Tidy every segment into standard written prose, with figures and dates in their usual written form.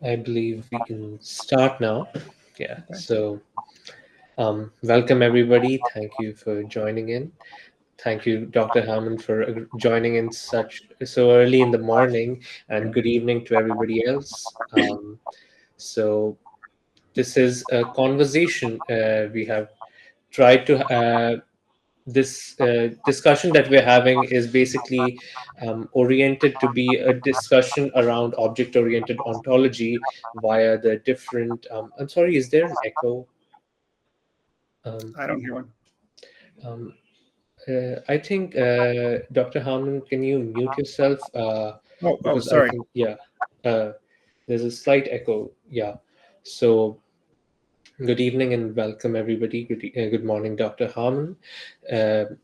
I believe we can start now. Yeah. Okay. Welcome everybody. Thank you for joining in. Thank you, Dr. Harman, for joining in so early in the morning, and good evening to everybody else. So this is a conversation we have tried to this discussion that we're having is basically oriented to be a discussion around object-oriented ontology via the different. I'm sorry, is there an echo? Um, I don't hear one. um, I think, Dr. Harmon, can you mute yourself? Oh, Because I sorry. think, yeah, uh, there's a slight echo. Yeah. So, good evening and welcome everybody. Good morning, Dr. Harmon.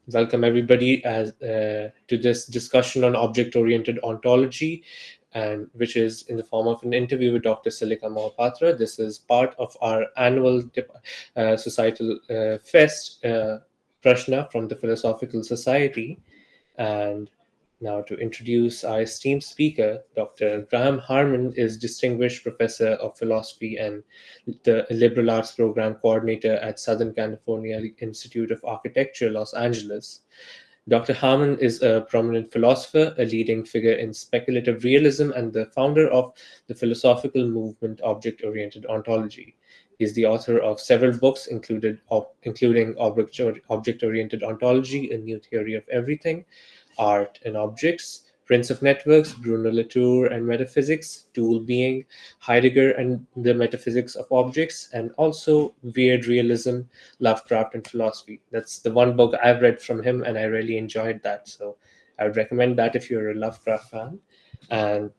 Welcome everybody to this discussion on object-oriented ontology, and which is in the form of an interview with Dr. Silika Mohapatra. This is part of our annual societal fest, Prashna from the Philosophical Society. And now, to introduce our esteemed speaker, Dr. Graham Harman is Distinguished Professor of Philosophy and the Liberal Arts Program Coordinator at Southern California Institute of Architecture, Los Angeles. Dr. Harman is a prominent philosopher, a leading figure in speculative realism, and the founder of the philosophical movement Object Oriented Ontology. He is the author of several books, including Object Oriented Ontology, A New Theory of Everything, Art and Objects, Prince of Networks, Bruno Latour and Metaphysics, Tool Being, Heidegger and the Metaphysics of Objects, and also Weird Realism, Lovecraft and Philosophy. That's the one book I've read from him, and I really enjoyed that. So I would recommend that if you're a Lovecraft fan. And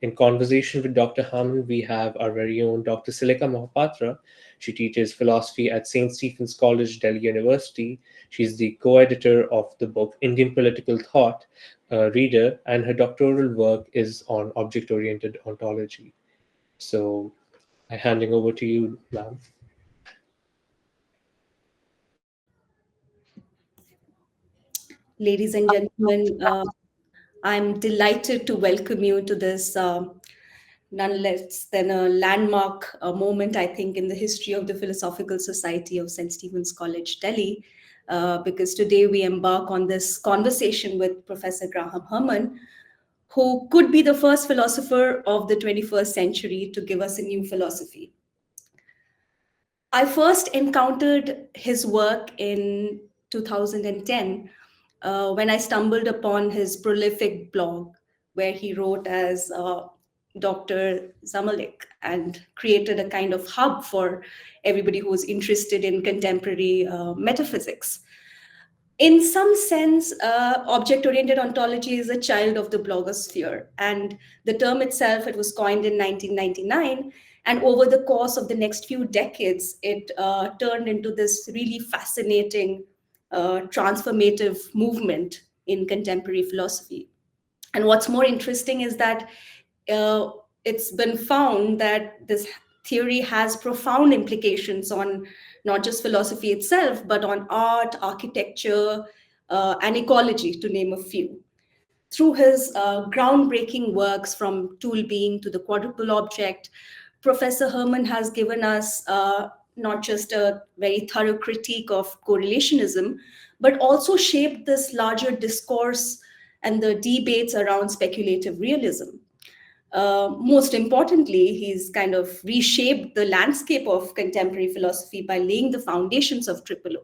in conversation with Dr. Harmon, we have our very own Dr. Silika Mohapatra. She teaches philosophy at St. Stephen's College, Delhi University. She's the co-editor of the book Indian Political Thought, Reader, and her doctoral work is on object-oriented ontology. So I'm handing over to you, ma'am. Ladies and gentlemen, I'm delighted to welcome you to this none less than a landmark moment, I think, in the history of the Philosophical Society of St. Stephen's College, Delhi, because today we embark on this conversation with Professor Graham Harman, who could be the first philosopher of the 21st century to give us a new philosophy. I first encountered his work in 2010 when I stumbled upon his prolific blog, where he wrote as Dr. Zamalik and created a kind of hub for everybody who was interested in contemporary metaphysics. In some sense, object-oriented ontology is a child of the blogosphere, and the term itself, it was coined in 1999, and over the course of the next few decades, it turned into this really fascinating, transformative movement in contemporary philosophy. And what's more interesting is that uh, it's been found that this theory has profound implications on not just philosophy itself, but on art, architecture, and ecology, to name a few. Through his groundbreaking works from tool being to the quadruple object, Professor Herman has given us not just a very thorough critique of correlationism, but also shaped this larger discourse and the debates around speculative realism. Most importantly, he's kind of reshaped the landscape of contemporary philosophy by laying the foundations of Triple O.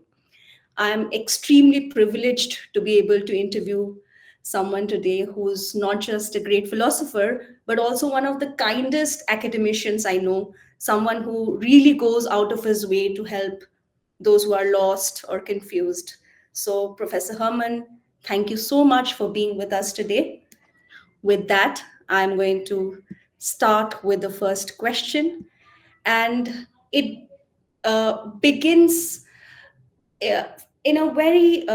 I'm extremely privileged to be able to interview someone today who's not just a great philosopher, but also one of the kindest academicians I know, someone who really goes out of his way to help those who are lost or confused. So, Professor Herman, thank you so much for being with us today. With that, I'm going to start with the first question, and it begins uh, in a very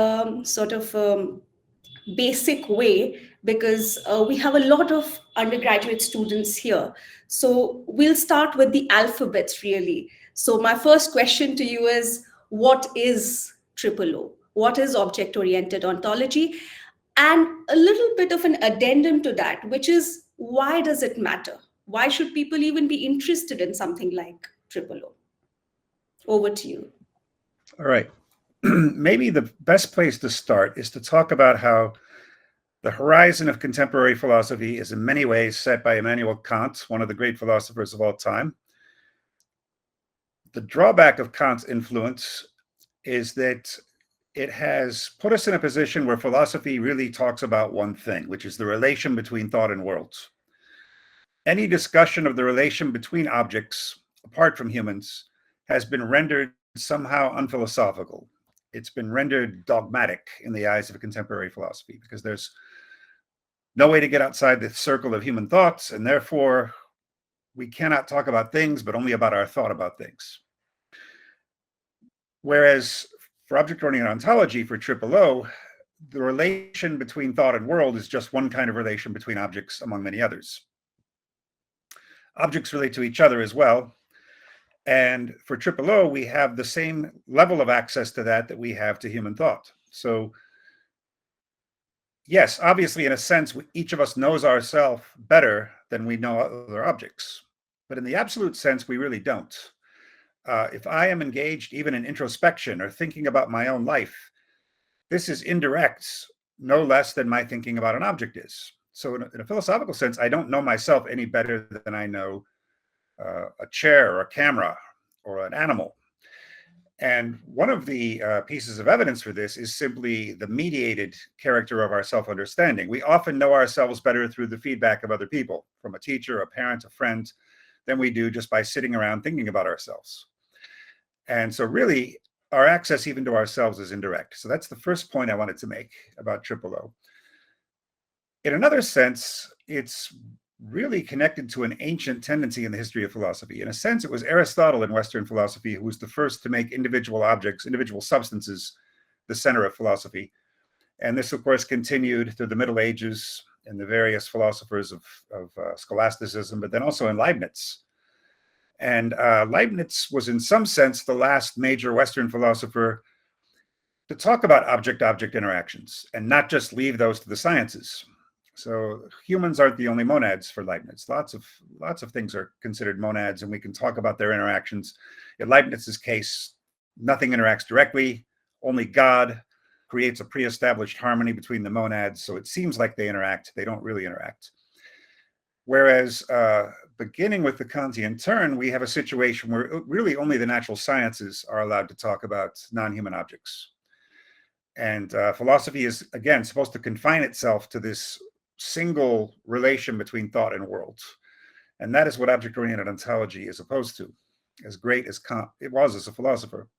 basic way because we have a lot of undergraduate students here. So we'll start with the alphabets really. So my first question to you is, what is Triple O? What is object-oriented ontology? And a little bit of an addendum to that, which is, why does it matter? why should people even be interested in something like Triple O? Over to you. All right. Maybe the best place to start is to talk about how the horizon of contemporary philosophy is in many ways set by Immanuel Kant, one of the great philosophers of all time. The drawback of Kant's influence is that it has put us in a position where philosophy really talks about one thing, which is the relation between thought and worlds. Any discussion of the relation between objects, apart from humans, has been rendered somehow unphilosophical. It's been rendered dogmatic in the eyes of contemporary philosophy because there's no way to get outside the circle of human thoughts, and therefore we cannot talk about things, but only about our thought about things. Whereas for object-oriented ontology, for Triple O, the relation between thought and world is just one kind of relation between objects among many others. Objects relate to each other as well. And for Triple O, we have the same level of access to that we have to human thought. So yes, obviously, in a sense, each of us knows ourselves better than we know other objects. But in the absolute sense, we really don't. If I am engaged even in introspection or thinking about my own life, this is indirect, no less than my thinking about an object is. So in a philosophical sense, I don't know myself any better than I know a chair or a camera or an animal. And one of the pieces of evidence for this is simply the mediated character of our self-understanding. We often know ourselves better through the feedback of other people, from a teacher, a parent, a friend, than we do just by sitting around thinking about ourselves. And so really, our access even to ourselves is indirect. So that's the first point I wanted to make about Triple O. In another sense, it's really connected to an ancient tendency in the history of philosophy. In a sense, it was Aristotle in Western philosophy who was the first to make individual objects, individual substances, the center of philosophy. And this, of course, continued through the Middle Ages and the various philosophers of scholasticism, but then also in Leibniz. And Leibniz was, in some sense, the last major Western philosopher to talk about object-object interactions and not just leave those to the sciences. So humans aren't the only monads for Leibniz. Lots of things are considered monads, and we can talk about their interactions. In Leibniz's case, nothing interacts directly. Only God creates a pre-established harmony between the monads, so it seems like they interact. They don't really interact. Whereas beginning with the Kantian turn, we have a situation where really only the natural sciences are allowed to talk about non-human objects. And philosophy is, again, supposed to confine itself to this single relation between thought and world. And that is what object-oriented ontology is opposed to, as great as Kant it was as a philosopher.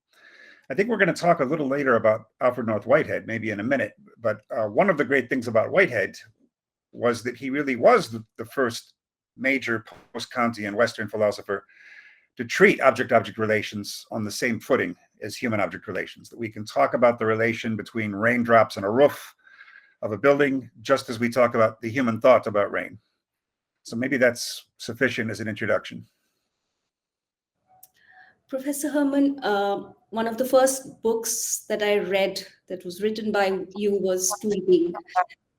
I think we're going to talk a little later about Alfred North Whitehead, maybe in a minute. But one of the great things about Whitehead was that he really was the first major post-Kantian Western philosopher to treat object-object relations on the same footing as human-object relations, that we can talk about the relation between raindrops and a roof of a building, just as we talk about the human thought about rain. So maybe that's sufficient as an introduction. Professor Herman, one of the first books that I read that was written by you was To Being,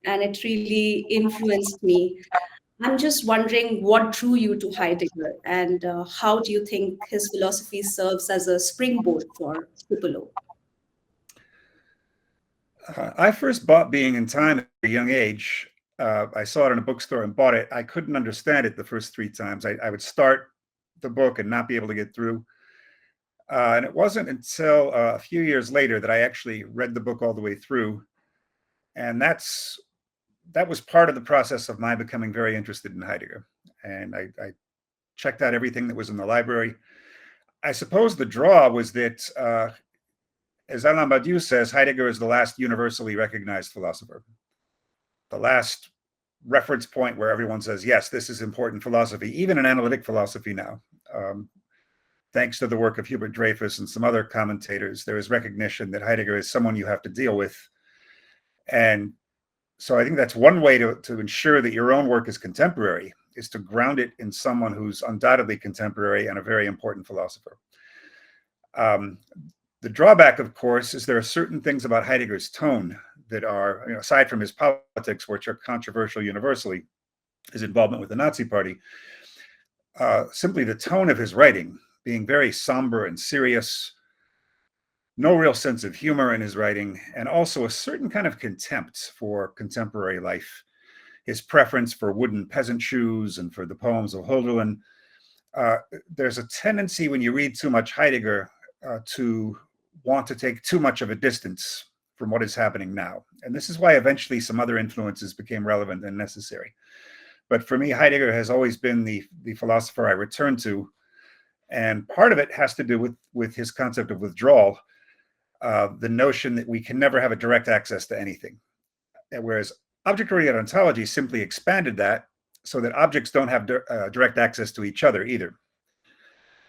and it really influenced me. I'm just wondering what drew you to Heidegger, and how do you think his philosophy serves as a springboard for Triple O? I first bought Being in Time at a young age. I saw it in a bookstore and bought it. I couldn't understand it the first 3 times. I would start the book and not be able to get through. And it wasn't until a few years later that I actually read the book all the way through. And that was part of the process of my becoming very interested in Heidegger. And I checked out everything that was in the library. I suppose the draw was that, as Alain Badiou says, Heidegger is the last universally recognized philosopher. The last reference point where everyone says, yes, this is important philosophy, even in analytic philosophy now. Thanks to the work of Hubert Dreyfus and some other commentators, there is recognition that Heidegger is someone you have to deal with. And so I think that's one way to ensure that your own work is contemporary, is to ground it in someone who's undoubtedly contemporary and a very important philosopher. The drawback, of course, is there are certain things about Heidegger's tone that are, aside from his politics, which are controversial universally, his involvement with the Nazi Party, simply the tone of his writing being very somber and serious, no real sense of humor in his writing, and also a certain kind of contempt for contemporary life. His preference for wooden peasant shoes and for the poems of Hölderlin. There's a tendency when you read too much Heidegger to want to take too much of a distance from what is happening now. And this is why eventually some other influences became relevant and necessary. But for me, Heidegger has always been the philosopher I return to. And part of it has to do with his concept of withdrawal, the notion that we can never have a direct access to anything. Whereas object-oriented ontology simply expanded that so that objects don't have direct access to each other either.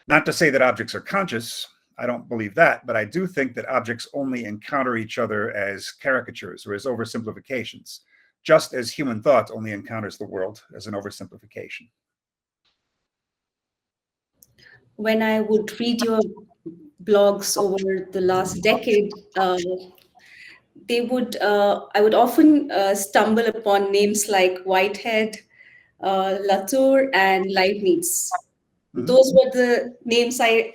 Not to say that objects are conscious, I don't believe that, but I do think that objects only encounter each other as caricatures or as oversimplifications, just as human thought only encounters the world as an oversimplification. When I would read your blogs over the last decade, I would often stumble upon names like Whitehead, Latour, and Leibniz. Those were the names I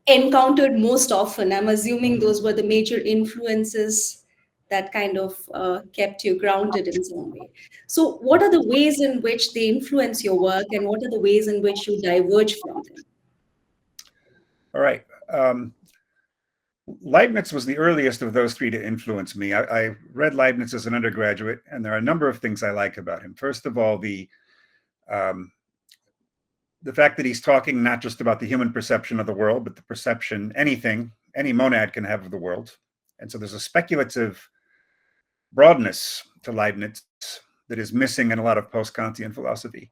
encountered most often. I'm assuming those were the major influences that kind of kept you grounded in some way. So, what are the ways in which they influence your work, and what are the ways in which you diverge from them? All right. Leibniz was the earliest of those three to influence me. I read Leibniz as an undergraduate, and there are a number of things I like about him. First of all, the fact that he's talking not just about the human perception of the world, but the perception any monad can have of the world. And so there's a speculative broadness to Leibniz that is missing in a lot of post-Kantian philosophy.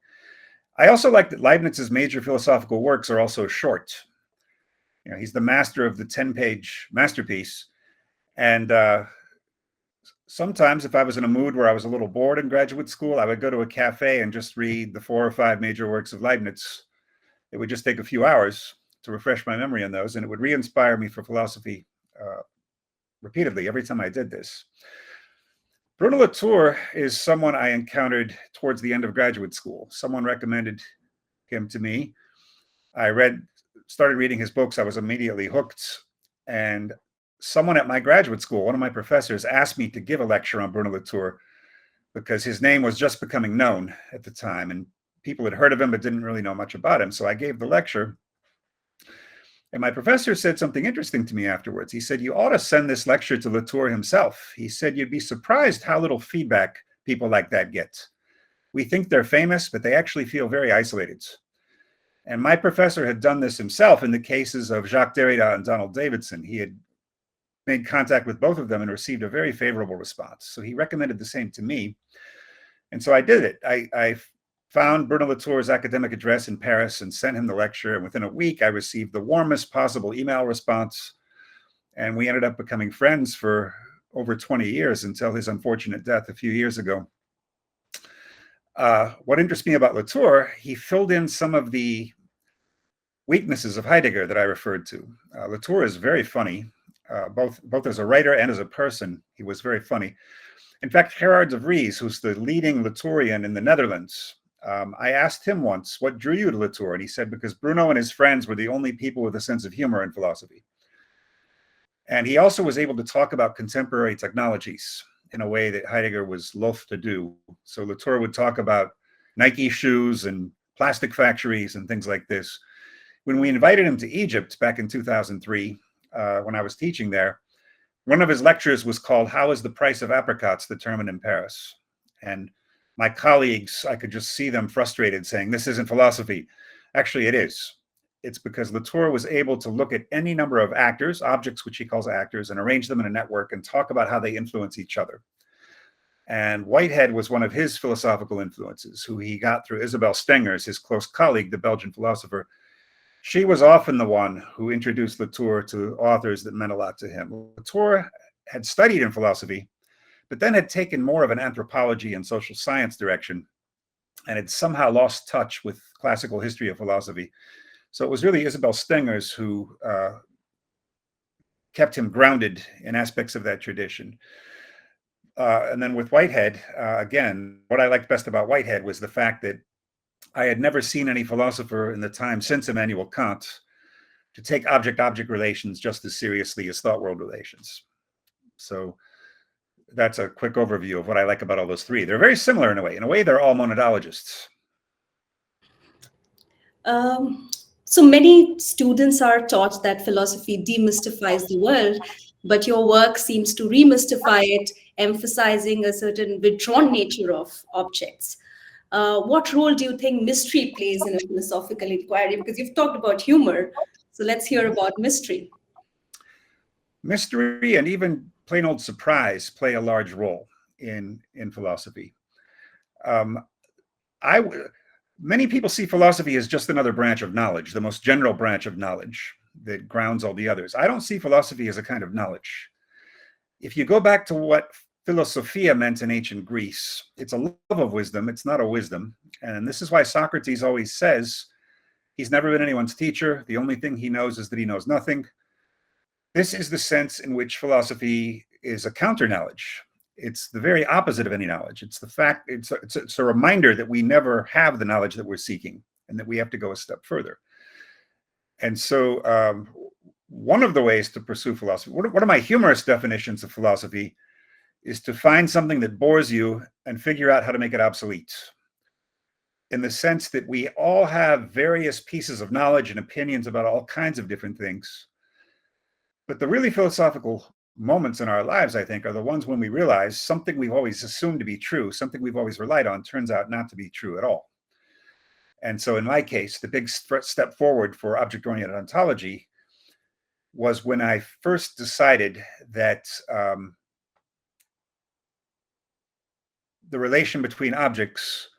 I also like that Leibniz's major philosophical works are also short. You know, he's the master of the 10-page masterpiece. And sometimes if I was in a mood where I was a little bored in graduate school, I would go to a cafe and just read the 4 or 5 major works of Leibniz. It would just take a few hours to refresh my memory on those, and it would re-inspire me for philosophy repeatedly every time I did this. Bruno Latour is someone I encountered towards the end of graduate school. Someone recommended him to me. I started reading his books. I was immediately hooked. And someone at my graduate school, one of my professors, asked me to give a lecture on Bruno Latour because his name was just becoming known at the time. And people had heard of him, but didn't really know much about him. So I gave the lecture. And my professor said something interesting to me afterwards. He said, "You ought to send this lecture to Latour himself." He said, "You'd be surprised how little feedback people like that get. We think they're famous, but they actually feel very isolated." And my professor had done this himself in the cases of Jacques Derrida and Donald Davidson. He had made contact with both of them and received a very favorable response. So he recommended the same to me. And so I did it. I found Bruno Latour's academic address in Paris and sent him the lecture. And within a week, I received the warmest possible email response. And we ended up becoming friends for over 20 years until his unfortunate death a few years ago. What interests me about Latour, he filled in some of the weaknesses of Heidegger that I referred to. Latour is very funny, both as a writer and as a person. He was very funny. In fact, Gerard de Vries, who's the leading Latourian in the Netherlands, I asked him once, what drew you to Latour? And he said, because Bruno and his friends were the only people with a sense of humor in philosophy. And he also was able to talk about contemporary technologies in a way that Heidegger was loath to do. So Latour would talk about Nike shoes and plastic factories and things like this. When we invited him to Egypt back in 2003, when I was teaching there, one of his lectures was called, "How is the price of apricots determined in Paris?" And my colleagues, I could just see them frustrated saying, "This isn't philosophy." Actually, it is. It's because Latour was able to look at any number of actors, objects which he calls actors, and arrange them in a network and talk about how they influence each other. And Whitehead was one of his philosophical influences, who he got through Isabel Stengers, his close colleague, the Belgian philosopher. She was often the one who introduced Latour to authors that meant a lot to him. Latour had studied in philosophy, but then had taken more of an anthropology and social science direction, and had somehow lost touch with classical history of philosophy. So it was really Isabel Stengers who kept him grounded in aspects of that tradition. And then with Whitehead, again, what I liked best about Whitehead was the fact that I had never seen any philosopher in the time since Immanuel Kant to take object-object relations just as seriously as thought-world relations. So that's a quick overview of what I like about all those three. They're very similar in a way. In a way, they're all monadologists. So many students are taught that philosophy demystifies the world, but your work seems to remystify it, emphasizing a certain withdrawn nature of objects. What role do you think mystery plays in a philosophical inquiry? Because you've talked about humor, so let's hear about mystery. Mystery and even plain old surprise play a large role in philosophy. Many people see philosophy as just another branch of knowledge, the most general branch of knowledge that grounds all the others. I don't see philosophy as a kind of knowledge. If you go back to what philosophia meant in ancient Greece, it's a love of wisdom, it's not a wisdom. And this is why Socrates always says he's never been anyone's teacher. The only thing he knows is that he knows nothing. This is the sense in which philosophy is a counter knowledge. It's the very opposite of any knowledge. It's the fact, it's a reminder that we never have the knowledge that we're seeking and that we have to go a step further. And so one of the ways to pursue philosophy, one of my humorous definitions of philosophy is to find something that bores you and figure out how to make it obsolete. In the sense that we all have various pieces of knowledge and opinions about all kinds of different things. But the really philosophical moments in our lives, I think, are the ones when we realize something we've always assumed to be true, something we've always relied on, turns out not to be true at all. And so in my case, the big step forward for object-oriented ontology was when I first decided that the relation between objects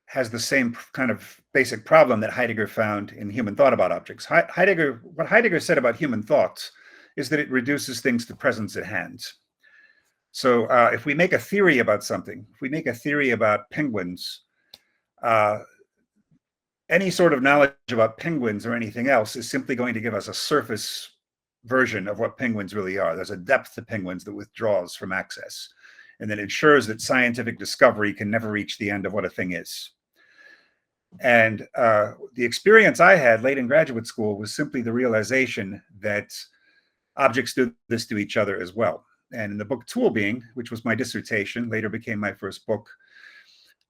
has the same kind of basic problem that Heidegger found in human thought about objects. What Heidegger said about human thought is that it reduces things to presence at hand. So if we make a theory about something, if we make a theory about penguins, any sort of knowledge about penguins or anything else is simply going to give us a surface version of what penguins really are. There's a depth to penguins that withdraws from access and that ensures that scientific discovery can never reach the end of what a thing is. And the experience I had late in graduate school was simply the realization that objects do this to each other as well. And in the book Tool Being, which was my dissertation, later became my first book,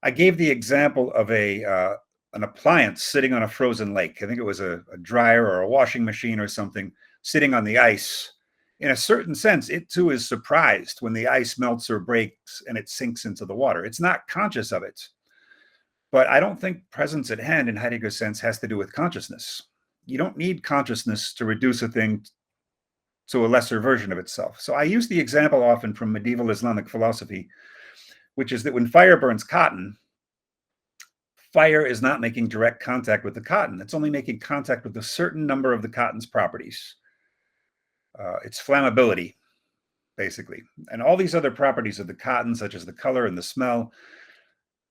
I gave the example of an appliance sitting on a frozen lake. I think it was a dryer or a washing machine or something sitting on the ice. In a certain sense, it too is surprised when the ice melts or breaks and it sinks into the water. It's not conscious of it. But I don't think presence at hand in Heidegger's sense has to do with consciousness. You don't need consciousness to reduce a thing to a lesser version of itself. So I use the example often from medieval Islamic philosophy, which is that when fire burns cotton, fire is not making direct contact with the cotton. It's only making contact with a certain number of the cotton's properties. Its flammability, basically. And all these other properties of the cotton, such as the color and the smell,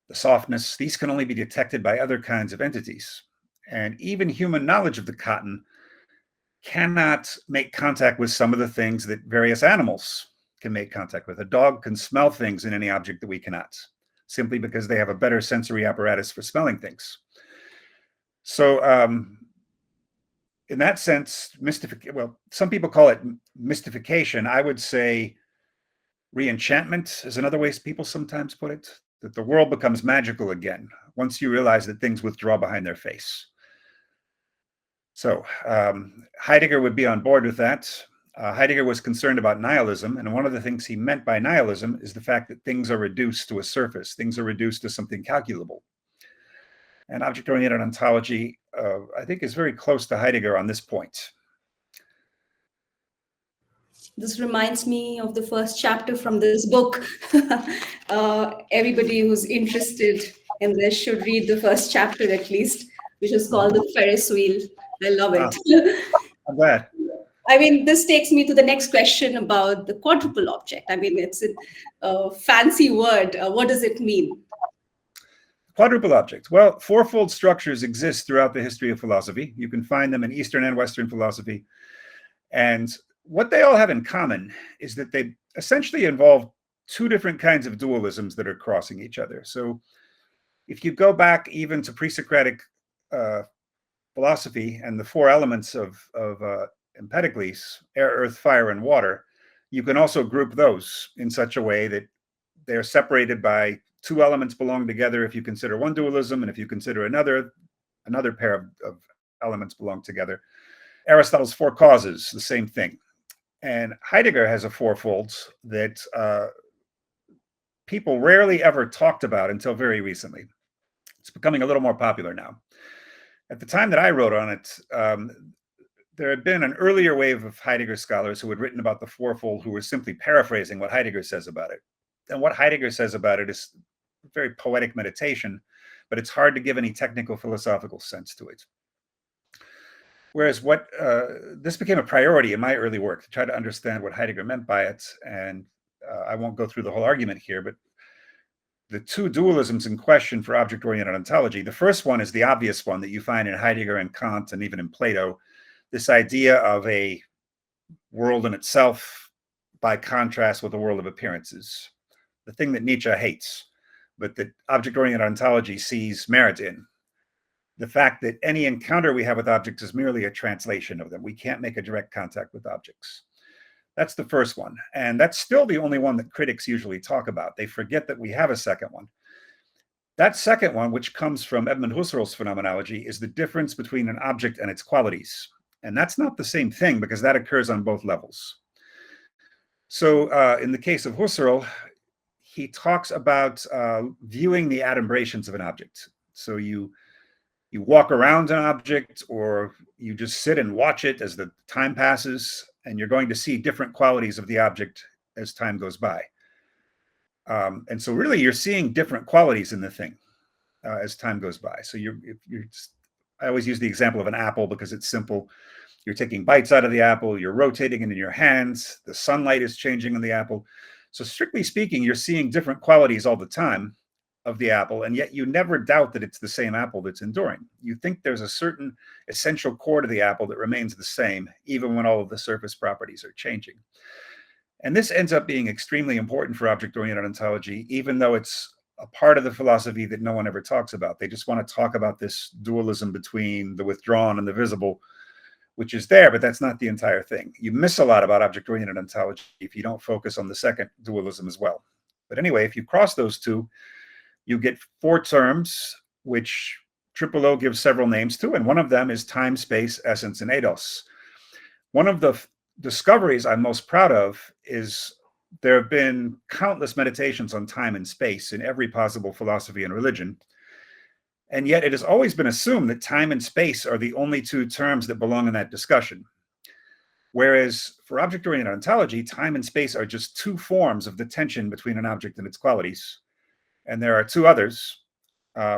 the softness, these can only be detected by other kinds of entities. And even human knowledge of the cotton cannot make contact with some of the things that various animals can make contact with. A dog can smell things in any object that we cannot, simply because they have a better sensory apparatus for smelling things. So in that sense, some people call it mystification. I would say re-enchantment is another way people sometimes put it, that the world becomes magical again once you realize that things withdraw behind their face. So Heidegger would be on board with that. Heidegger was concerned about nihilism, and one of the things he meant by nihilism is the fact that things are reduced to a surface, things are reduced to something calculable. And object-oriented ontology, I think, is very close to Heidegger on this point. This reminds me of the first chapter from this book. Everybody who's interested in this should read the first chapter at least, which is called The Ferris Wheel. I love it. I'm glad. I mean, this takes me to the next question about the quadruple object. I mean, it's a fancy word. What does it mean? Quadruple objects. Well, fourfold structures exist throughout the history of philosophy. You can find them in Eastern and Western philosophy. And what they all have in common is that they essentially involve two different kinds of dualisms that are crossing each other. So If you go back even to pre-Socratic philosophy and the four elements of Empedocles, air, earth, fire, and water, you can also group those in such a way that they're separated by two elements belong together if you consider one dualism, and if you consider another pair of elements belong together. Aristotle's four causes, the same thing. And Heidegger has a fourfold that people rarely ever talked about until very recently. It's becoming a little more popular now. At the time that I wrote on it, there had been an earlier wave of Heidegger scholars who had written about the fourfold who were simply paraphrasing what Heidegger says about it. And what Heidegger says about it is very poetic meditation, but it's hard to give any technical philosophical sense to it. Whereas this became a priority in my early work to try to understand what Heidegger meant by it. And I won't go through the whole argument here, but the two dualisms in question for object-oriented ontology, the first one is the obvious one that you find in Heidegger and Kant and even in Plato, this idea of a world in itself by contrast with a world of appearances, the thing that Nietzsche hates, but that object-oriented ontology sees merit in. The fact that any encounter we have with objects is merely a translation of them. We can't make a direct contact with objects. That's the first one. And that's still the only one that critics usually talk about. They forget that we have a second one. That second one, which comes from Edmund Husserl's phenomenology, is the difference between an object and its qualities. And that's not the same thing because that occurs on both levels. So in the case of Husserl, he talks about viewing the adumbrations of an object. So you walk around an object, or you just sit and watch it as the time passes, and you're going to see different qualities of the object as time goes by. And so really you're seeing different qualities in the thing as time goes by. So I always use the example of an apple because it's simple. You're taking bites out of the apple, you're rotating it in your hands, the sunlight is changing in the apple. So strictly speaking, you're seeing different qualities all the time of the apple, and yet you never doubt that it's the same apple that's enduring. You think there's a certain essential core to the apple that remains the same, even when all of the surface properties are changing. And this ends up being extremely important for object-oriented ontology, even though it's a part of the philosophy that no one ever talks about. They just want to talk about this dualism between the withdrawn and the visible, which is there, but that's not the entire thing. You miss a lot about object-oriented ontology if you don't focus on the second dualism as well. But anyway, if you cross those two, you get four terms, which O gives several names to, and one of them is time, space, essence, and eidos. One of the discoveries I'm most proud of is there have been countless meditations on time and space in every possible philosophy and religion, and yet it has always been assumed that time and space are the only two terms that belong in that discussion. Whereas for object-oriented ontology, time and space are just two forms of the tension between an object and its qualities. And there are two others,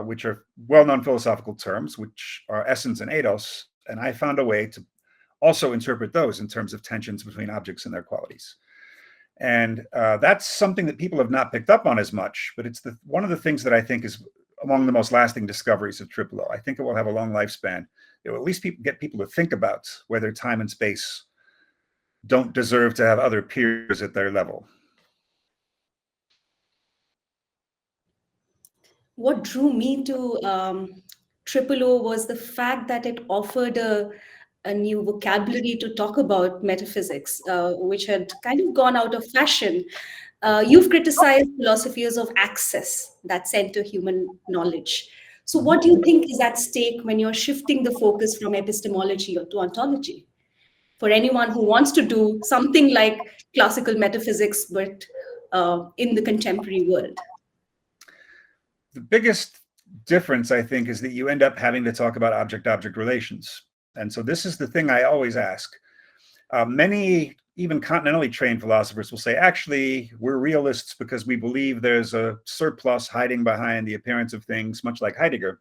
which are well-known philosophical terms, which are essence and eidos. And I found a way to also interpret those in terms of tensions between objects and their qualities. And that's something that people have not picked up on as much, but it's one of the things that I think is among the most lasting discoveries of O. I think it will have a long lifespan. It will at least get people to think about whether time and space don't deserve to have other peers at their level. What drew me to O was the fact that it offered a new vocabulary to talk about metaphysics, which had kind of gone out of fashion. You've criticized philosophies of access that center human knowledge. So what do you think is at stake when you're shifting the focus from epistemology to ontology? For anyone who wants to do something like classical metaphysics, but in the contemporary world. The biggest difference, I think, is that you end up having to talk about object-object relations. And so this is the thing I always ask. Many, even continentally trained philosophers will say, actually, we're realists because we believe there's a surplus hiding behind the appearance of things, much like Heidegger.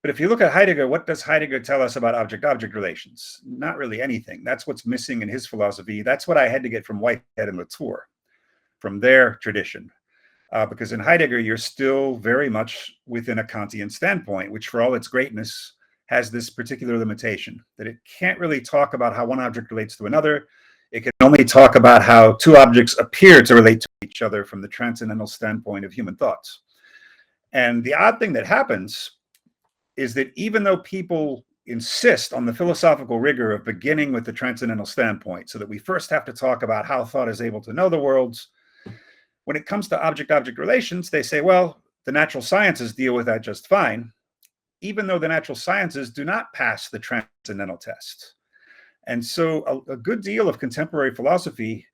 But if you look at Heidegger, what does Heidegger tell us about object-object relations? Not really anything. That's what's missing in his philosophy. That's what I had to get from Whitehead and Latour, from their tradition. Because in Heidegger, you're still very much within a Kantian standpoint, which for all its greatness has this particular limitation, that it can't really talk about how one object relates to another. It can only talk about how two objects appear to relate to each other from the transcendental standpoint of human thoughts. And the odd thing that happens is that even though people insist on the philosophical rigor of beginning with the transcendental standpoint, so that we first have to talk about how thought is able to know the worlds, when it comes to object-object relations, they say, well, the natural sciences deal with that just fine, even though the natural sciences do not pass the transcendental test. And so a good deal of contemporary philosophy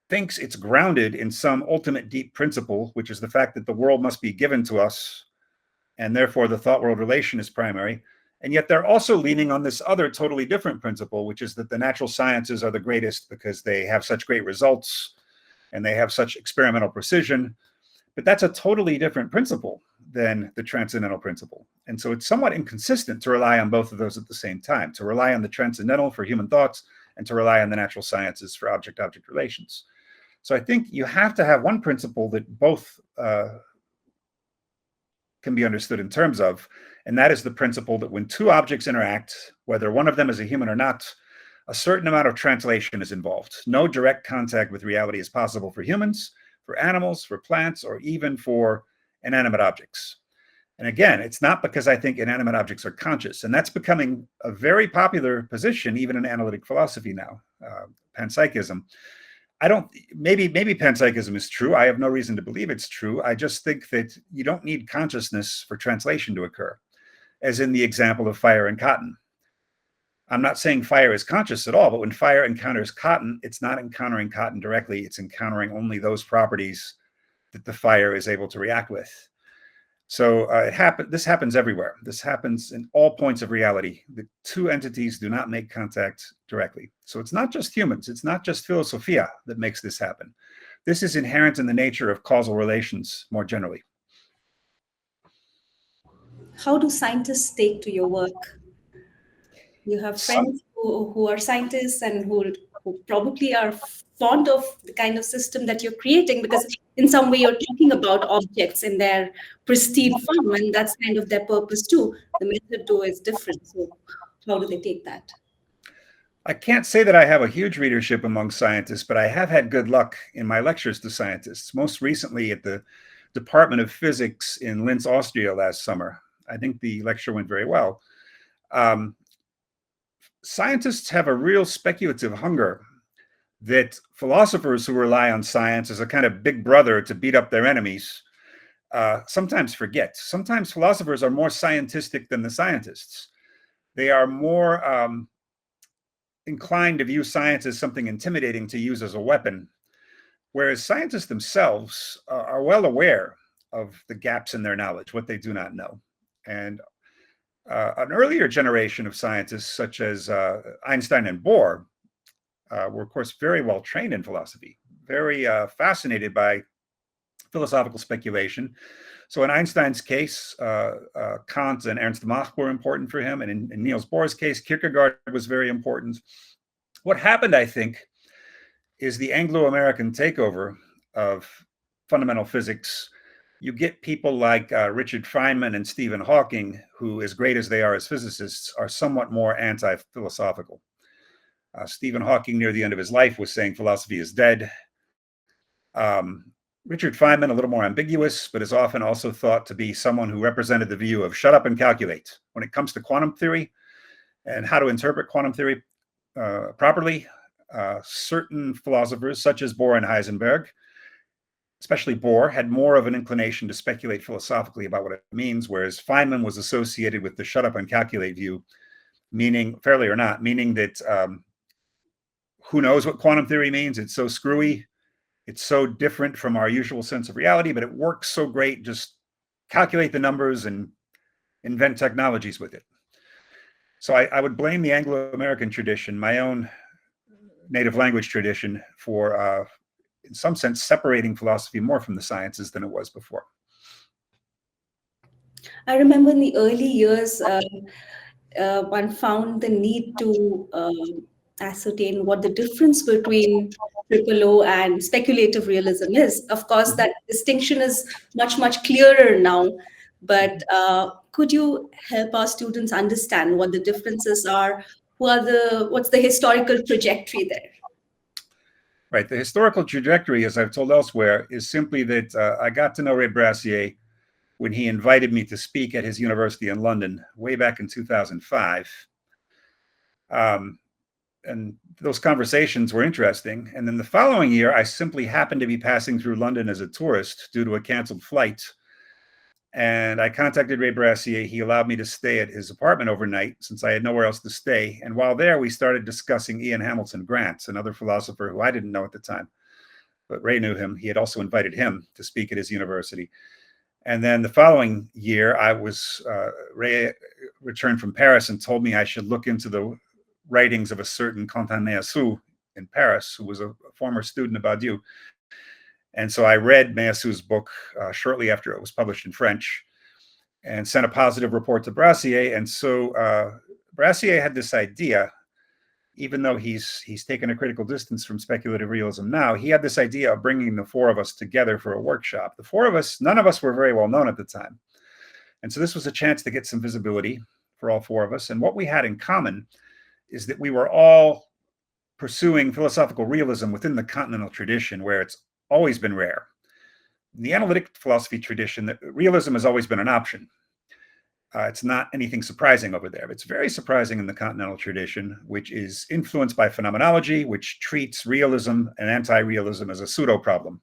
thinks it's grounded in some ultimate deep principle, which is the fact that the world must be given to us, and therefore the thought-world relation is primary. And yet they're also leaning on this other totally different principle, which is that the natural sciences are the greatest because they have such great results and they have such experimental precision. But that's a totally different principle than the transcendental principle. And so it's somewhat inconsistent to rely on both of those at the same time, to rely on the transcendental for human thoughts and to rely on the natural sciences for object-object relations. So I think you have to have one principle that both can be understood in terms of, and that is the principle that when two objects interact, whether one of them is a human or not, a certain amount of translation is involved. No direct contact with reality is possible for humans, for animals, for plants, or even for inanimate objects. And again, it's not because I think inanimate objects are conscious, and that's becoming a very popular position even in analytic philosophy now, panpsychism. Maybe panpsychism is true. I have no reason to believe it's true. I just think that you don't need consciousness for translation to occur, as in the example of fire and cotton. I'm not saying fire is conscious at all, but when fire encounters cotton, it's not encountering cotton directly. It's encountering only those properties that the fire is able to react with. So this happens everywhere. This happens in all points of reality. The two entities do not make contact directly. So it's not just humans. It's not just philosophia that makes this happen. This is inherent in the nature of causal relations more generally. How do scientists take to your work? You have friends who are scientists and who probably are fond of the kind of system that you're creating, because in some way you're talking about objects in their pristine form, and that's kind of their purpose too. The method though is different. So how do they take that? I can't say that I have a huge readership among scientists, but I have had good luck in my lectures to scientists, most recently at the Department of Physics in Linz, Austria last summer. I think the lecture went very well. Scientists have a real speculative hunger that philosophers who rely on science as a kind of big brother to beat up their enemies sometimes forget. Sometimes philosophers are more scientistic than the scientists. They are more inclined to view science as something intimidating to use as a weapon, whereas scientists themselves are well aware of the gaps in their knowledge, what they do not know. And an earlier generation of scientists, such as Einstein and Bohr, were, of course, very well trained in philosophy, very fascinated by philosophical speculation. So in Einstein's case, Kant and Ernst Mach were important for him. And in Niels Bohr's case, Kierkegaard was very important. What happened, I think, is the Anglo-American takeover of fundamental physics. You get people like Richard Feynman and Stephen Hawking, who, as great as they are as physicists, are somewhat more anti-philosophical. Stephen Hawking, near the end of his life, was saying philosophy is dead. Richard Feynman, a little more ambiguous, but is often also thought to be someone who represented the view of shut up and calculate. When it comes to quantum theory and how to interpret quantum theory properly, certain philosophers, such as Bohr and Heisenberg, especially Bohr, had more of an inclination to speculate philosophically about what it means, whereas Feynman was associated with the shut up and calculate view, meaning, fairly or not, meaning that who knows what quantum theory means? It's so screwy. It's so different from our usual sense of reality, but it works so great. Just calculate the numbers and invent technologies with it. So I would blame the Anglo-American tradition, my own native language tradition, for, in some sense, separating philosophy more from the sciences than it was before. I remember in the early years, one found the need to ascertain what the difference between triple O and speculative realism is. Of course, that distinction is much, much clearer now. But could you help our students understand what the differences are? What's the historical trajectory there? Right. The historical trajectory, as I've told elsewhere, is simply that I got to know Ray Brassier when he invited me to speak at his university in London way back in 2005. And those conversations were interesting. And then the following year, I simply happened to be passing through London as a tourist due to a canceled flight. And I contacted Ray Brassier. He allowed me to stay at his apartment overnight since I had nowhere else to stay. And while there, we started discussing Ian Hamilton Grant, another philosopher who I didn't know at the time, but Ray knew him. He had also invited him to speak at his university. And then the following year, Ray returned from Paris and told me I should look into the writings of a certain Quentin Meillassoux in Paris, who was a former student of Badiou. And so I read Meillassoux' book shortly after it was published in French and sent a positive report to Brassier. And so Brassier had this idea, even though he's taken a critical distance from speculative realism now, he had this idea of bringing the four of us together for a workshop. The four of us, none of us were very well known at the time. And so this was a chance to get some visibility for all four of us. And what we had in common is that we were all pursuing philosophical realism within the continental tradition, where it's always been rare. In the analytic philosophy tradition, that realism has always been an option. It's not anything surprising over there. It's very surprising in the continental tradition, which is influenced by phenomenology, which treats realism and anti-realism as a pseudo-problem.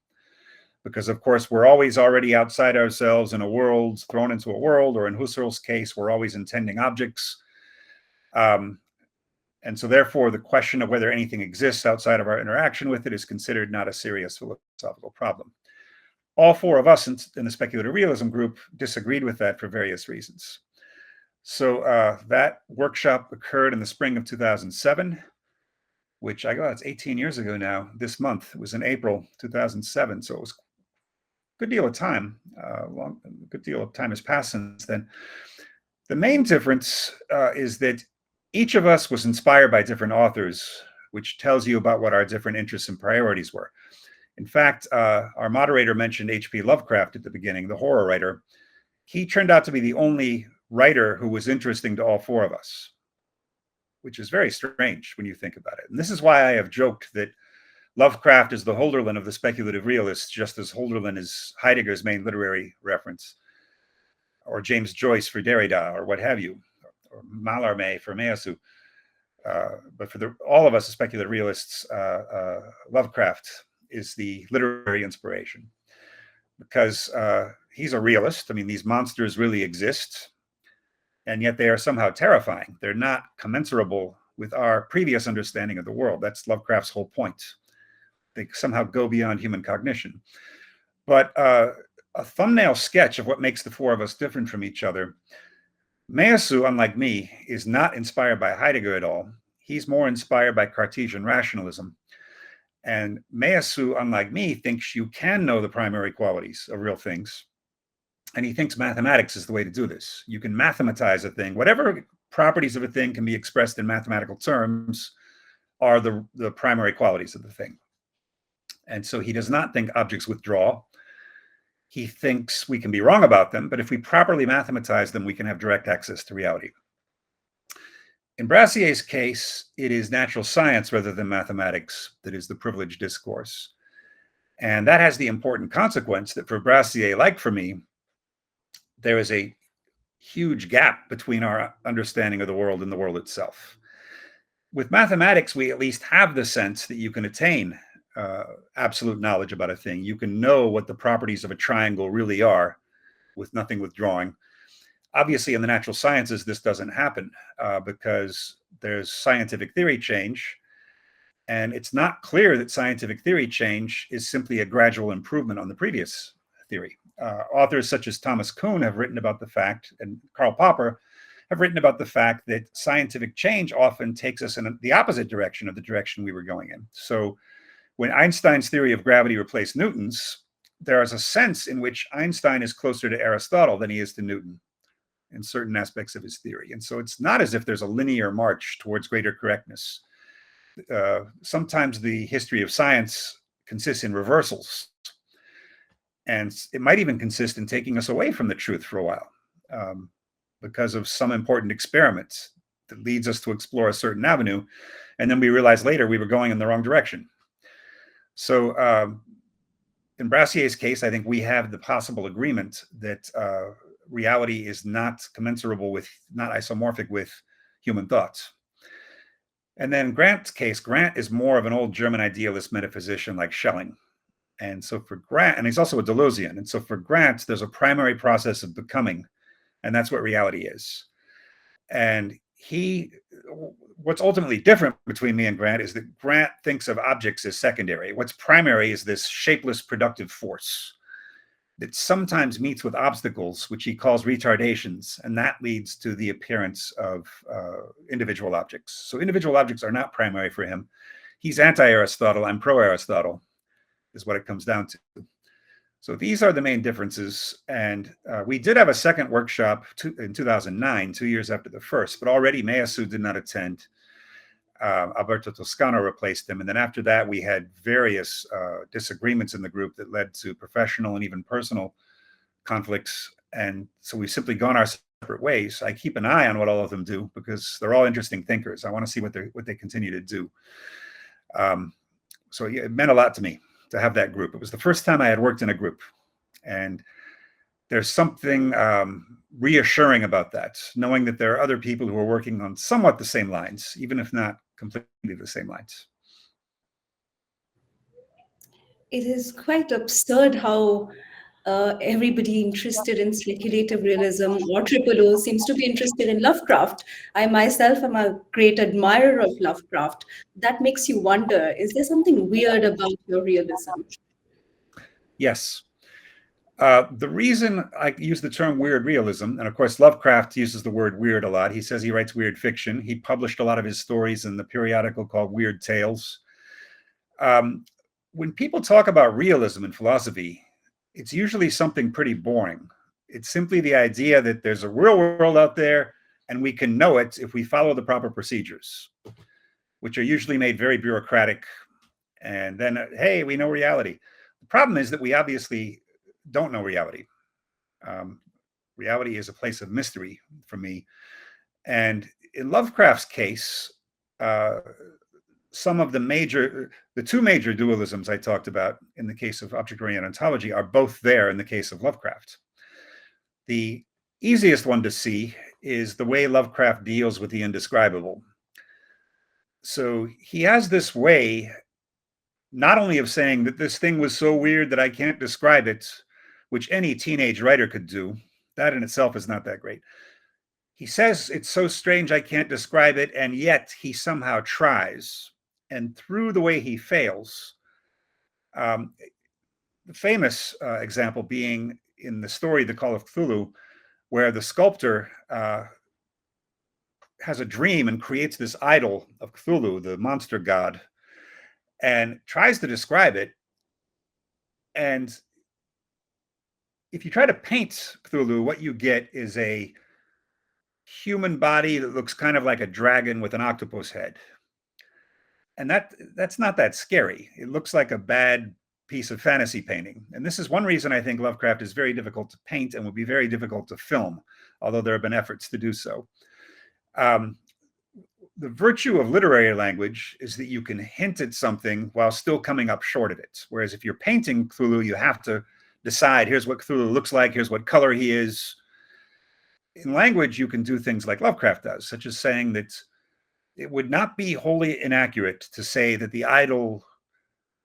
Because, of course, we're always already outside ourselves in a world, thrown into a world, or in Husserl's case, we're always intending objects. And so therefore, the question of whether anything exists outside of our interaction with it is considered not a serious philosophical problem. All four of us in the speculative realism group disagreed with that for various reasons. So that workshop occurred in the spring of 2007, which it's 18 years ago now, this month. It was in April 2007, so it was a good deal of time. A good deal of time has passed since then. The main difference is that each of us was inspired by different authors, which tells you about what our different interests and priorities were. In fact, our moderator mentioned H.P. Lovecraft at the beginning, the horror writer. He turned out to be the only writer who was interesting to all four of us, which is very strange when you think about it. And this is why I have joked that Lovecraft is the Holderlin of the speculative realists, just as Holderlin is Heidegger's main literary reference, or James Joyce for Derrida, or what have you, or Mallarmé for Meillassoux. But for all of us as speculative realists, Lovecraft is the literary inspiration, because he's a realist. I mean, these monsters really exist, and yet they are somehow terrifying. They're not commensurable with our previous understanding of the world. That's Lovecraft's whole point. They somehow go beyond human cognition. But a thumbnail sketch of what makes the four of us different from each other. Meillassoux, unlike me, is not inspired by Heidegger at all. He's more inspired by Cartesian rationalism. And Meillassoux, unlike me, thinks you can know the primary qualities of real things. And he thinks mathematics is the way to do this. You can mathematize a thing. Whatever properties of a thing can be expressed in mathematical terms are the primary qualities of the thing. And so he does not think objects withdraw. He thinks we can be wrong about them, but if we properly mathematize them, we can have direct access to reality. In Brassier's case, it is natural science rather than mathematics that is the privileged discourse. And that has the important consequence that for Brassier, like for me, there is a huge gap between our understanding of the world and the world itself. With mathematics, we at least have the sense that you can attain absolute knowledge about a thing. You can know what the properties of a triangle really are with nothing withdrawing. Obviously, in the natural sciences, this doesn't happen because there's scientific theory change. And it's not clear that scientific theory change is simply a gradual improvement on the previous theory. Authors such as Thomas Kuhn have written about the fact, and Karl Popper have written about the fact that scientific change often takes us in the opposite direction of the direction we were going in. So when Einstein's theory of gravity replaced Newton's, there is a sense in which Einstein is closer to Aristotle than he is to Newton in certain aspects of his theory. And so it's not as if there's a linear march towards greater correctness. Sometimes the history of science consists in reversals. And it might even consist in taking us away from the truth for a while because of some important experiment that leads us to explore a certain avenue. And then we realize later we were going in the wrong direction. So in Brassier's case, I think we have the possible agreement that reality is not commensurable with, not isomorphic with human thoughts. And then Grant's case, Grant is more of an old German idealist metaphysician like Schelling. And so for Grant, and he's also a Deleuzian. And so for Grant, there's a primary process of becoming, and that's what reality is. And what's ultimately different between me and Grant is that Grant thinks of objects as secondary. What's primary is this shapeless productive force that sometimes meets with obstacles, which he calls retardations, and that leads to the appearance of individual objects. So individual objects are not primary for him. He's anti-Aristotle, I'm pro-Aristotle, is what it comes down to. So these are the main differences. And we did have a second workshop in 2009, 2 years after the first, but already Meyasu did not attend. Alberto Toscano replaced him. And then after that, we had various disagreements in the group that led to professional and even personal conflicts. And so we've simply gone our separate ways. I keep an eye on what all of them do because they're all interesting thinkers. I want to see what they continue to do. So yeah, it meant a lot to me to have that group. It was the first time I had worked in a group. And there's something reassuring about that, knowing that there are other people who are working on somewhat the same lines, even if not completely the same lines. It is quite absurd how everybody interested in speculative realism or triple O seems to be interested in Lovecraft. I myself am a great admirer of Lovecraft. That makes you wonder, is there something weird about your realism? Yes. The reason I use the term weird realism, and of course Lovecraft uses the word weird a lot. He says he writes weird fiction. He published a lot of his stories in the periodical called Weird Tales. When people talk about realism in philosophy, it's usually something pretty boring. It's simply the idea that there's a real world out there and we can know it if we follow the proper procedures, which are usually made very bureaucratic. And then, hey, we know reality. The problem is that we obviously don't know reality. Reality is a place of mystery for me. And in Lovecraft's case, some of the two major dualisms I talked about in the case of Object-Oriented Ontology are both there in the case of Lovecraft. The easiest one to see is the way Lovecraft deals with the indescribable. So he has this way not only of saying that this thing was so weird that I can't describe it, which any teenage writer could do. That in itself is not that great. He says it's so strange I can't describe it, and yet he somehow tries. And through the way he fails, the famous example being in the story The Call of Cthulhu, where the sculptor has a dream and creates this idol of Cthulhu, the monster god, and tries to describe it. And if you try to paint Cthulhu, what you get is a human body that looks kind of like a dragon with an octopus head. And that's not that scary. It looks like a bad piece of fantasy painting. And this is one reason I think Lovecraft is very difficult to paint and would be very difficult to film, although there have been efforts to do so. The virtue of literary language is that you can hint at something while still coming up short of it. Whereas if you're painting Cthulhu, you have to decide, here's what Cthulhu looks like, here's what color he is. In language, you can do things like Lovecraft does, such as saying that it would not be wholly inaccurate to say that the idol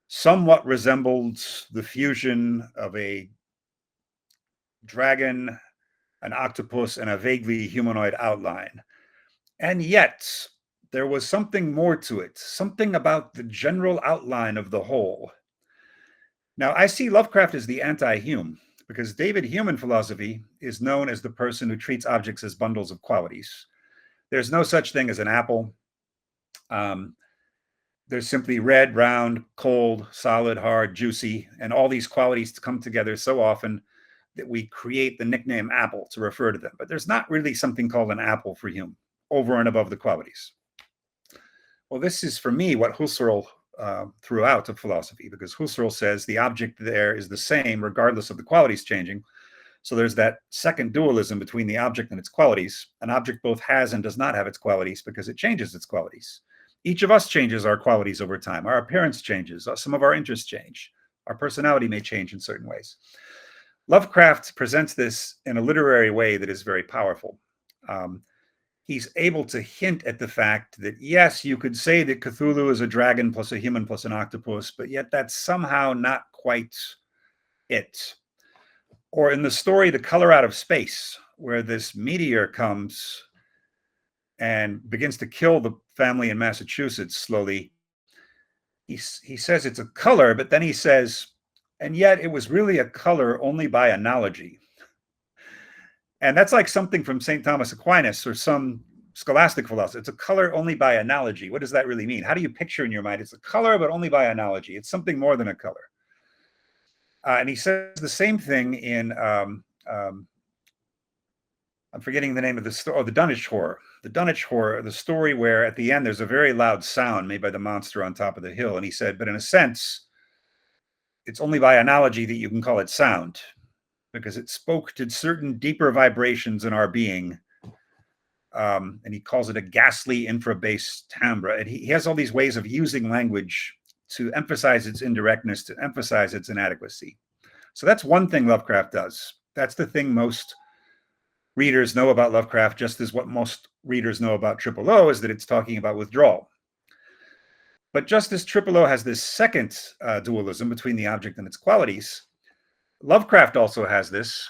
somewhat resembled the fusion of a dragon, an octopus, and a vaguely humanoid outline. And yet, there was something more to it, something about the general outline of the whole. Now, I see Lovecraft as the anti-Hume, because David Hume in philosophy is known as the person who treats objects as bundles of qualities. There's no such thing as an apple. There's simply red, round, cold, solid, hard, juicy, and all these qualities come together so often that we create the nickname apple to refer to them. But there's not really something called an apple for Hume, over and above the qualities. Well, this is, for me, what Husserl threw out of philosophy, because Husserl says the object there is the same regardless of the qualities changing. So there's that second dualism between the object and its qualities. An object both has and does not have its qualities because it changes its qualities. Each of us changes our qualities over time. Our appearance changes. Some of our interests change. Our personality may change in certain ways. Lovecraft presents this in a literary way that is very powerful. He's able to hint at the fact that, yes, you could say that Cthulhu is a dragon plus a human plus an octopus, but yet that's somehow not quite it. Or in the story The Color Out of Space, where this meteor comes and begins to kill the family in Massachusetts slowly, he says it's a color, but then he says, and yet it was really a color only by analogy. And that's like something from St. Thomas Aquinas or some scholastic philosopher. It's a color only by analogy. What does that really mean? How do you picture in your mind? It's a color, but only by analogy. It's something more than a color. And he says the same thing in, I'm forgetting the name of the story, the Dunwich Horror. The Dunwich Horror, the story where at the end there's a very loud sound made by the monster on top of the hill. And he said, but in a sense, it's only by analogy that you can call it sound, because it spoke to certain deeper vibrations in our being. And he calls it a ghastly infra-bass timbre. And he has all these ways of using language to emphasize its indirectness, to emphasize its inadequacy. So that's one thing Lovecraft does. That's the thing most readers know about Lovecraft, just as what most readers know about Triple O is that it's talking about withdrawal. But just as Triple O has this second dualism between the object and its qualities, Lovecraft also has this,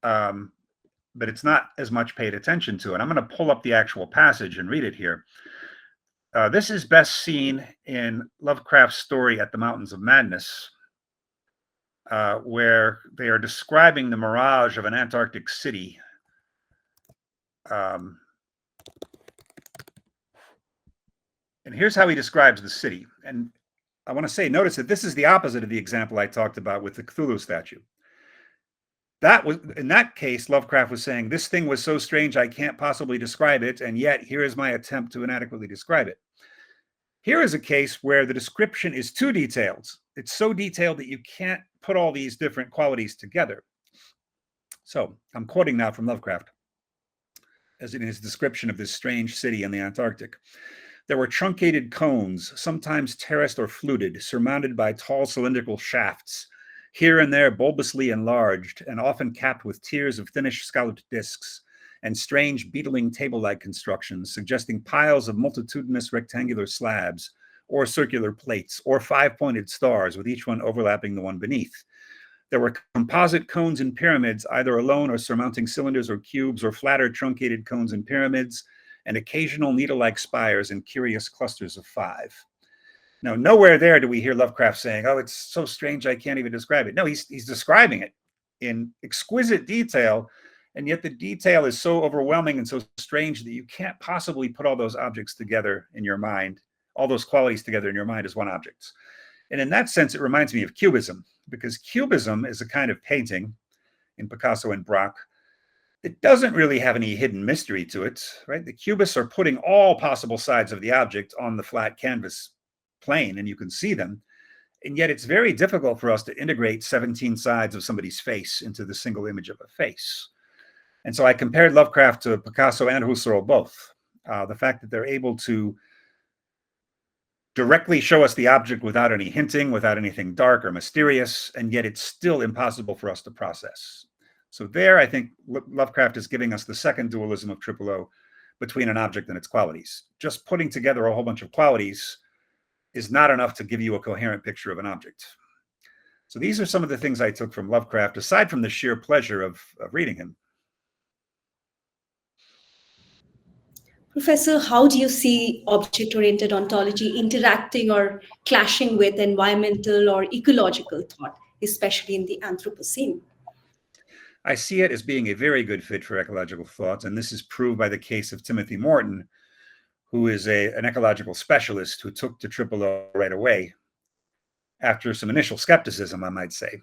but it's not as much paid attention to. And I'm going to pull up the actual passage and read it here. This is best seen in Lovecraft's story At the Mountains of Madness, where they are describing the mirage of an Antarctic city. And here's how he describes the city. And I want to say, notice that this is the opposite of the example I talked about with the Cthulhu statue. That was, in that case, Lovecraft was saying, this thing was so strange, I can't possibly describe it. And yet here is my attempt to inadequately describe it. Here is a case where the description is too detailed. It's so detailed that you can't put all these different qualities together. So I'm quoting now from Lovecraft, as in his description of this strange city in the Antarctic. There were truncated cones, sometimes terraced or fluted, surmounted by tall cylindrical shafts, here and there bulbously enlarged, and often capped with tiers of thinnish scalloped discs, and strange beetling table-like constructions, suggesting piles of multitudinous rectangular slabs, or circular plates, or five-pointed stars, with each one overlapping the one beneath. There were composite cones and pyramids, either alone or surmounting cylinders or cubes, or flatter truncated cones and pyramids, and occasional needle-like spires and curious clusters of five. Now, nowhere there do we hear Lovecraft saying, oh, it's so strange I can't even describe it. No, he's describing it in exquisite detail, and yet the detail is so overwhelming and so strange that you can't possibly put all those objects together in your mind, all those qualities together in your mind as one object. And in that sense, it reminds me of Cubism, because Cubism is a kind of painting in Picasso and Braque. It doesn't really have any hidden mystery to it, right? The Cubists are putting all possible sides of the object on the flat canvas plane, and you can see them. And yet it's very difficult for us to integrate 17 sides of somebody's face into the single image of a face. And so I compared Lovecraft to Picasso and Husserl both. The fact that they're able to directly show us the object without any hinting, without anything dark or mysterious, and yet it's still impossible for us to process. So there, I think Lovecraft is giving us the second dualism of Triple O between an object and its qualities. Just putting together a whole bunch of qualities is not enough to give you a coherent picture of an object. So these are some of the things I took from Lovecraft, aside from the sheer pleasure of reading him. Professor, how do you see object-oriented ontology interacting or clashing with environmental or ecological thought, especially in the Anthropocene? I see it as being a very good fit for ecological thought, and this is proved by the case of Timothy Morton, who is an ecological specialist who took to Triple O right away after some initial skepticism, I might say.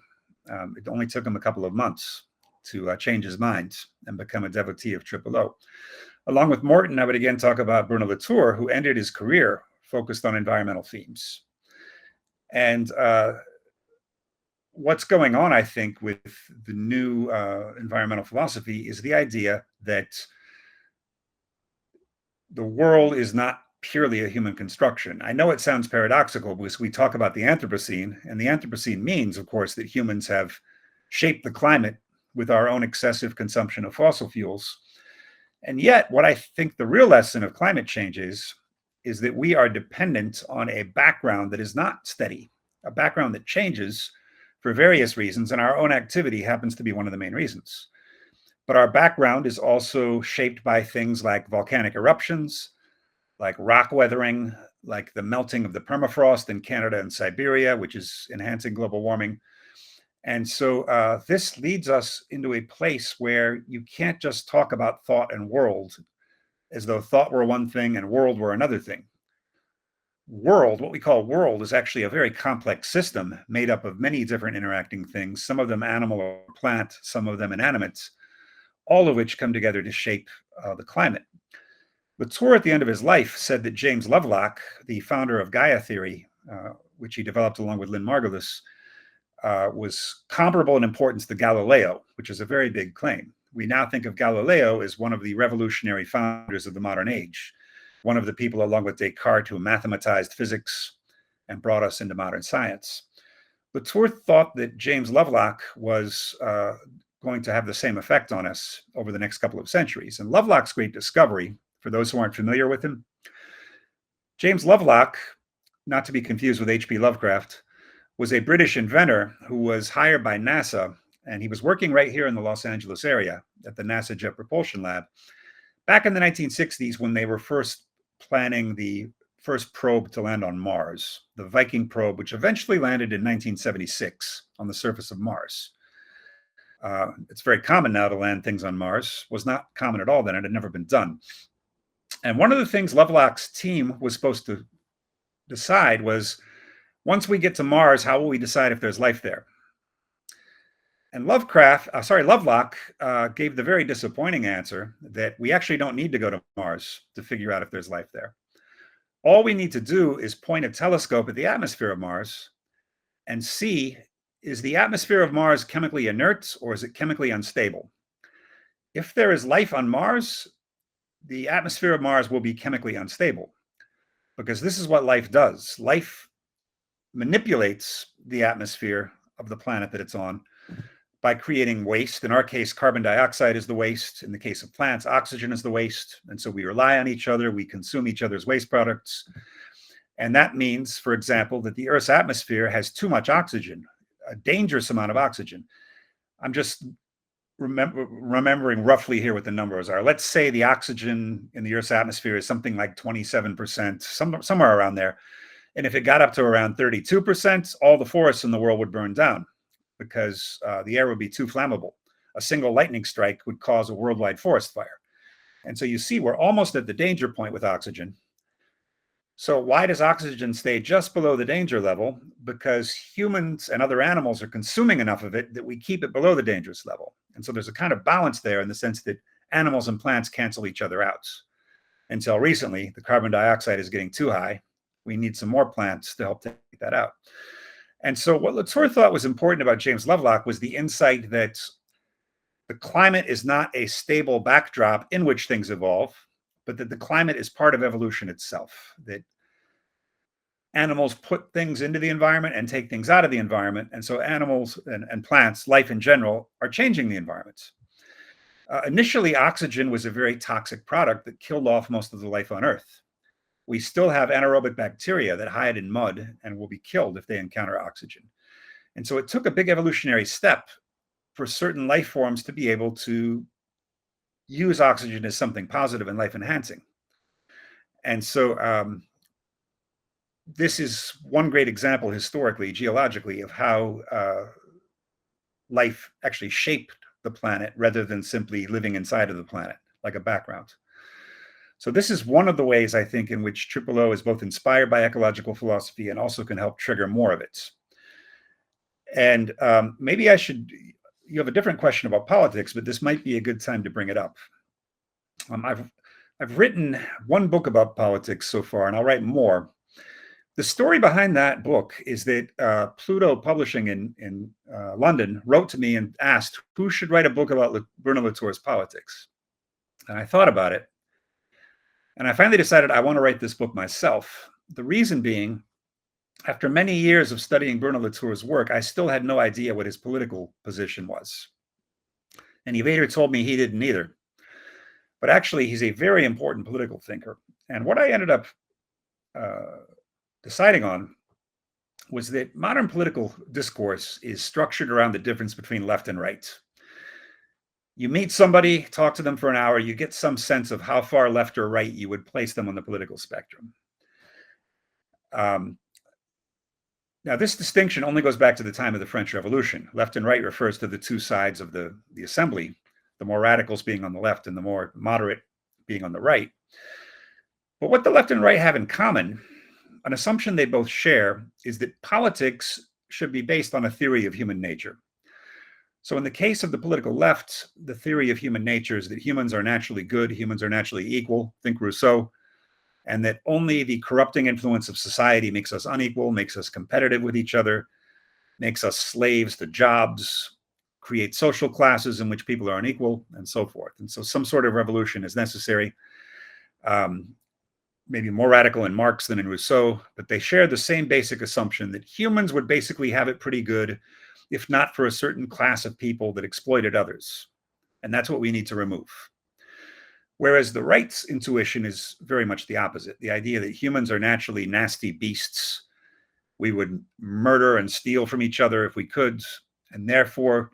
It only took him a couple of months to change his mind and become a devotee of Triple O. Along with Morton, I would again talk about Bruno Latour, who ended his career focused on environmental themes. And what's going on, I think, with the new environmental philosophy is the idea that the world is not purely a human construction. I know it sounds paradoxical because we talk about the Anthropocene, and the Anthropocene means, of course, that humans have shaped the climate with our own excessive consumption of fossil fuels. And yet, what I think the real lesson of climate change is that we are dependent on a background that is not steady, a background that changes for various reasons, and our own activity happens to be one of the main reasons. But our background is also shaped by things like volcanic eruptions, like rock weathering, like the melting of the permafrost in Canada and Siberia, which is enhancing global warming. And so this leads us into a place where you can't just talk about thought and world as though thought were one thing and world were another thing. World, what we call world, is actually a very complex system made up of many different interacting things, some of them animal or plant, some of them inanimate, all of which come together to shape the climate. Latour, at the end of his life, said that James Lovelock, the founder of Gaia theory, which he developed along with Lynn Margulis, was comparable in importance to Galileo, which is a very big claim. We now think of Galileo as one of the revolutionary founders of the modern age, one of the people, along with Descartes, who mathematized physics and brought us into modern science. Latour thought that James Lovelock was going to have the same effect on us over the next couple of centuries. And Lovelock's great discovery, for those who aren't familiar with him, James Lovelock, not to be confused with H.P. Lovecraft, was a British inventor who was hired by NASA, and he was working right here in the Los Angeles area at the NASA Jet Propulsion Lab back in the 1960s, when they were first planning the first probe to land on Mars, the Viking probe, which eventually landed in 1976 on the surface of Mars. It's very common now to land things on Mars. Was not common at all then. It had never been done. And one of the things Lovelock's team was supposed to decide was, once we get to Mars, how will we decide if there's life there? And Lovelock gave the very disappointing answer that we actually don't need to go to Mars to figure out if there's life there. All we need to do is point a telescope at the atmosphere of Mars and see, is the atmosphere of Mars chemically inert or is it chemically unstable? If there is life on Mars, the atmosphere of Mars will be chemically unstable, because this is what life does. Life manipulates the atmosphere of the planet that it's on by creating waste. In our case, carbon dioxide is the waste. In the case of plants, oxygen is the waste. And so we rely on each other. We consume each other's waste products. And that means, for example, that the Earth's atmosphere has too much oxygen, a dangerous amount of oxygen. I'm just remembering roughly here what the numbers are. Let's say the oxygen in the Earth's atmosphere is something like 27%, somewhere around there. And if it got up to around 32%, all the forests in the world would burn down, because the air would be too flammable. A single lightning strike would cause a worldwide forest fire. And so you see, we're almost at the danger point with oxygen. So why does oxygen stay just below the danger level? Because humans and other animals are consuming enough of it that we keep it below the dangerous level. And so there's a kind of balance there, in the sense that animals and plants cancel each other out. Until recently, the carbon dioxide is getting too high. We need some more plants to help take that out. And so what Latour thought was important about James Lovelock was the insight that the climate is not a stable backdrop in which things evolve, but that the climate is part of evolution itself, that animals put things into the environment and take things out of the environment. And so animals and plants, life in general, are changing the environment. Initially, oxygen was a very toxic product that killed off most of the life on Earth. We still have anaerobic bacteria that hide in mud and will be killed if they encounter oxygen. And so it took a big evolutionary step for certain life forms to be able to use oxygen as something positive and life enhancing. And so this is one great example historically, geologically, of how life actually shaped the planet rather than simply living inside of the planet like a background. So this is one of the ways, I think, in which O is both inspired by ecological philosophy and also can help trigger more of it. And maybe you have a different question about politics, but this might be a good time to bring it up. I've written one book about politics so far, and I'll write more. The story behind that book is that Pluto Publishing in London wrote to me and asked who should write a book about Bruno Latour's politics. And I thought about it. And I finally decided I want to write this book myself. The reason being, after many years of studying Bruno Latour's work, I still had no idea what his political position was. And he later told me he didn't either. But actually, he's a very important political thinker. And what I ended up deciding on was that modern political discourse is structured around the difference between left and right. You meet somebody, talk to them for an hour, you get some sense of how far left or right you would place them on the political spectrum. Now, this distinction only goes back to the time of the French Revolution. Left and right refers to the two sides of the assembly, the more radicals being on the left and the more moderate being on the right. But what the left and right have in common, an assumption they both share, is that politics should be based on a theory of human nature. So in the case of the political left, the theory of human nature is that humans are naturally good, humans are naturally equal, think Rousseau, and that only the corrupting influence of society makes us unequal, makes us competitive with each other, makes us slaves to jobs, create social classes in which people are unequal, and so forth. And so some sort of revolution is necessary, maybe more radical in Marx than in Rousseau, but they share the same basic assumption that humans would basically have it pretty good if not for a certain class of people that exploited others. And that's what we need to remove. Whereas the right's intuition is very much the opposite. The idea that humans are naturally nasty beasts. We would murder and steal from each other if we could. And therefore,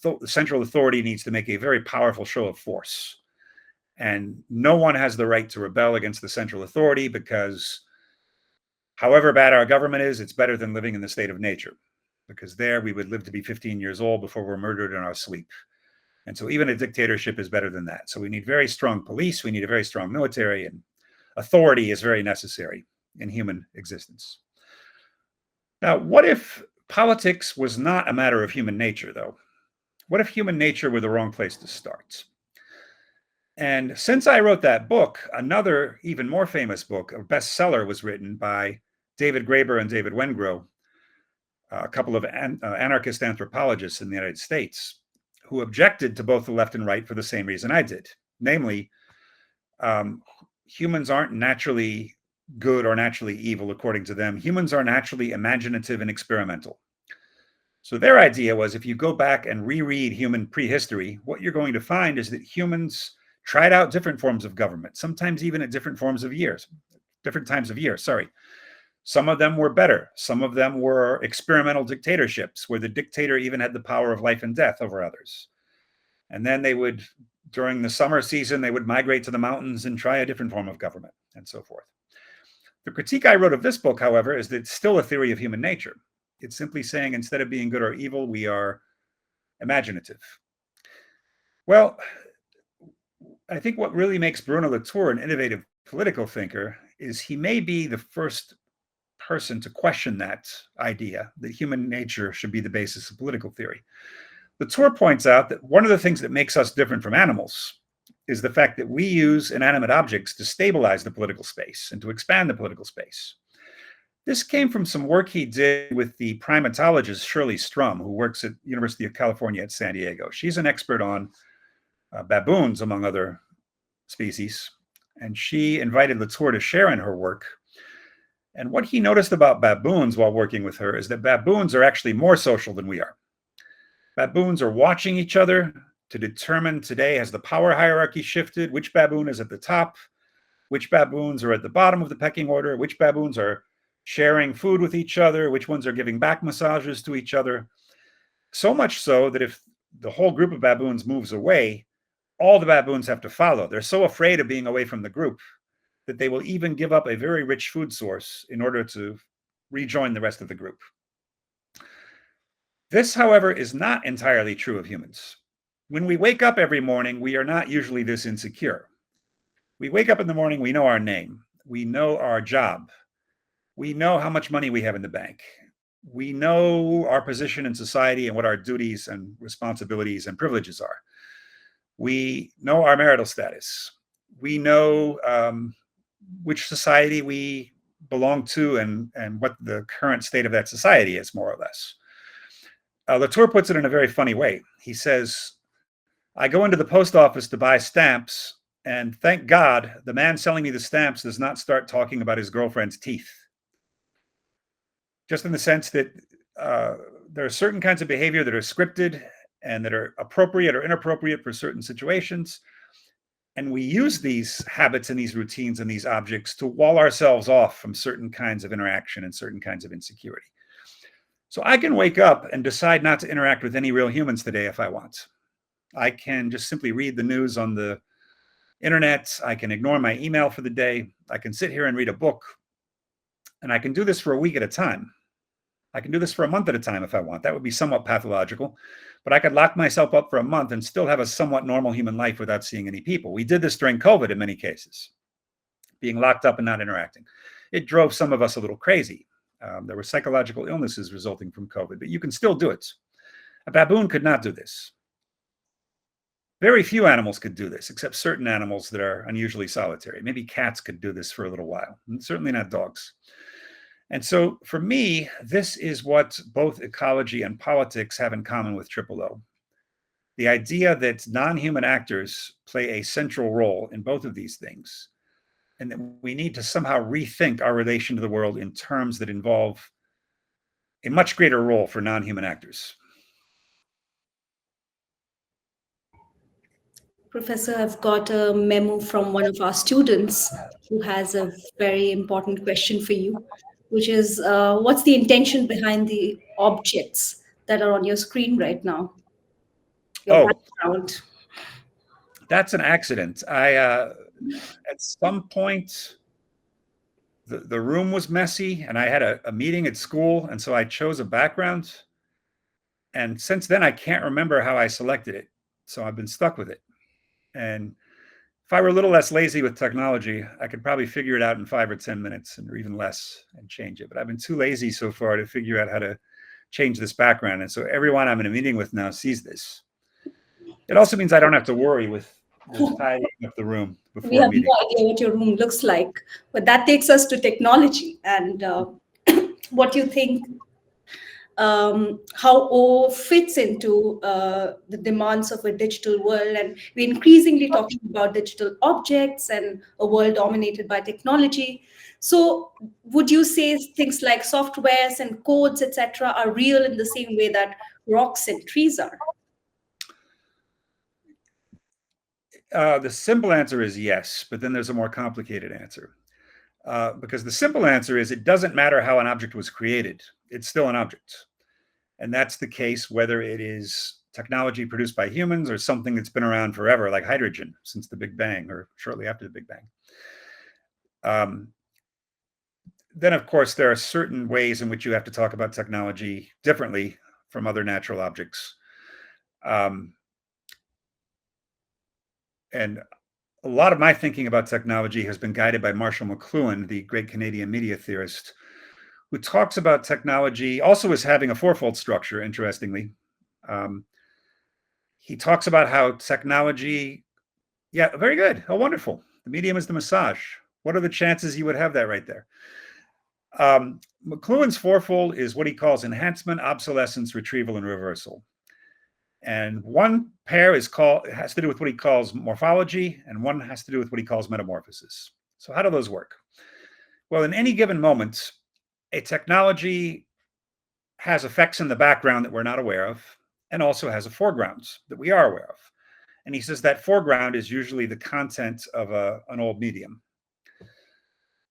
the central authority needs to make a very powerful show of force. And no one has the right to rebel against the central authority because however bad our government is, it's better than living in the state of nature. Because there we would live to be 15 years old before we're murdered in our sleep. And so even a dictatorship is better than that. So we need very strong police, we need a very strong military, and authority is very necessary in human existence. Now, what if politics was not a matter of human nature, though? What if human nature were the wrong place to start? And since I wrote that book, another even more famous book, a bestseller, was written by David Graeber and David Wengrow, a couple of anarchist anthropologists in the United States, who objected to both the left and right for the same reason I did. Namely, humans aren't naturally good or naturally evil, according to them. Humans are naturally imaginative and experimental. So their idea was if you go back and reread human prehistory, what you're going to find is that humans tried out different forms of government, sometimes even at different times of year. Some of them were better. Some of them were experimental dictatorships where the dictator even had the power of life and death over others. And then they would, during the summer season, they would migrate to the mountains and try a different form of government and so forth. The critique I wrote of this book, however, is that it's still a theory of human nature. It's simply saying instead of being good or evil, we are imaginative. Well, I think what really makes Bruno Latour an innovative political thinker is he may be the first person to question that idea that human nature should be the basis of political theory. Latour points out that one of the things that makes us different from animals is the fact that we use inanimate objects to stabilize the political space and to expand the political space. This came from some work he did with the primatologist Shirley Strum, who works at University of California at San Diego. She's an expert on baboons, among other species, and she invited Latour to share in her work. And what he noticed about baboons while working with her is that baboons are actually more social than we are. Baboons are watching each other to determine today, has the power hierarchy shifted, which baboon is at the top, which baboons are at the bottom of the pecking order, which baboons are sharing food with each other, which ones are giving back massages to each other. So much so that if the whole group of baboons moves away, all the baboons have to follow. They're so afraid of being away from the group that they will even give up a very rich food source in order to rejoin the rest of the group. This, however, is not entirely true of humans. When we wake up every morning, we are not usually this insecure. We wake up in the morning, we know our name, we know our job, we know how much money we have in the bank, we know our position in society and what our duties and responsibilities and privileges are. We know our marital status. We know which society we belong to and what the current state of that society is, more or less. Latour puts it in a very funny way. He says, I go into the post office to buy stamps And thank God, the man selling me the stamps does not start talking about his girlfriend's teeth. Just in the sense that there are certain kinds of behavior that are scripted and that are appropriate or inappropriate for certain situations. And we use these habits and these routines and these objects to wall ourselves off from certain kinds of interaction and certain kinds of insecurity. So I can wake up and decide not to interact with any real humans today if I want. I can just simply read the news on the internet. I can ignore my email for the day. I can sit here and read a book. And I can do this for a week at a time. I can do this for a month at a time if I want. That would be somewhat pathological, but I could lock myself up for a month and still have a somewhat normal human life without seeing any people. We did this during COVID in many cases, being locked up and not interacting. It drove some of us a little crazy. There were psychological illnesses resulting from COVID, but you can still do it. A baboon could not do this. Very few animals could do this, except certain animals that are unusually solitary. Maybe cats could do this for a little while, and certainly not dogs. And so for me, this is what both ecology and politics have in common with O. The idea that non-human actors play a central role in both of these things, and that we need to somehow rethink our relation to the world in terms that involve a much greater role for non-human actors. Professor, I've got a memo from one of our students who has a very important question for you, which is what's the intention behind the objects that are on your screen right now? Your background. That's an accident. At some point, the room was messy and I had a meeting at school. And so I chose a background. And since then, I can't remember how I selected it. So I've been stuck with it. And if I were a little less lazy with technology, I could probably figure it out in 5 or 10 minutes or even less and change it. But I've been too lazy so far to figure out how to change this background. And so everyone I'm in a meeting with now sees this. It also means I don't have to worry with tidying up the room before We have meeting. no idea what your room looks like, but that takes us to technology and what you think, how O fits into the demands of a digital world. And we're increasingly talking about digital objects and a world dominated by technology. So would you say things like softwares and codes, etc., are real in the same way that rocks and trees are? The simple answer is yes, but then there's a more complicated answer. Because the simple answer is it doesn't matter how an object was created. It's still an object. And that's the case whether it is technology produced by humans or something that's been around forever, like hydrogen, since the Big Bang or shortly after the Big Bang. Then, of course, there are certain ways in which you have to talk about technology differently from other natural objects. And a lot of my thinking about technology has been guided by Marshall McLuhan, the great Canadian media theorist, who talks about technology also as having a fourfold structure, interestingly. He talks about how technology, yeah, very good. Oh, wonderful. The medium is the massage. What are the chances you would have that right there? McLuhan's fourfold is what he calls enhancement, obsolescence, retrieval, and reversal. And one pair has to do with what he calls morphology, and one has to do with what he calls metamorphosis. So how do those work? Well, in any given moment, a technology has effects in the background that we're not aware of, and also has a foreground that we are aware of. And he says that foreground is usually the content of an old medium.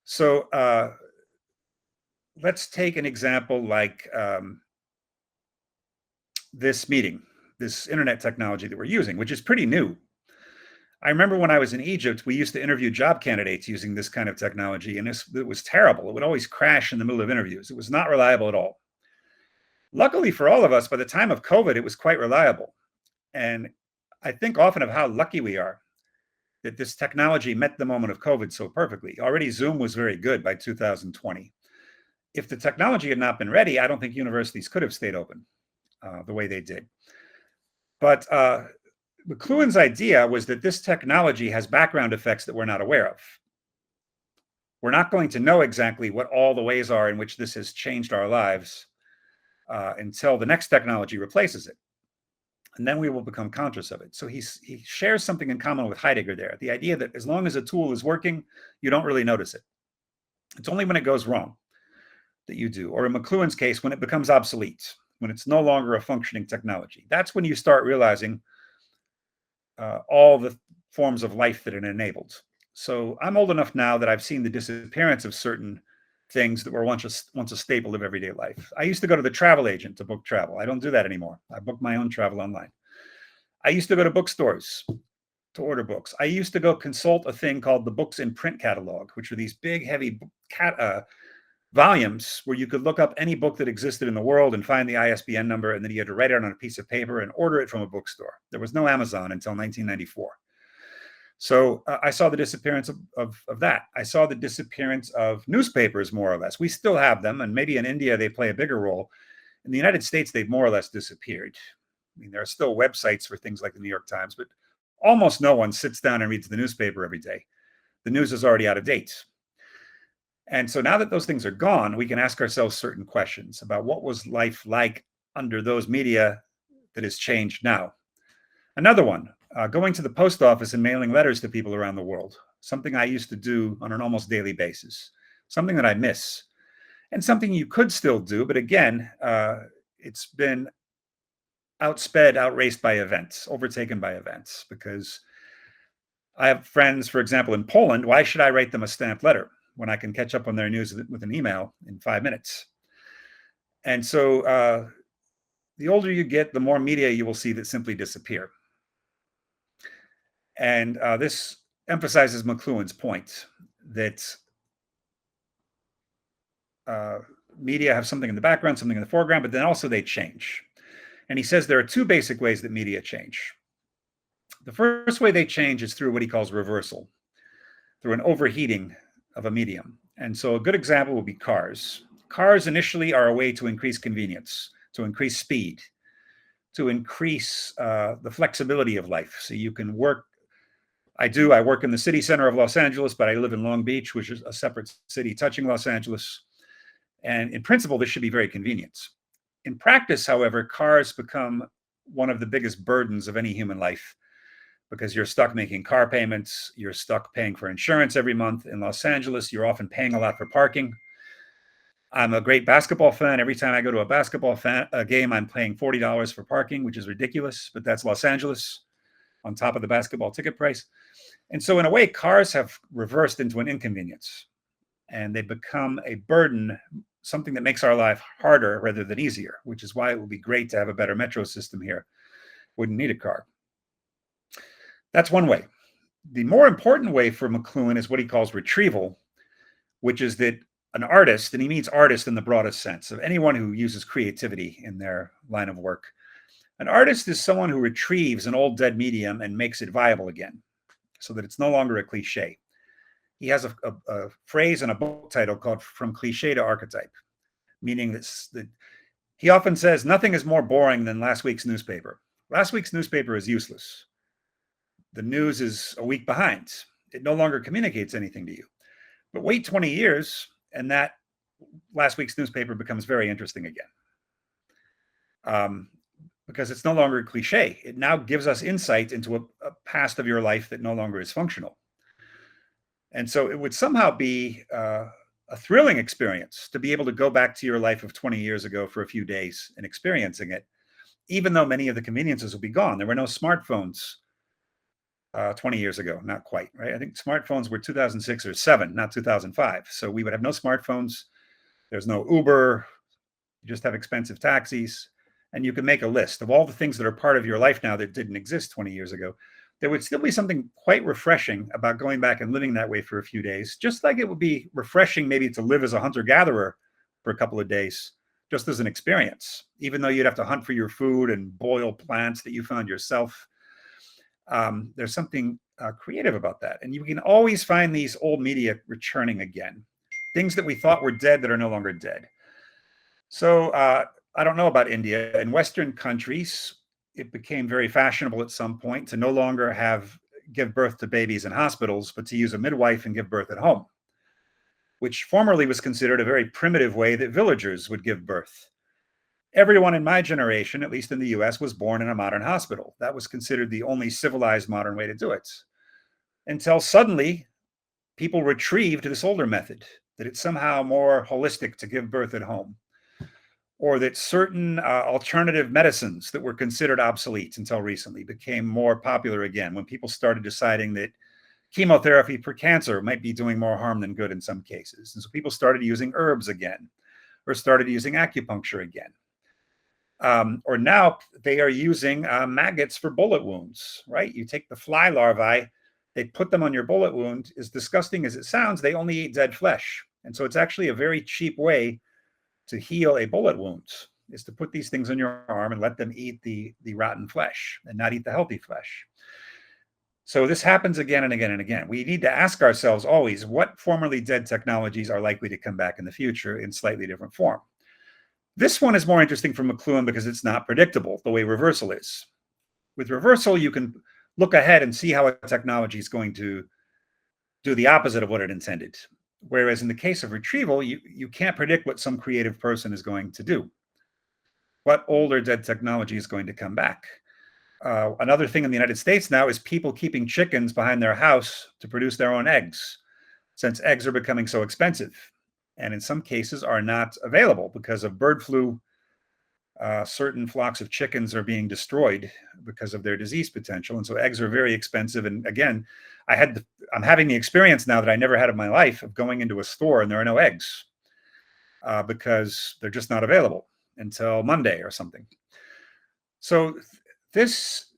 So let's take an example like this meeting, this internet technology that we're using, which is pretty new. I remember when I was in Egypt, we used to interview job candidates using this kind of technology, and it was terrible. It would always crash in the middle of interviews. It was not reliable at all. Luckily for all of us, by the time of COVID, it was quite reliable. And I think often of how lucky we are that this technology met the moment of COVID so perfectly. Already Zoom was very good by 2020. If the technology had not been ready, I don't think universities could have stayed open the way they did. But McLuhan's idea was that this technology has background effects that we're not aware of. We're not going to know exactly what all the ways are in which this has changed our lives until the next technology replaces it. and then we will become conscious of it. So he shares something in common with Heidegger there, the idea that as long as a tool is working, you don't really notice it. It's only when it goes wrong that you do, or in McLuhan's case, when it becomes obsolete, when it's no longer a functioning technology. That's when you start realizing all the forms of life that it enabled. So I'm old enough now that I've seen the disappearance of certain things that were once a staple of everyday life. I used to go to the travel agent to book travel. I don't do that anymore. I book my own travel online. I used to go to bookstores to order books. I used to go consult a thing called the Books in Print catalog, which are these big, heavy volumes where you could look up any book that existed in the world and find the ISBN number, and then you had to write it on a piece of paper and order it from a bookstore. There was no Amazon until 1994. So I saw the disappearance of that. I saw the disappearance of newspapers, more or less. We still have them, and maybe in India they play a bigger role. In the United States, they've more or less disappeared. I mean, there are still websites for things like the New York Times, but almost no one sits down and reads the newspaper every day. The news is already out of date. And so now that those things are gone, we can ask ourselves certain questions about what was life like under those media that has changed now. Another one, going to the post office and mailing letters to people around the world, something I used to do on an almost daily basis, something that I miss, and something you could still do, but again, it's been outraced by events, overtaken by events, because I have friends, for example, in Poland. Why should I write them a stamped letter when I can catch up on their news with an email in 5 minutes? And so the older you get, the more media you will see that simply disappear. And this emphasizes McLuhan's point that media have something in the background, something in the foreground, but then also they change. And he says there are two basic ways that media change. The first way they change is through what he calls reversal, through an overheating of a medium. And so a good example would be cars. Cars initially are a way to increase convenience, to increase speed, to increase the flexibility of life. So you can work. I work in the city center of Los Angeles, but I live in Long Beach, which is a separate city touching Los Angeles. And in principle, this should be very convenient. In practice, however, cars become one of the biggest burdens of any human life, because you're stuck making car payments, you're stuck paying for insurance every month. In Los Angeles, you're often paying a lot for parking. I'm a great basketball fan. Every time I go to a basketball game, I'm paying $40 for parking, which is ridiculous, but that's Los Angeles on top of the basketball ticket price. And so in a way, cars have reversed into an inconvenience, and they become a burden, something that makes our life harder rather than easier, which is why it would be great to have a better metro system here. Wouldn't need a car. That's one way. The more important way for McLuhan is what he calls retrieval, which is that an artist, and he means artist in the broadest sense of anyone who uses creativity in their line of work. An artist is someone who retrieves an old dead medium and makes it viable again, so that it's no longer a cliche. He has a phrase in a book title called From Cliche to Archetype, meaning that he often says, nothing is more boring than last week's newspaper. Last week's newspaper is useless. The news is a week behind. It no longer communicates anything to you. But wait 20 years, and that last week's newspaper becomes very interesting again. Because it's no longer a cliche. It now gives us insight into a past of your life that no longer is functional. And so it would somehow be a thrilling experience to be able to go back to your life of 20 years ago for a few days and experiencing it, even though many of the conveniences will be gone. There were no smartphones 20 years ago, not quite, right? I think smartphones were 2006 or 7, not 2005. So we would have no smartphones. There's no Uber. You just have expensive taxis. And you can make a list of all the things that are part of your life now that didn't exist 20 years ago. There would still be something quite refreshing about going back and living that way for a few days, just like it would be refreshing maybe to live as a hunter-gatherer for a couple of days, just as an experience, even though you'd have to hunt for your food and boil plants that you found yourself. There's something creative about that. And you can always find these old media returning again, things that we thought were dead that are no longer dead. So I don't know about India. In Western countries, it became very fashionable at some point to no longer give birth to babies in hospitals, but to use a midwife and give birth at home, which formerly was considered a very primitive way that villagers would give birth. everyone in my generation, at least in the US, was born in a modern hospital. That was considered the only civilized modern way to do it. Until suddenly, people retrieved this older method, that it's somehow more holistic to give birth at home, or that certain alternative medicines that were considered obsolete until recently became more popular again when people started deciding that chemotherapy for cancer might be doing more harm than good in some cases. And so people started using herbs again, or started using acupuncture again. Or now they are using maggots for bullet wounds, right? You take the fly larvae, they put them on your bullet wound. As disgusting as it sounds, they only eat dead flesh. And so it's actually a very cheap way to heal a bullet wound, is to put these things on your arm and let them eat the rotten flesh and not eat the healthy flesh. So this happens again and again and again. We need to ask ourselves always, what formerly dead technologies are likely to come back in the future in slightly different form? This one is more interesting for McLuhan because it's not predictable the way reversal is. With reversal, you can look ahead and see how a technology is going to do the opposite of what it intended. Whereas in the case of retrieval, you can't predict what some creative person is going to do. What old or dead technology is going to come back? Another thing in the United States now is people keeping chickens behind their house to produce their own eggs, since eggs are becoming so expensive, and in some cases are not available because of bird flu. Certain flocks of chickens are being destroyed because of their disease potential, and so eggs are very expensive. And again, I'm having the experience now that I never had in my life of going into a store and there are no eggs because they're just not available until Monday or something. So this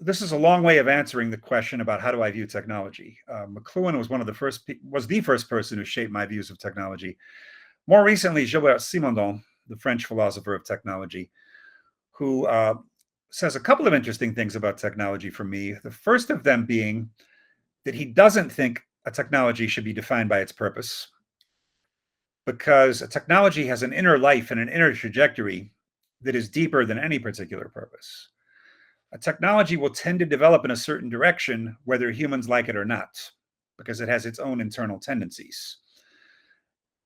is a long way of answering the question about how do I view technology. McLuhan was the first person who shaped my views of technology. More recently, Gilbert Simondon, the French philosopher of technology, who says a couple of interesting things about technology for me. The first of them being that he doesn't think a technology should be defined by its purpose, because a technology has an inner life and an inner trajectory that is deeper than any particular purpose. A technology will tend to develop in a certain direction, whether humans like it or not, because it has its own internal tendencies.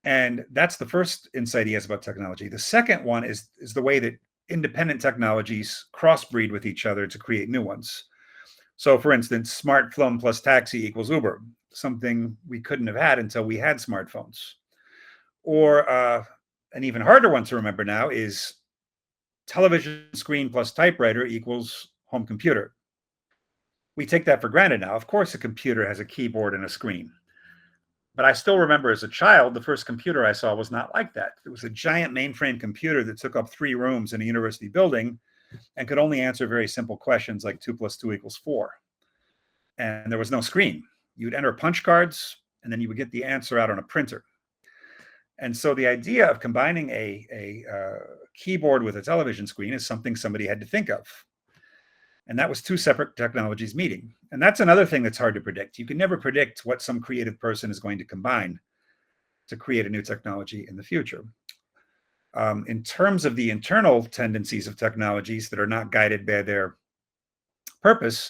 And that's the first insight he has about technology. The second one is the way that independent technologies crossbreed with each other to create new ones. So for instance, smartphone plus taxi equals Uber, something we couldn't have had until we had smartphones. Or an even harder one to remember now is television screen plus typewriter equals home computer. We take that for granted now. Of course, a computer has a keyboard and a screen. But I still remember as a child, the first computer I saw was not like that. It was a giant mainframe computer that took up 3 rooms in a university building and could only answer very simple questions like 2 + 2 = 4. And there was no screen. You'd enter punch cards, and then you would get the answer out on a printer. And so the idea of combining a keyboard with a television screen is something somebody had to think of. And that was 2 separate technologies meeting. And that's another thing that's hard to predict. You can never predict what some creative person is going to combine to create a new technology in the future. In terms of the internal tendencies of technologies that are not guided by their purpose,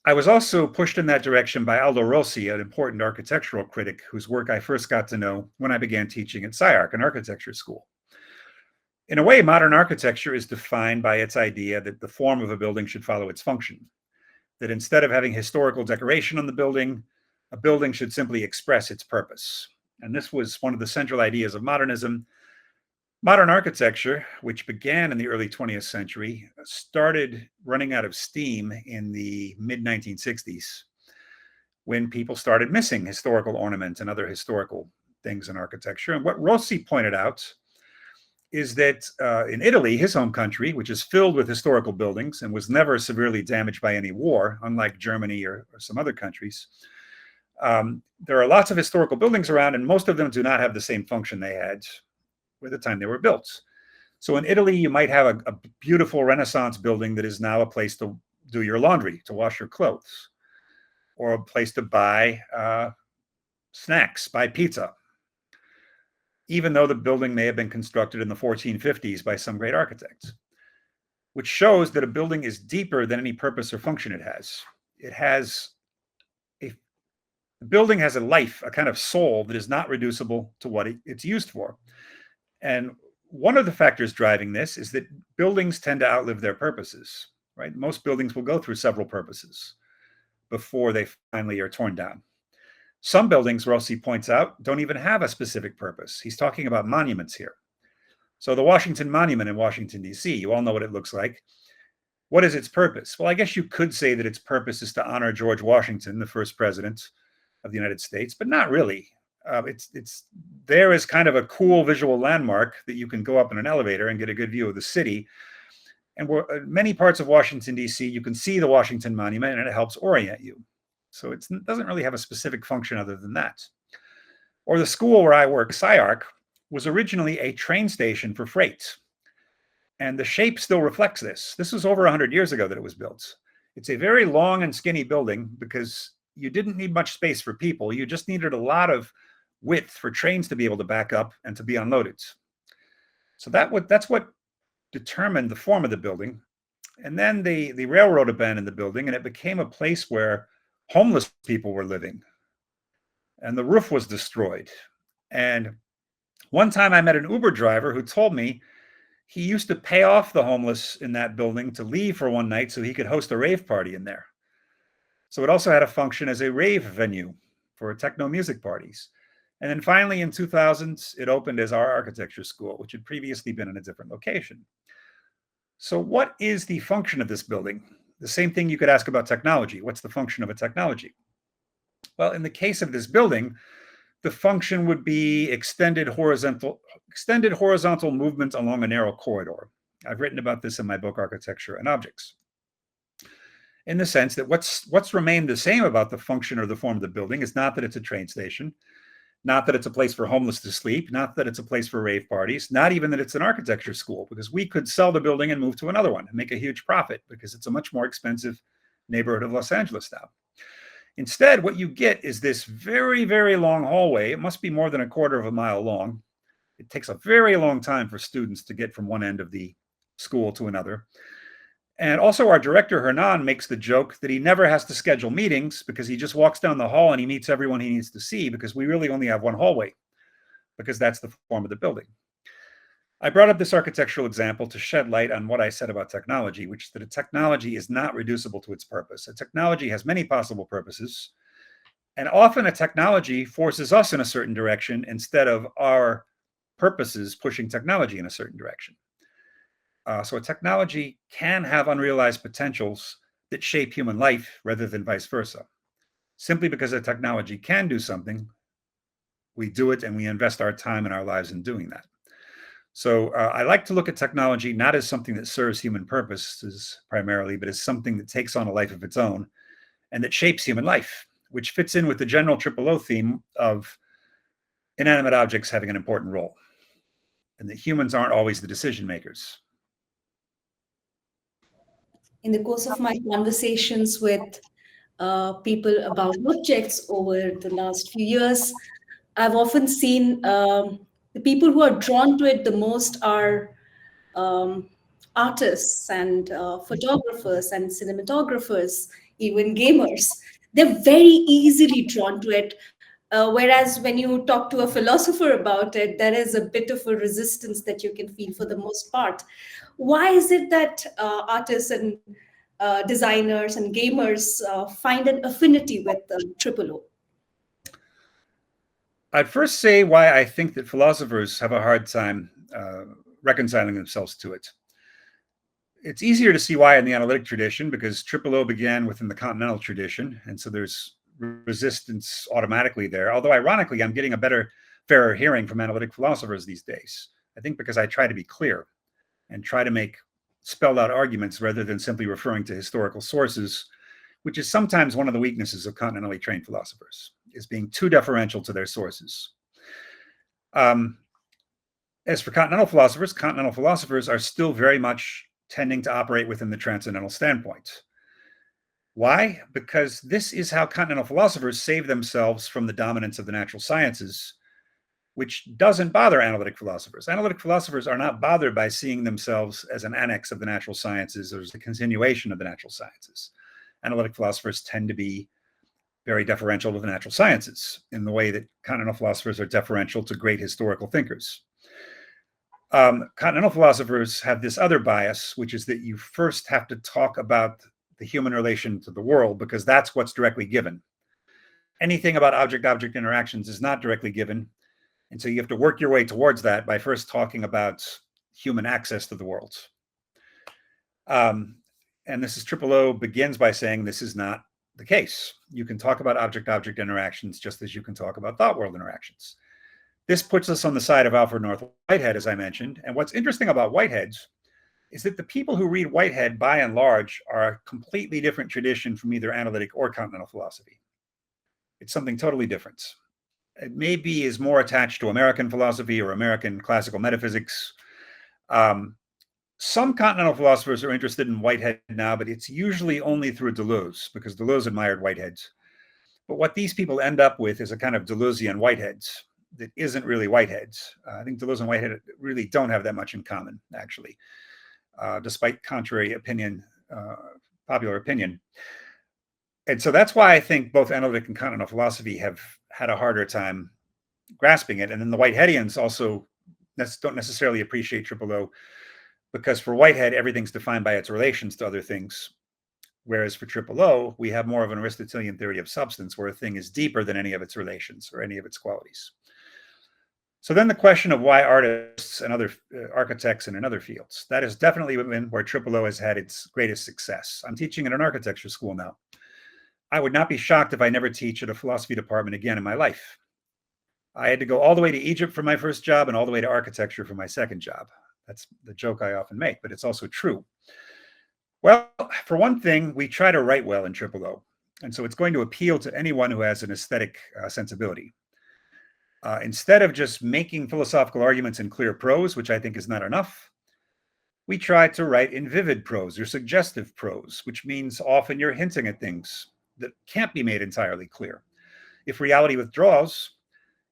I was also pushed in that direction by Aldo Rossi, an important architectural critic whose work I first got to know when I began teaching at SciArc, an architecture school. In a way, modern architecture is defined by its idea that the form of a building should follow its function, that instead of having historical decoration on the building, a building should simply express its purpose. And this was one of the central ideas of modernism. Modern architecture, which began in the early 20th century, started running out of steam in the mid-1960s when people started missing historical ornament and other historical things in architecture. And what Rossi pointed out is that in Italy, his home country, which is filled with historical buildings and was never severely damaged by any war, unlike Germany or some other countries, there are lots of historical buildings around, and most of them do not have the same function they had by the time they were built. So in Italy, you might have a beautiful Renaissance building that is now a place to do your laundry, to wash your clothes, or a place to buy snacks, buy pizza, even though the building may have been constructed in the 1450s by some great architect, which shows that a building is deeper than any purpose or function it has. The building has a life, a kind of soul that is not reducible to what it's used for. And one of the factors driving this is that buildings tend to outlive their purposes, right? Most buildings will go through several purposes before they finally are torn down. Some buildings, Rossi points out, don't even have a specific purpose. He's talking about monuments here. So the Washington Monument in Washington, D.C., you all know what it looks like. What is its purpose? Well, I guess you could say that its purpose is to honor George Washington, the first president of the United States, but not really. It's there as kind of a cool visual landmark that you can go up in an elevator and get a good view of the city. And many parts of Washington, D.C., you can see the Washington Monument, and it helps orient you. So it doesn't really have a specific function other than that. Or the school where I work, SCI-Arc, was originally a train station for freight. And the shape still reflects this. This was over 100 years ago that it was built. It's a very long and skinny building because you didn't need much space for people. You just needed a lot of width for trains to be able to back up and to be unloaded. So that's what determined the form of the building. And then the railroad abandoned the building, and it became a place where homeless people were living. And the roof was destroyed. And one time I met an Uber driver who told me he used to pay off the homeless in that building to leave for one night so he could host a rave party in there. So it also had a function as a rave venue for techno music parties. And then finally in 2000, it opened as our architecture school, which had previously been in a different location. So what is the function of this building? The same thing you could ask about technology. What's the function of a technology? Well, in the case of this building, the function would be extended horizontal movement along a narrow corridor. I've written about this in my book, Architecture and Objects. In the sense that what's remained the same about the function or the form of the building is not that it's a train station, not that it's a place for homeless to sleep, not that it's a place for rave parties, not even that it's an architecture school, because we could sell the building and move to another one and make a huge profit because it's a much more expensive neighborhood of Los Angeles now. Instead, what you get is this very, very long hallway. It must be more than a quarter of a mile long. It takes a very long time for students to get from one end of the school to another. And also our director, Hernan, makes the joke that he never has to schedule meetings because he just walks down the hall and he meets everyone he needs to see because we really only have one hallway because that's the form of the building. I brought up this architectural example to shed light on what I said about technology, which is that a technology is not reducible to its purpose. A technology has many possible purposes, and often a technology forces us in a certain direction instead of our purposes pushing technology in a certain direction. So a technology can have unrealized potentials that shape human life rather than vice versa. Simply because a technology can do something, we do it and we invest our time and our lives in doing that. So I like to look at technology not as something that serves human purposes primarily, but as something that takes on a life of its own and that shapes human life, which fits in with the general O theme of inanimate objects having an important role and that humans aren't always the decision makers. In the course of my conversations with people about objects over the last few years, I've often seen the people who are drawn to it the most are artists and photographers and cinematographers, even gamers. They're very easily drawn to it. Whereas when you talk to a philosopher about it, there is a bit of a resistance that you can feel for the most part. Why is it that artists and designers and gamers find an affinity with O? I'd first say why I think that philosophers have a hard time reconciling themselves to it. It's easier to see why in the analytic tradition because O began within the continental tradition, and so there's resistance automatically there. Although ironically, I'm getting a fairer hearing from analytic philosophers these days. I think because I try to be clear and try to make spelled out arguments rather than simply referring to historical sources, which is sometimes one of the weaknesses of continentally trained philosophers, is being too deferential to their sources. As for continental philosophers are still very much tending to operate within the transcendental standpoint. Why? Because this is how continental philosophers save themselves from the dominance of the natural sciences, which doesn't bother analytic philosophers. Analytic philosophers are not bothered by seeing themselves as an annex of the natural sciences or as a continuation of the natural sciences. Analytic philosophers tend to be very deferential to the natural sciences in the way that continental philosophers are deferential to great historical thinkers. Continental philosophers have this other bias, which is that you first have to talk about the human relation to the world because that's what's directly given. Anything about object-object interactions is not directly given. And so you have to work your way towards that by first talking about human access to the world. And this is Triple O begins by saying this is not the case. You can talk about object-object interactions just as you can talk about thought world interactions. This puts us on the side of Alfred North Whitehead, as I mentioned. And what's interesting about Whitehead's is that the people who read Whitehead, by and large, are a completely different tradition from either analytic or continental philosophy. It's something totally different. It maybe is more attached to American philosophy or American classical metaphysics. Some continental philosophers are interested in Whitehead now, but it's usually only through Deleuze, because Deleuze admired Whitehead's. But what these people end up with is a kind of Deleuzian Whitehead's that isn't really Whitehead's. I think Deleuze and Whitehead really don't have that much in common, actually, despite contrary opinion, popular opinion. And so that's why I think both analytic and continental philosophy have had a harder time grasping it. And then the Whiteheadians also don't necessarily appreciate Triple O, because for Whitehead, everything's defined by its relations to other things. Whereas for Triple O, we have more of an Aristotelian theory of substance, where a thing is deeper than any of its relations or any of its qualities. So then the question of why artists and other architects and in other fields, that has definitely been where Triple O has had its greatest success. I'm teaching in an architecture school now. I would not be shocked if I never teach at a philosophy department again in my life. I had to go all the way to Egypt for my first job and all the way to architecture for my second job. That's the joke I often make, but it's also true. Well, for one thing, we try to write well in Triple O. And so it's going to appeal to anyone who has an aesthetic sensibility. Instead of just making philosophical arguments in clear prose, which I think is not enough, we try to write in vivid prose or suggestive prose, which means often you're hinting at things that can't be made entirely clear. If reality withdraws,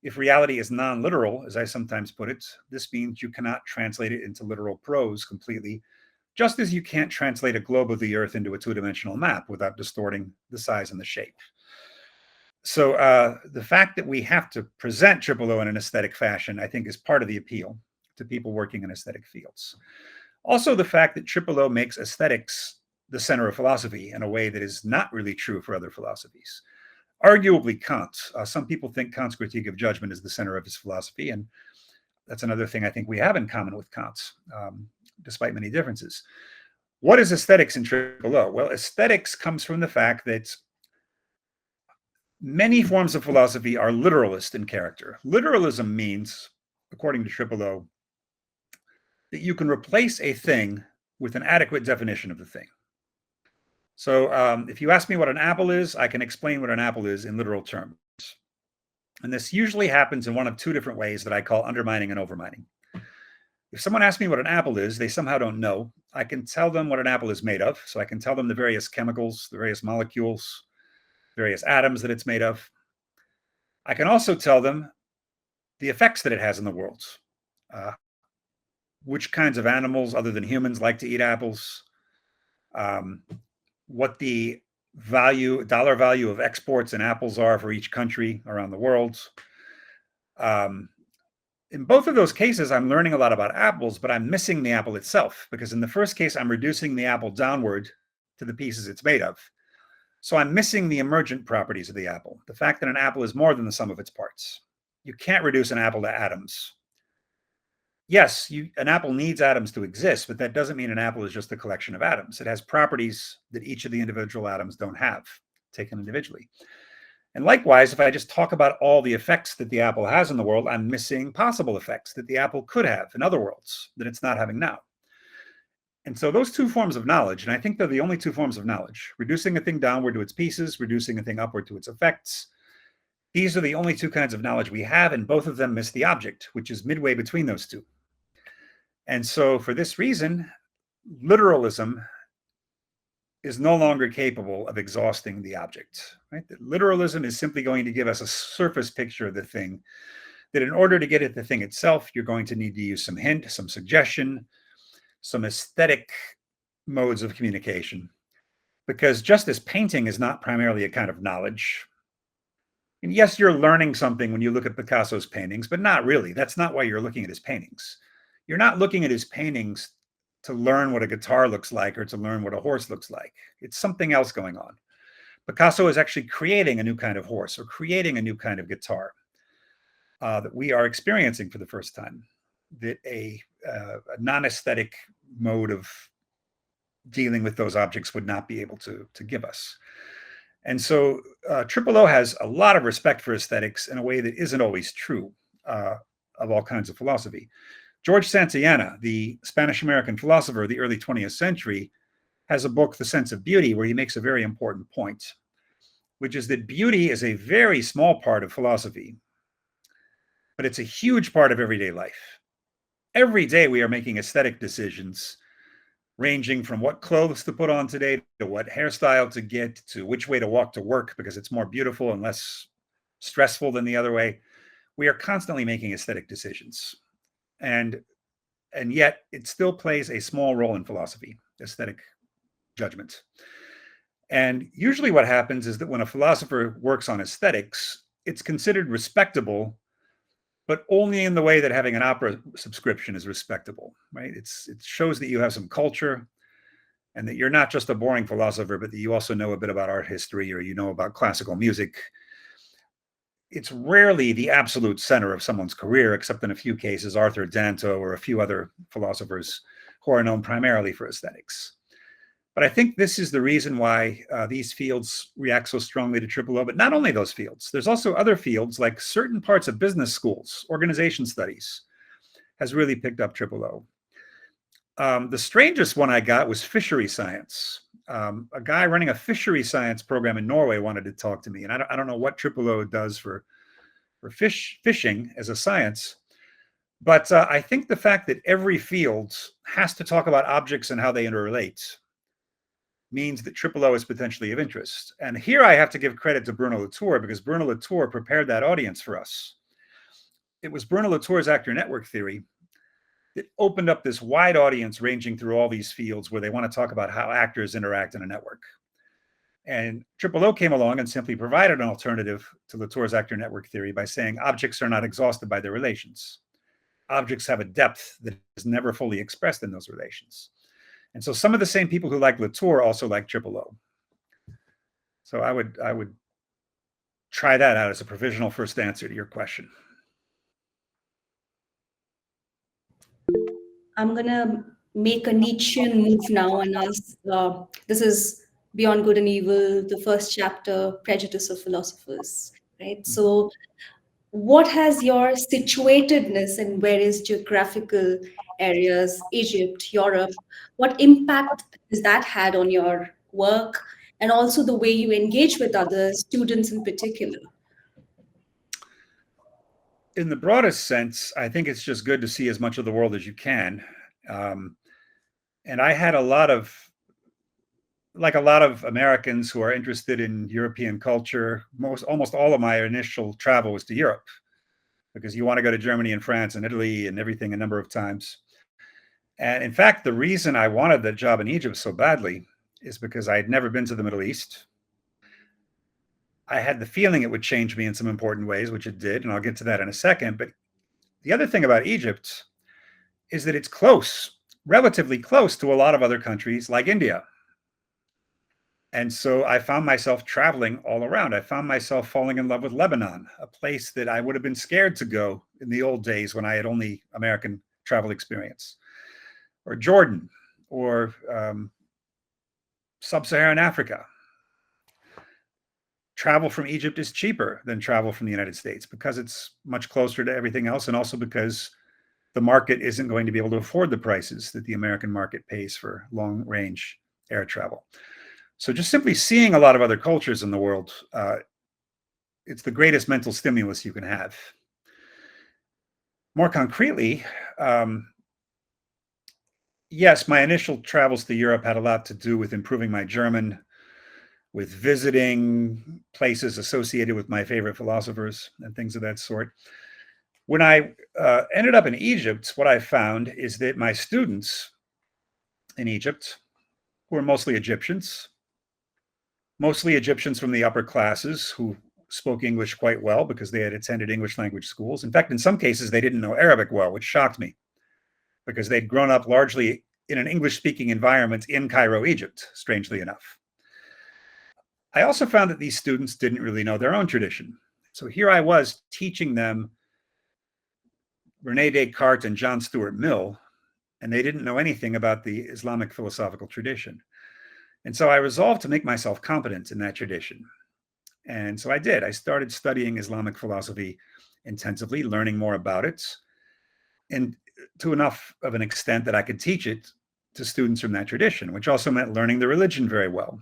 if reality is non-literal, as I sometimes put it, this means you cannot translate it into literal prose completely, just as you can't translate a globe of the Earth into a two-dimensional map without distorting the size and the shape. So the fact that we have to present Triple O in an aesthetic fashion, I think, is part of the appeal to people working in aesthetic fields. Also, the fact that Triple O makes aesthetics the center of philosophy in a way that is not really true for other philosophies. Arguably Kant. Some people think Kant's critique of judgment is the center of his philosophy, and that's another thing I think we have in common with Kant, despite many differences. What is aesthetics in Triple O? Well, aesthetics comes from the fact that many forms of philosophy are literalist in character. Literalism means, according to Triple O, that you can replace a thing with an adequate definition of the thing. So if you ask me what an apple is, I can explain what an apple is in literal terms. And this usually happens in one of two different ways that I call undermining and overmining. If someone asks me what an apple is, they somehow don't know. I can tell them what an apple is made of. So I can tell them the various chemicals, the various molecules, various atoms that it's made of. I can also tell them the effects that it has in the world. Which kinds of animals other than humans like to eat apples. What the dollar value of exports in apples are for each country around the world. In both of those cases, I'm learning a lot about apples, but I'm missing the apple itself, because in the first case, I'm reducing the apple downward to the pieces it's made of. So I'm missing the emergent properties of the apple, the fact that an apple is more than the sum of its parts. You can't reduce an apple to atoms. Yes, an apple needs atoms to exist, but that doesn't mean an apple is just a collection of atoms. It has properties that each of the individual atoms don't have, taken individually. And likewise, if I just talk about all the effects that the apple has in the world, I'm missing possible effects that the apple could have in other worlds that it's not having now. And so those two forms of knowledge, and I think they're the only two forms of knowledge, reducing a thing downward to its pieces, reducing a thing upward to its effects, these are the only two kinds of knowledge we have, and both of them miss the object, which is midway between those two. And so for this reason, literalism is no longer capable of exhausting the object. Right? That literalism is simply going to give us a surface picture of the thing, that in order to get at the thing itself, you're going to need to use some hint, some suggestion, some aesthetic modes of communication. Because just as painting is not primarily a kind of knowledge, and yes, you're learning something when you look at Picasso's paintings, but not really. That's not why you're looking at his paintings. you're not looking at his paintings to learn what a guitar looks like or to learn what a horse looks like. It's something else going on. Picasso is actually creating a new kind of horse or creating a new kind of guitar that we are experiencing for the first time, that a non-aesthetic mode of dealing with those objects would not be able to give us. And so Triple O has a lot of respect for aesthetics in a way that isn't always true of all kinds of philosophy. George Santayana, the Spanish-American philosopher of the early 20th century, has a book, The Sense of Beauty, where he makes a very important point, which is that beauty is a very small part of philosophy, but it's a huge part of everyday life. Every day we are making aesthetic decisions, ranging from what clothes to put on today, to what hairstyle to get, to which way to walk to work because it's more beautiful and less stressful than the other way. We are constantly making aesthetic decisions. And yet it still plays a small role in philosophy, aesthetic judgment. And usually what happens is that when a philosopher works on aesthetics, it's considered respectable, but only in the way that having an opera subscription is respectable, right? It shows that you have some culture and that you're not just a boring philosopher, but that you also know a bit about art history or you know about classical music. It's rarely the absolute center of someone's career, except in a few cases, Arthur Danto or a few other philosophers who are known primarily for aesthetics. But I think this is the reason why these fields react so strongly to Triple O, but not only those fields. There's also other fields, like certain parts of business schools, organization studies has really picked up Triple O. The strangest one I got was fishery science. A guy running a fishery science program in Norway wanted to talk to me, and I don't know what Triple O does for fishing as a science, but I think the fact that every field has to talk about objects and how they interrelate means that Triple O is potentially of interest. And here I have to give credit to Bruno Latour, because Bruno Latour prepared that audience for us. It was Bruno Latour's actor network theory that opened up this wide audience ranging through all these fields where they want to talk about how actors interact in a network. And Triple O came along and simply provided an alternative to Latour's actor network theory by saying objects are not exhausted by their relations. Objects have a depth that is never fully expressed in those relations. And so some of the same people who like Latour also like Triple O. So I would try that out as a provisional first answer to your question. I'm going to make a Nietzschean move now and ask, this is Beyond Good and Evil, the first chapter, Prejudice of Philosophers, right? So what has your situatedness in various geographical areas, Egypt, Europe, what impact has that had on your work and also the way you engage with others, students in particular? In the broadest sense, I think it's just good to see as much of the world as you can. And I had like a lot of Americans who are interested in European culture, almost all of my initial travel was to Europe, because you want to go to Germany and France and Italy and everything a number of times. And in fact, the reason I wanted the job in Egypt so badly is because I had never been to the Middle East. I had the feeling it would change me in some important ways, which it did, and I'll get to that in a second. But the other thing about Egypt is that it's close, relatively close to a lot of other countries like India. And so I found myself traveling all around. I found myself falling in love with Lebanon, a place that I would have been scared to go in the old days when I had only American travel experience, or Jordan, or sub-Saharan Africa. Travel from Egypt is cheaper than travel from the United States because it's much closer to everything else, and also because the market isn't going to be able to afford the prices that the American market pays for long-range air travel. So just simply seeing a lot of other cultures in the world, it's the greatest mental stimulus you can have. More concretely, yes, my initial travels to Europe had a lot to do with improving my German, with visiting places associated with my favorite philosophers and things of that sort. When I ended up in Egypt, what I found is that my students in Egypt, who were mostly Egyptians from the upper classes who spoke English quite well because they had attended English language schools. In fact, in some cases, they didn't know Arabic well, which shocked me. because they'd grown up largely in an English-speaking environment in Cairo, Egypt, strangely enough. I also found that these students didn't really know their own tradition. So here I was teaching them Rene Descartes and John Stuart Mill, and they didn't know anything about the Islamic philosophical tradition. And so I resolved to make myself competent in that tradition. And so I did. I started studying Islamic philosophy intensively, learning more about it, and to enough of an extent that I could teach it to students from that tradition, which also meant learning the religion very well.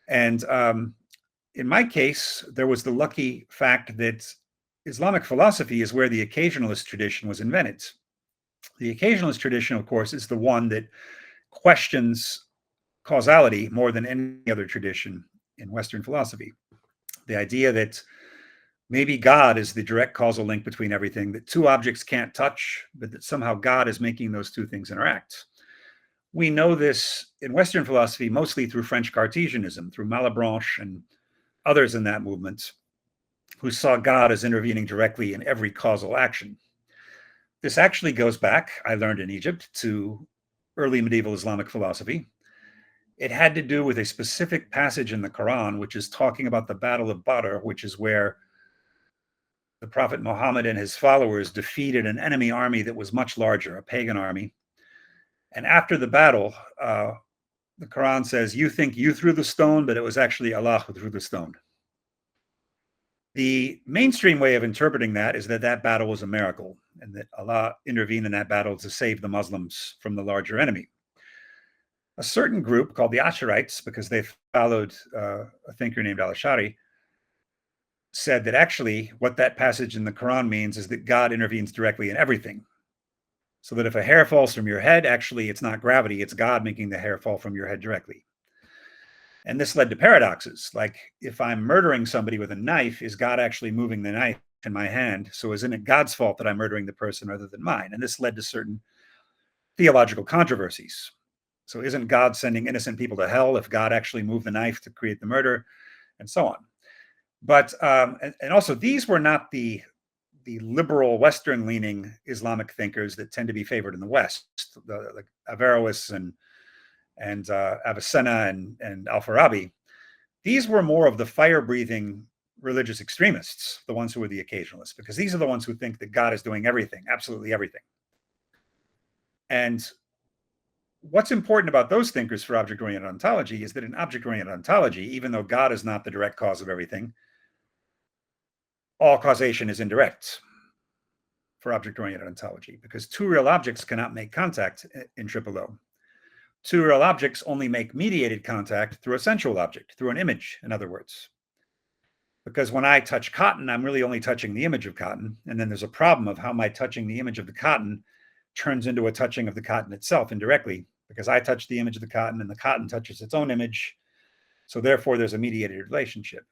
And in my case, there was the lucky fact that Islamic philosophy is where the occasionalist tradition was invented. The occasionalist tradition, of course, is the one that questions causality more than any other tradition in Western philosophy. The idea that maybe God is the direct causal link between everything, that two objects can't touch, but that somehow God is making those two things interact. We know this in Western philosophy mostly through French Cartesianism, through Malebranche and others in that movement, who saw God as intervening directly in every causal action. This actually goes back, I learned in Egypt, to early medieval Islamic philosophy. It had to do with a specific passage in the Quran, which is talking about the Battle of Badr, which is where the Prophet Muhammad and his followers defeated an enemy army that was much larger, a pagan army. And after the battle, the Quran says, you think you threw the stone, but it was actually Allah who threw the stone. The mainstream way of interpreting that is that that battle was a miracle and that Allah intervened in that battle to save the Muslims from the larger enemy. A certain group called the Asharites, because they followed a thinker named al-Ashari, said that actually what that passage in the Quran means is that God intervenes directly in everything. So that if a hair falls from your head, actually it's not gravity, it's God making the hair fall from your head directly. And this led to paradoxes, like if I'm murdering somebody with a knife, is God actually moving the knife in my hand? So isn't it God's fault that I'm murdering the person rather than mine? And this led to certain theological controversies. So isn't God sending innocent people to hell if God actually moved the knife to create the murder, and so on? But and also these were not the liberal Western-leaning Islamic thinkers that tend to be favored in the West, like Averroes and Avicenna and Al-Farabi. These were more of the fire-breathing religious extremists, the ones who were the occasionalists, because these are the ones who think that God is doing everything, absolutely everything. And what's important about those thinkers for object-oriented ontology is that in object-oriented ontology, even though God is not the direct cause of everything, all causation is indirect for object-oriented ontology, because two real objects cannot make contact in triple O. Two real objects only make mediated contact through a sensual object, through an image, in other words. Because when I touch cotton, I'm really only touching the image of cotton, and then there's a problem of how my touching the image of the cotton turns into a touching of the cotton itself indirectly, because I touch the image of the cotton and the cotton touches its own image. So therefore, there's a mediated relationship.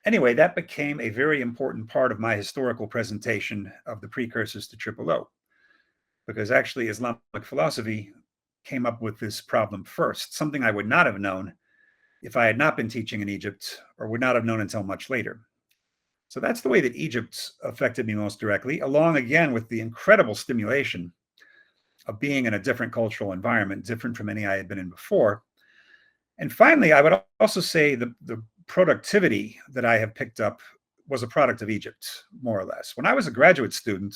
Anyway, that became a very important part of my historical presentation of the precursors to triple O, because actually Islamic philosophy came up with this problem first, something I would not have known if I had not been teaching in Egypt, or would not have known until much later. So that's the way that Egypt affected me most directly, along again with the incredible stimulation of being in a different cultural environment, different from any I had been in before. And finally, I would also say the productivity that I have picked up was a product of Egypt, more or less. When I was a graduate student,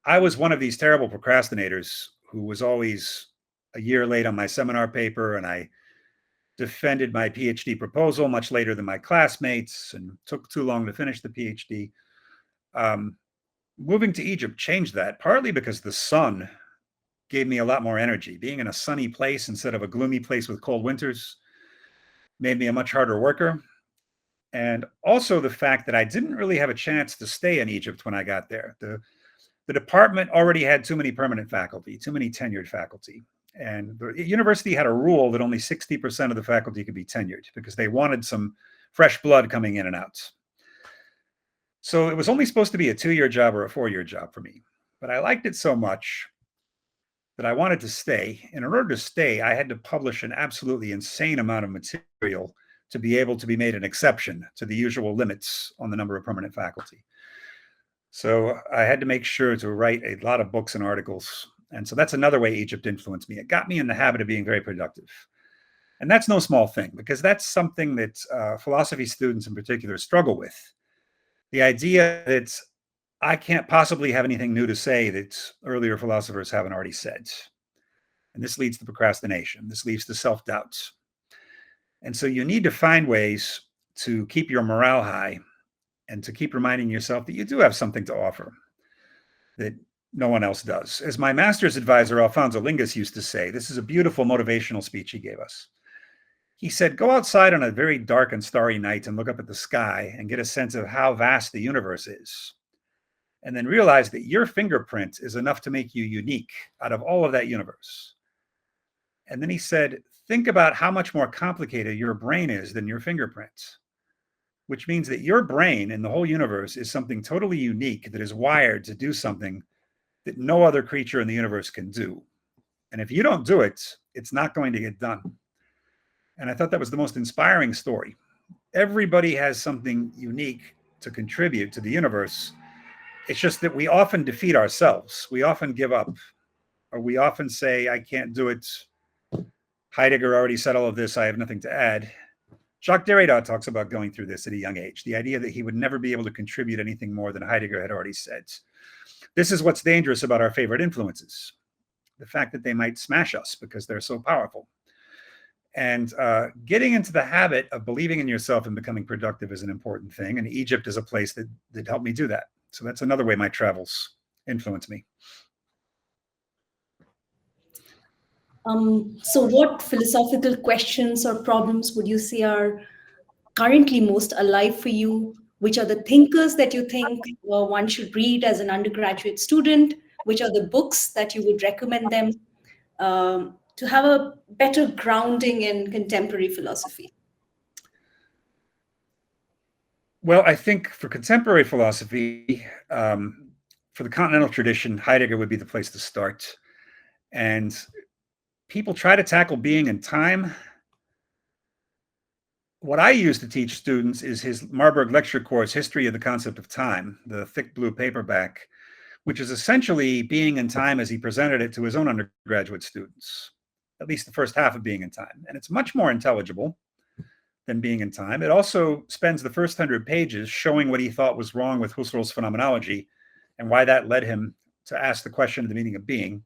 I was one of these terrible procrastinators who was always a year late on my seminar paper, and I defended my PhD proposal much later than my classmates and took too long to finish the PhD. Moving to Egypt changed that, partly because the sun gave me a lot more energy. Being in a sunny place instead of a gloomy place with cold winters made me a much harder worker. And also the fact that I didn't really have a chance to stay in Egypt when I got there. The department already had too many permanent faculty, too many tenured faculty. And the university had a rule that only 60% of the faculty could be tenured because they wanted some fresh blood coming in and out. So it was only supposed to be a 2-year job or a 4-year job for me. But I liked it so much that I wanted to stay. And in order to stay, I had to publish an absolutely insane amount of material to be able to be made an exception to the usual limits on the number of permanent faculty. So I had to make sure to write a lot of books and articles. And so that's another way Egypt influenced me. It got me in the habit of being very productive. And that's no small thing, because that's something that philosophy students in particular struggle with. The idea that I can't possibly have anything new to say that earlier philosophers haven't already said. And this leads to procrastination. This leads to self-doubt. And so you need to find ways to keep your morale high and to keep reminding yourself that you do have something to offer that no one else does. As my master's advisor, Alfonso Lingus, used to say, this is a beautiful motivational speech he gave us. He said, go outside on a very dark and starry night and look up at the sky and get a sense of how vast the universe is. And then realize that your fingerprint is enough to make you unique out of all of that universe. And then he said, think about how much more complicated your brain is than your fingerprints, which means that your brain in the whole universe is something totally unique that is wired to do something that no other creature in the universe can do. And if you don't do it, it's not going to get done. And I thought that was the most inspiring story. Everybody has something unique to contribute to the universe. It's just that we often defeat ourselves. We often give up, or we often say, I can't do it. Heidegger already said all of this. I have nothing to add. Jacques Derrida talks about going through this at a young age, the idea that he would never be able to contribute anything more than Heidegger had already said. This is what's dangerous about our favorite influences, the fact that they might smash us because they're so powerful. And getting into the habit of believing in yourself and becoming productive is an important thing. And Egypt is a place that helped me do that. So that's another way my travels influence me. So what philosophical questions or problems would you say are currently most alive for you? Which are the thinkers that you think one should read as an undergraduate student? Which are the books that you would recommend them to have a better grounding in contemporary philosophy? Well, I think for contemporary philosophy, for the continental tradition, Heidegger would be the place to start. And people try to tackle being and time. What I use to teach students is his Marburg lecture course, History of the Concept of Time, the thick blue paperback, which is essentially Being and Time as he presented it to his own undergraduate students, at least the first half of Being and Time. And it's much more intelligible than Being in Time. It also spends the first 100 pages showing what he thought was wrong with Husserl's phenomenology and why that led him to ask the question of the meaning of being.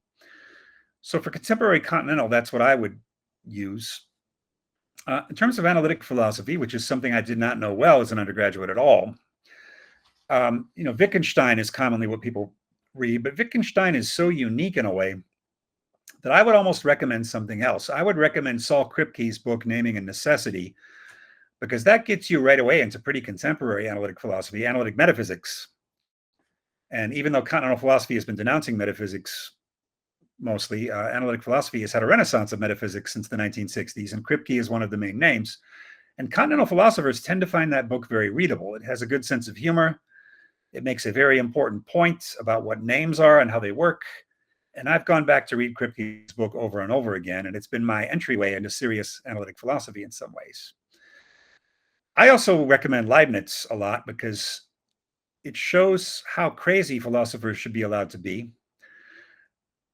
So for contemporary continental, that's what I would use. In terms of analytic philosophy, which is something I did not know well as an undergraduate at all, Wittgenstein is commonly what people read, but Wittgenstein is so unique in a way that I would almost recommend something else. I would recommend Saul Kripke's book, Naming and Necessity, because that gets you right away into pretty contemporary analytic philosophy, analytic metaphysics. And even though continental philosophy has been denouncing metaphysics mostly, analytic philosophy has had a renaissance of metaphysics since the 1960s, and Kripke is one of the main names. And continental philosophers tend to find that book very readable. It has a good sense of humor. It makes a very important point about what names are and how they work. And I've gone back to read Kripke's book over and over again, and it's been my entryway into serious analytic philosophy in some ways. I also recommend Leibniz a lot because it shows how crazy philosophers should be allowed to be.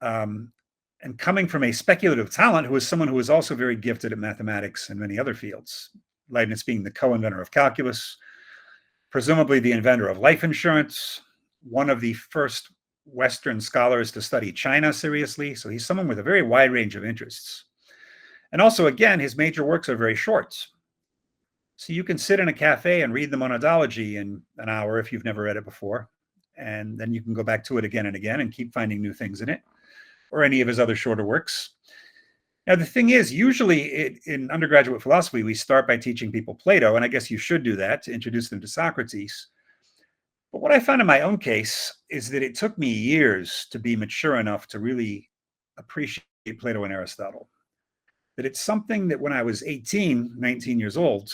And coming from a speculative talent who is someone who is also very gifted at mathematics and many other fields, Leibniz being the co-inventor of calculus, presumably the inventor of life insurance, one of the first Western scholars to study China seriously. So he's someone with a very wide range of interests. And also, again, his major works are very short. So you can sit in a cafe and read the Monadology in an hour if you've never read it before. And then you can go back to it again and again and keep finding new things in it, or any of his other shorter works. Now, the thing is, usually in undergraduate philosophy, we start by teaching people Plato, and I guess you should do that to introduce them to Socrates. But what I found in my own case is that it took me years to be mature enough to really appreciate Plato and Aristotle. That it's something that when I was 18, 19 years old,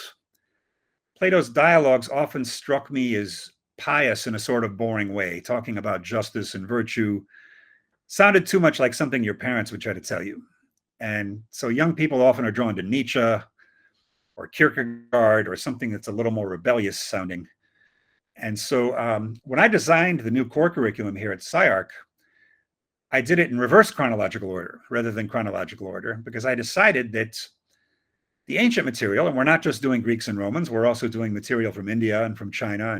Plato's dialogues often struck me as pious in a sort of boring way, talking about justice and virtue, sounded too much like something your parents would try to tell you. And so young people often are drawn to Nietzsche or Kierkegaard or something that's a little more rebellious sounding. And so when I designed the new core curriculum here at SciArc, I did it in reverse chronological order rather than chronological order, because I decided that the ancient material, and we're not just doing Greeks and Romans, we're also doing material from India and from China.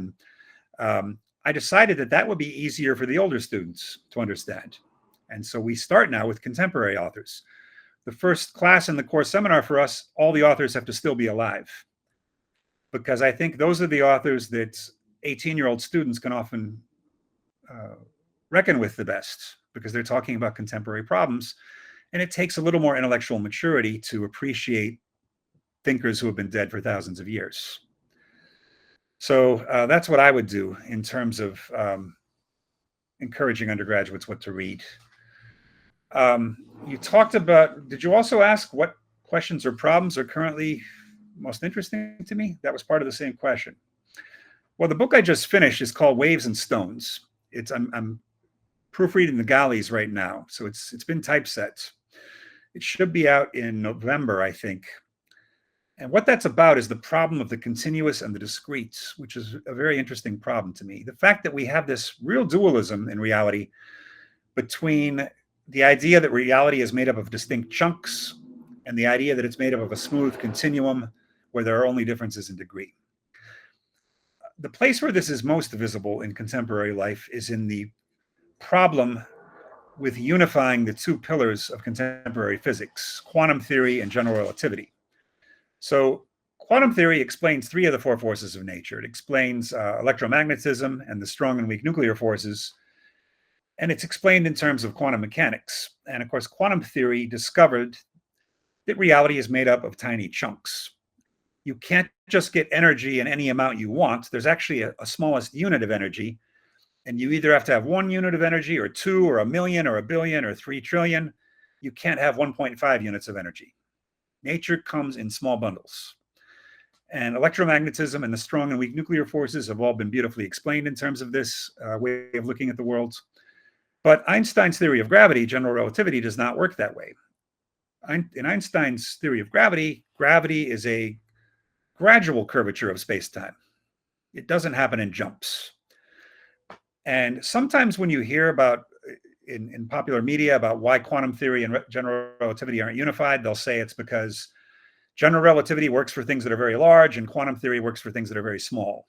And I decided that that would be easier for the older students to understand. And so we start now with contemporary authors. The first class in the core seminar for us, all the authors have to still be alive, because I think those are the authors that 18-year-old students can often reckon with the best, because they're talking about contemporary problems. And it takes a little more intellectual maturity to appreciate thinkers who have been dead for thousands of years. So that's what I would do in terms of encouraging undergraduates what to read. You talked about, did you also ask what questions or problems are currently most interesting to me? That was part of the same question. Well, the book I just finished is called Waves and Stones. I'm proofreading the galleys right now, so it's been typeset. It should be out in November, I think. And what that's about is the problem of the continuous and the discrete, which is a very interesting problem to me. The fact that we have this real dualism in reality between the idea that reality is made up of distinct chunks and the idea that it's made up of a smooth continuum where there are only differences in degree. The place where this is most visible in contemporary life is in the problem with unifying the two pillars of contemporary physics, quantum theory and general relativity. So quantum theory explains 3 of the 4 forces of nature. It explains electromagnetism and the strong and weak nuclear forces. And it's explained in terms of quantum mechanics. And of course, quantum theory discovered that reality is made up of tiny chunks. You can't just get energy in any amount you want. There's actually a smallest unit of energy. And you either have to have 1 unit of energy or 2 or 1,000,000 or 1,000,000,000 or 3 trillion. You can't have 1.5 units of energy. Nature comes in small bundles. And electromagnetism and the strong and weak nuclear forces have all been beautifully explained in terms of this way of looking at the world. But Einstein's theory of gravity, general relativity, does not work that way. In Einstein's theory of gravity, gravity is a gradual curvature of space-time. It doesn't happen in jumps. And sometimes when you hear about in popular media about why quantum theory and general relativity aren't unified, they'll say it's because general relativity works for things that are very large and quantum theory works for things that are very small.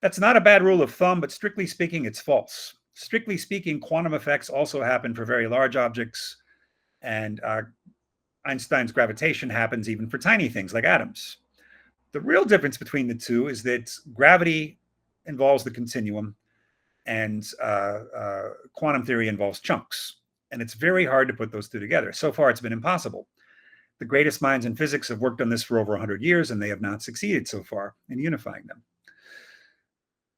That's not a bad rule of thumb, but strictly speaking, it's false. Strictly speaking, quantum effects also happen for very large objects, and Einstein's gravitation happens even for tiny things like atoms. The real difference between the two is that gravity involves the continuum, and quantum theory involves chunks. And it's very hard to put those two together. So far, it's been impossible. The greatest minds in physics have worked on this for over 100 years, and they have not succeeded so far in unifying them.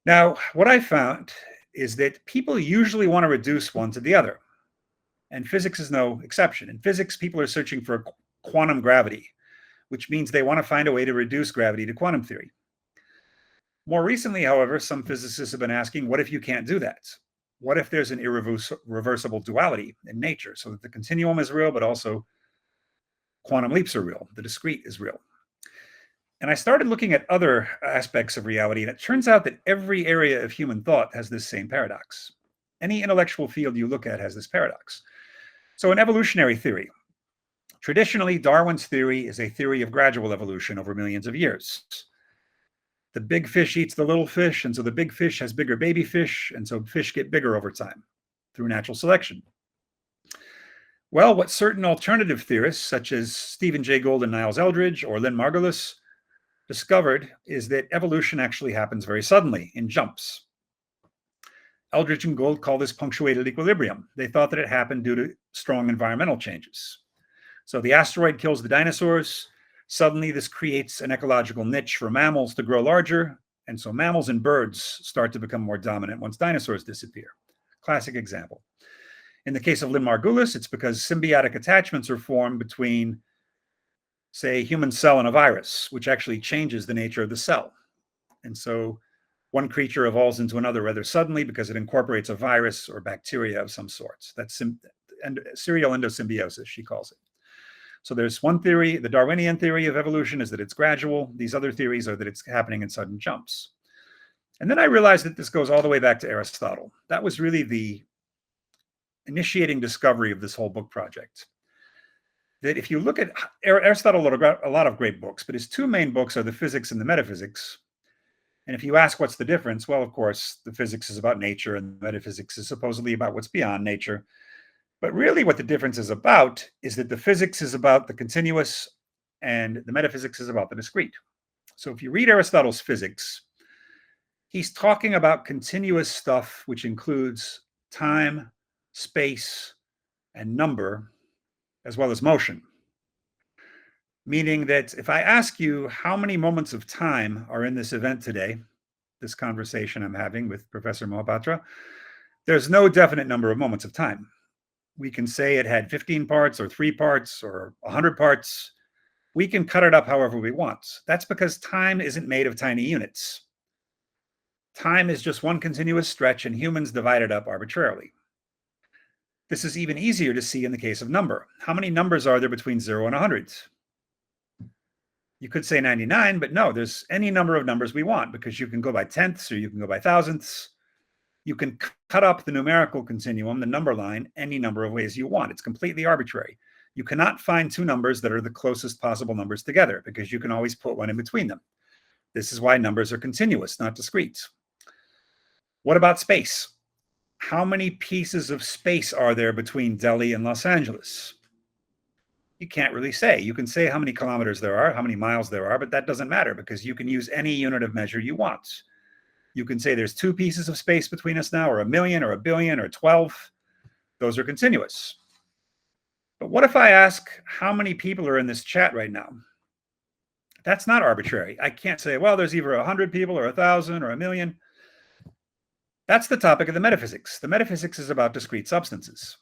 Now, what I found is that people usually want to reduce one to the other. And physics is no exception. In physics, people are searching for quantum gravity, which means they want to find a way to reduce gravity to quantum theory. More recently, however, some physicists have been asking, what if you can't do that? What if there's an irreversible duality in nature, so that the continuum is real, but also quantum leaps are real, the discrete is real? And I started looking at other aspects of reality, and it turns out that every area of human thought has this same paradox. Any intellectual field you look at has this paradox. So in evolutionary theory, traditionally, Darwin's theory is a theory of gradual evolution over millions of years. The big fish eats the little fish, and so the big fish has bigger baby fish, and so fish get bigger over time through natural selection. Well, what certain alternative theorists, such as Stephen Jay Gould and Niles Eldredge or Lynn Margulis, discovered is that evolution actually happens very suddenly in jumps. Eldredge and Gould call this punctuated equilibrium. They thought that it happened due to strong environmental changes. So the asteroid kills the dinosaurs. Suddenly, this creates an ecological niche for mammals to grow larger, and so mammals and birds start to become more dominant once dinosaurs disappear. Classic example. In the case of Lynn Margulis, it's because symbiotic attachments are formed between, say, a human cell and a virus, which actually changes the nature of the cell. And so one creature evolves into another rather suddenly because it incorporates a virus or bacteria of some sort. That's serial endosymbiosis, she calls it. So there's one theory, the Darwinian theory of evolution is that it's gradual. These other theories are that it's happening in sudden jumps. And then I realized that this goes all the way back to Aristotle. That was really the initiating discovery of this whole book project. That if you look at Aristotle, wrote a lot of great books, but his two main books are the Physics and the Metaphysics. And if you ask what's the difference, well, of course, the physics is about nature and the metaphysics is supposedly about what's beyond nature. But really what the difference is about is that the physics is about the continuous and the metaphysics is about the discrete. So if you read Aristotle's Physics, he's talking about continuous stuff, which includes time, space, and number, as well as motion. Meaning that if I ask you how many moments of time are in this event today, this conversation I'm having with Professor Mohapatra, there's no definite number of moments of time. We can say it had 15 parts or 3 parts or 100 parts. We can cut it up however we want. That's because time isn't made of tiny units. Time is just one continuous stretch and humans divide it up arbitrarily. This is even easier to see in the case of number. How many numbers are there between 0 and 100? You could say 99, but no, there's any number of numbers we want because you can go by tenths or you can go by thousandths. You can cut up the numerical continuum, the number line, any number of ways you want. It's completely arbitrary. You cannot find two numbers that are the closest possible numbers together because you can always put one in between them. This is why numbers are continuous, not discrete. What about space? How many pieces of space are there between Delhi and Los Angeles? You can't really say. You can say how many kilometers there are, how many miles there are, but that doesn't matter because you can use any unit of measure you want. You can say there's 2 pieces of space between us now, or 1,000,000 or 1,000,000,000 or 12. Those are continuous. But what if I ask how many people are in this chat right now? That's not arbitrary. I can't say, well, there's either 100 people or 1,000 or 1,000,000. That's the topic of the metaphysics. The metaphysics is about discrete substances.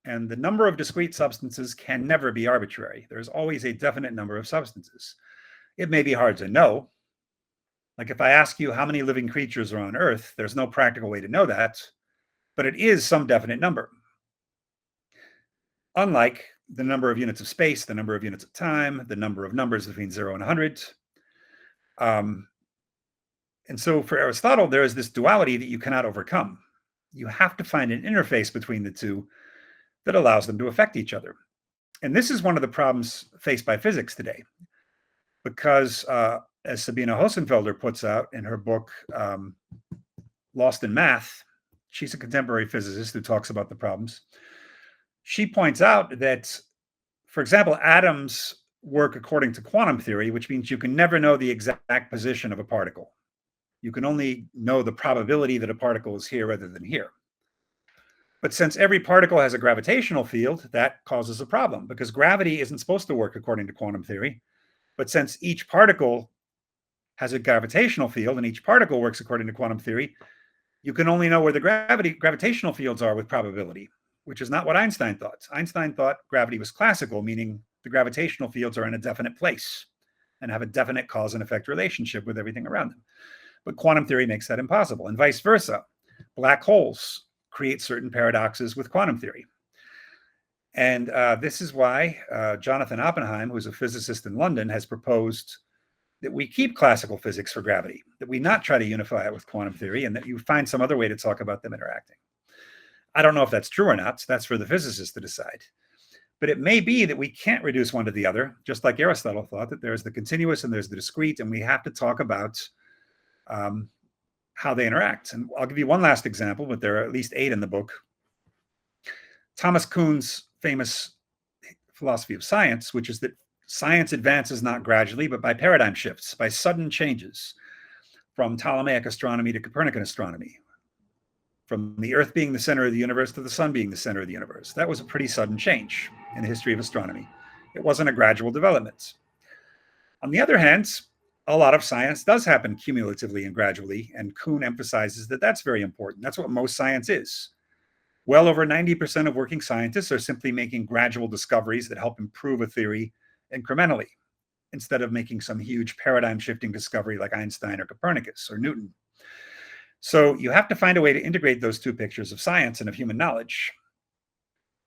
And the number of discrete substances can never be arbitrary. There's always a definite number of substances. It may be hard to know. Like if I ask you how many living creatures are on Earth, there's no practical way to know that, but it is some definite number. Unlike the number of units of space, the number of units of time, the number of numbers between 0 and 100. And so for Aristotle, there is this duality that you cannot overcome. You have to find an interface between the two that allows them to affect each other. And this is one of the problems faced by physics today. Because as Sabine Hossenfelder puts out in her book, Lost in Math, she's a contemporary physicist who talks about the problems. She points out that, for example, atoms work according to quantum theory, which means you can never know the exact position of a particle. You can only know the probability that a particle is here rather than here. But since every particle has a gravitational field, that causes a problem because gravity isn't supposed to work according to quantum theory. But since each particle has a gravitational field and each particle works according to quantum theory, you can only know where the gravitational fields are with probability, which is not what Einstein thought. Einstein thought gravity was classical, meaning the gravitational fields are in a definite place and have a definite cause and effect relationship with everything around them. But quantum theory makes that impossible, and vice versa. Black holes create certain paradoxes with quantum theory. And this is why Jonathan Oppenheim, who's a physicist in London, has proposed that we keep classical physics for gravity, that we not try to unify it with quantum theory, and that you find some other way to talk about them interacting. I don't know if that's true or not. That's for the physicists to decide. But it may be that we can't reduce one to the other, just like Aristotle thought, that there's the continuous and there's the discrete, and we have to talk about how they interact. And I'll give you one last example, but there are at least 8 in the book. Thomas Kuhn's famous philosophy of science, which is that science advances not gradually, but by paradigm shifts, by sudden changes from Ptolemaic astronomy to Copernican astronomy, from the Earth being the center of the universe to the sun being the center of the universe. That was a pretty sudden change in the history of astronomy. It wasn't a gradual development. On the other hand, a lot of science does happen cumulatively and gradually, and Kuhn emphasizes that that's very important. That's what most science is. Well over 90% of working scientists are simply making gradual discoveries that help improve a theory incrementally, instead of making some huge paradigm-shifting discovery like Einstein or Copernicus or Newton. So you have to find a way to integrate those two pictures of science and of human knowledge.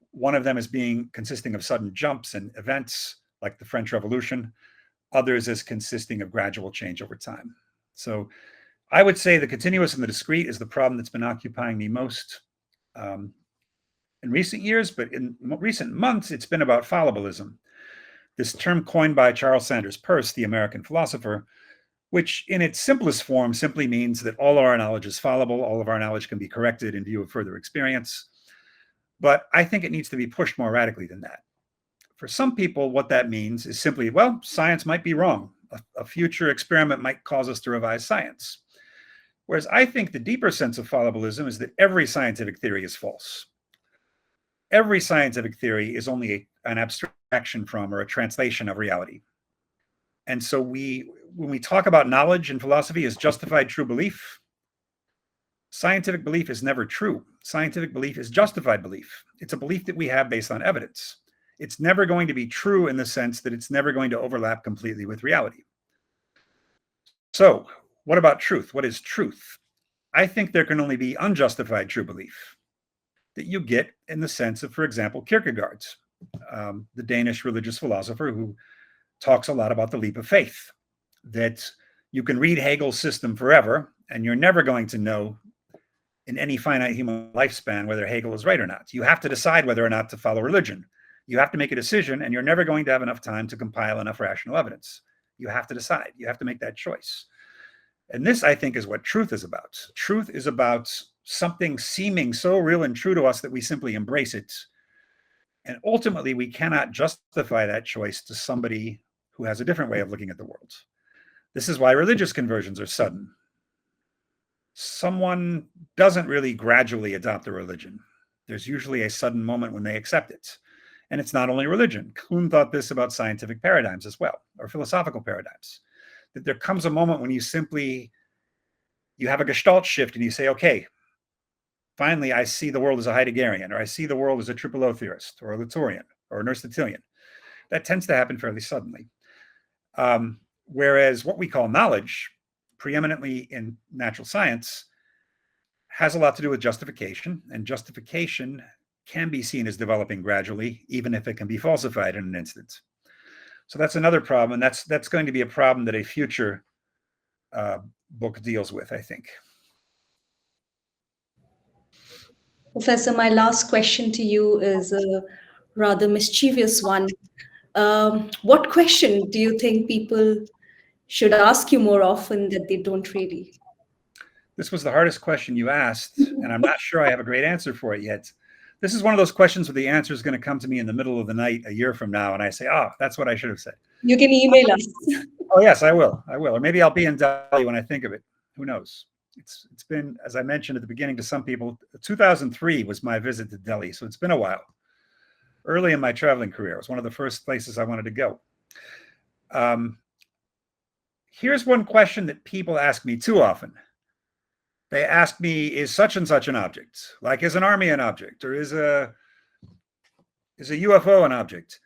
One of them is consisting of sudden jumps and events like the French Revolution, others as consisting of gradual change over time. So I would say the continuous and the discrete is the problem that's been occupying me most in recent years, but in recent months, it's been about fallibilism. This term coined by Charles Sanders Peirce, the American philosopher, which in its simplest form simply means that all of our knowledge is fallible, all of our knowledge can be corrected in view of further experience. But I think it needs to be pushed more radically than that. For some people, what that means is simply, well, science might be wrong. A future experiment might cause us to revise science. Whereas I think the deeper sense of fallibilism is that every scientific theory is false. Every scientific theory is only an abstraction from or a translation of reality. And so when we talk about knowledge in philosophy as justified true belief, scientific belief is never true. Scientific belief is justified belief. It's a belief that we have based on evidence. It's never going to be true in the sense that it's never going to overlap completely with reality. So, what about truth? What is truth? I think there can only be unjustified true belief that you get in the sense of, for example, Kierkegaard's, the Danish religious philosopher who talks a lot about the leap of faith, that you can read Hegel's system forever, and you're never going to know in any finite human lifespan whether Hegel is right or not. You have to decide whether or not to follow religion. You have to make a decision, and you're never going to have enough time to compile enough rational evidence. You have to decide. You have to make that choice. And this, I think, is what truth is about. Truth is about something seeming so real and true to us that we simply embrace it. And ultimately, we cannot justify that choice to somebody who has a different way of looking at the world. This is why religious conversions are sudden. Someone doesn't really gradually adopt a religion. There's usually a sudden moment when they accept it. And it's not only religion. Kuhn thought this about scientific paradigms as well, or philosophical paradigms. That there comes a moment when you have a gestalt shift and you say, okay, finally, I see the world as a Heideggerian, or I see the world as a triple O theorist, or a Latourian, or an Aristotelian. That tends to happen fairly suddenly. Whereas what we call knowledge, preeminently in natural science, has a lot to do with justification, and justification can be seen as developing gradually, even if it can be falsified in an instant. So that's another problem, and that's going to be a problem that a future book deals with, I think. Professor, my last question to you is a rather mischievous one. What question do you think people should ask you more often that they don't really? This was the hardest question you asked, and I'm not sure I have a great answer for it yet. This is one of those questions where the answer is going to come to me in the middle of the night a year from now, and I say, oh, that's what I should have said. You can email us. Oh, yes, I will. Or maybe I'll be in Delhi when I think of it. Who knows? It's been, as I mentioned at the beginning to some people, 2003 was my visit to Delhi, so it's been a while. Early in my traveling career, it was one of the first places I wanted to go. Here's one question that people ask me too often. They ask me, is such and such an object? Like, is an army an object? Or is a UFO an object?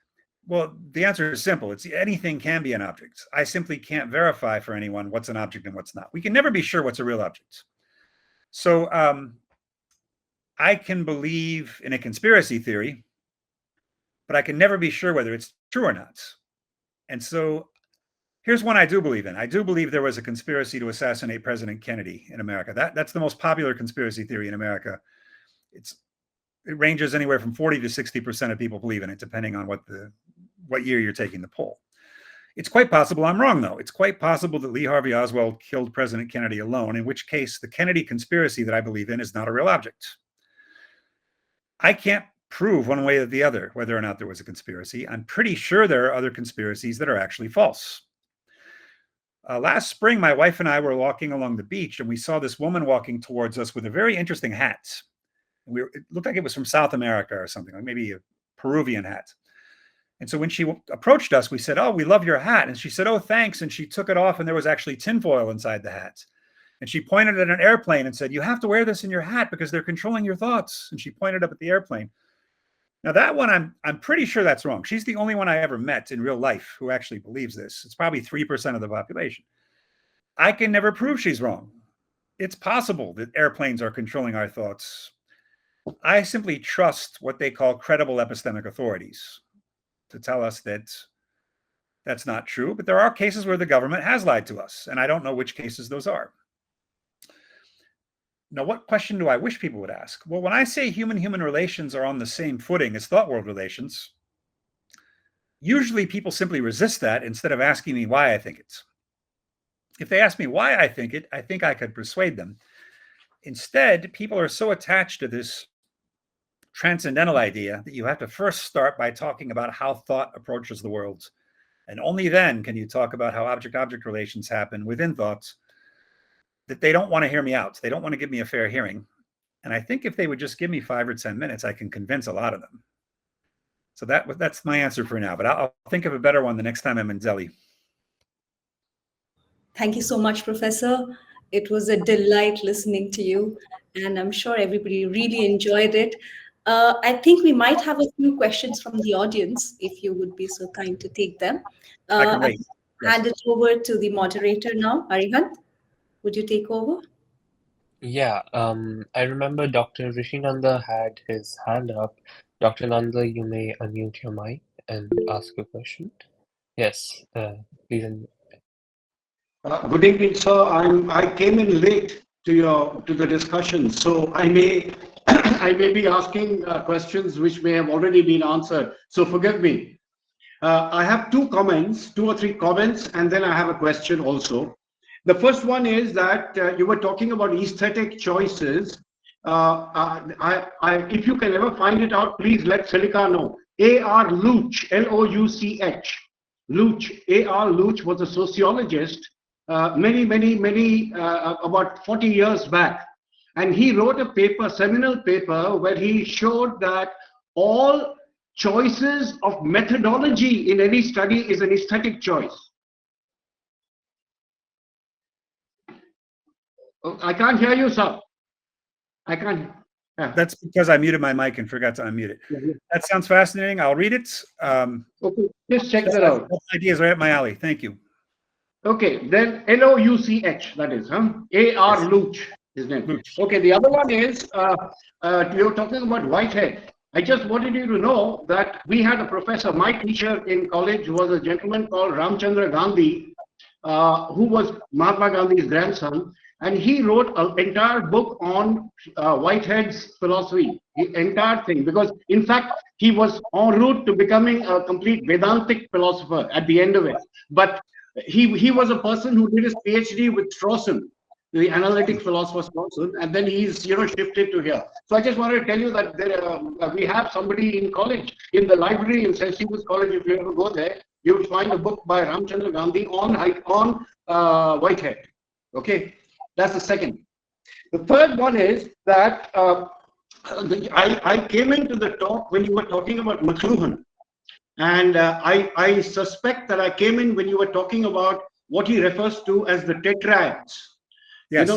Well, the answer is simple. It's anything can be an object. I simply can't verify for anyone what's an object and what's not. We can never be sure what's a real object. So I can believe in a conspiracy theory, but I can never be sure whether it's true or not. And so here's one I do believe in. I do believe there was a conspiracy to assassinate President Kennedy in America. That's the most popular conspiracy theory in America. It ranges anywhere from 40 to 60% of people believe in it, depending on what year you're taking the poll. It's quite possible I'm wrong, though. It's quite possible that Lee Harvey Oswald killed President Kennedy alone, in which case the Kennedy conspiracy that I believe in is not a real object. I can't prove one way or the other whether or not there was a conspiracy. I'm pretty sure there are other conspiracies that are actually false. Last spring, my wife and I were walking along the beach, and we saw this woman walking towards us with a very interesting hat. It looked like it was from South America or something, like maybe a Peruvian hat. And so when she approached us, we said, oh, we love your hat. And she said, oh, thanks. And she took it off, and there was actually tinfoil inside the hat. And she pointed at an airplane and said, you have to wear this in your hat because they're controlling your thoughts. And she pointed up at the airplane. Now, that one, I'm pretty sure that's wrong. She's the only one I ever met in real life who actually believes this. It's probably 3% of the population. I can never prove she's wrong. It's possible that airplanes are controlling our thoughts. I simply trust what they call credible epistemic authorities to tell us that that's not true. But there are cases where the government has lied to us, and I don't know which cases those are. Now, what question do I wish people would ask? Well, when I say human-human relations are on the same footing as thought world relations, usually people simply resist that instead of asking me why I think it. If they ask me why I think it, I think I could persuade them. Instead, people are so attached to this transcendental idea that you have to first start by talking about how thought approaches the world. And only then can you talk about how object-object relations happen within thoughts, that they don't want to hear me out. They don't want to give me a fair hearing. And I think if they would just give me 5 or 10 minutes, I can convince a lot of them. So that's my answer for now, but I'll think of a better one the next time I'm in Delhi. Thank you so much, Professor. It was a delight listening to you, and I'm sure everybody really enjoyed it. I think we might have a few questions from the audience, if you would be so kind to take them. I can I'll wait. Yes. hand it over to the moderator now. Arihant, would you take over? Yeah, I remember Dr. Rishinanda had his hand up. Dr. Nanda, you may unmute your mic and ask a question. Yes, please unmute. Good evening, sir. I came in late to the discussion, so I may I may be asking questions which may have already been answered. So forgive me. I have two or three comments, and then I have a question also. The first one is that you were talking about aesthetic choices. If you can ever find it out, please let Silika know. A.R. Louch, L-O-U-C-H. Louch, A.R. Louch was a sociologist many, about 40 years back. And he wrote a paper, seminal paper, where he showed that all choices of methodology in any study is an aesthetic choice. Oh, I can't hear you, sir. I can't. Yeah. That's because I muted my mic and forgot to unmute it. That sounds fascinating. I'll read it. Okay, just check that out. Ideas right up my alley. Thank you. Okay, then L-O-U-C-H, that is, A.R. Yes. Louch, his name. Louch. Okay, the other one is, you're talking about Whitehead. I just wanted you to know that we had a professor, my teacher in college was a gentleman called Ramchandra Gandhi, who was Mahatma Gandhi's grandson, and he wrote an entire book on Whitehead's philosophy, the entire thing, because in fact, he was en route to becoming a complete Vedantic philosopher at the end of it. But he was a person who did his PhD with Strawson, the analytic philosopher Strawson, and then he's shifted to here. So I just wanted to tell you that we have somebody in college, in the library in St. Stephen's College. If you ever go there, you will find a book by Ramchandra Gandhi on Whitehead. Okay, that's the second. The third one is that I came into the talk when you were talking about McLuhan. And I suspect that I came in when you were talking about what he refers to as the tetrads. Yes.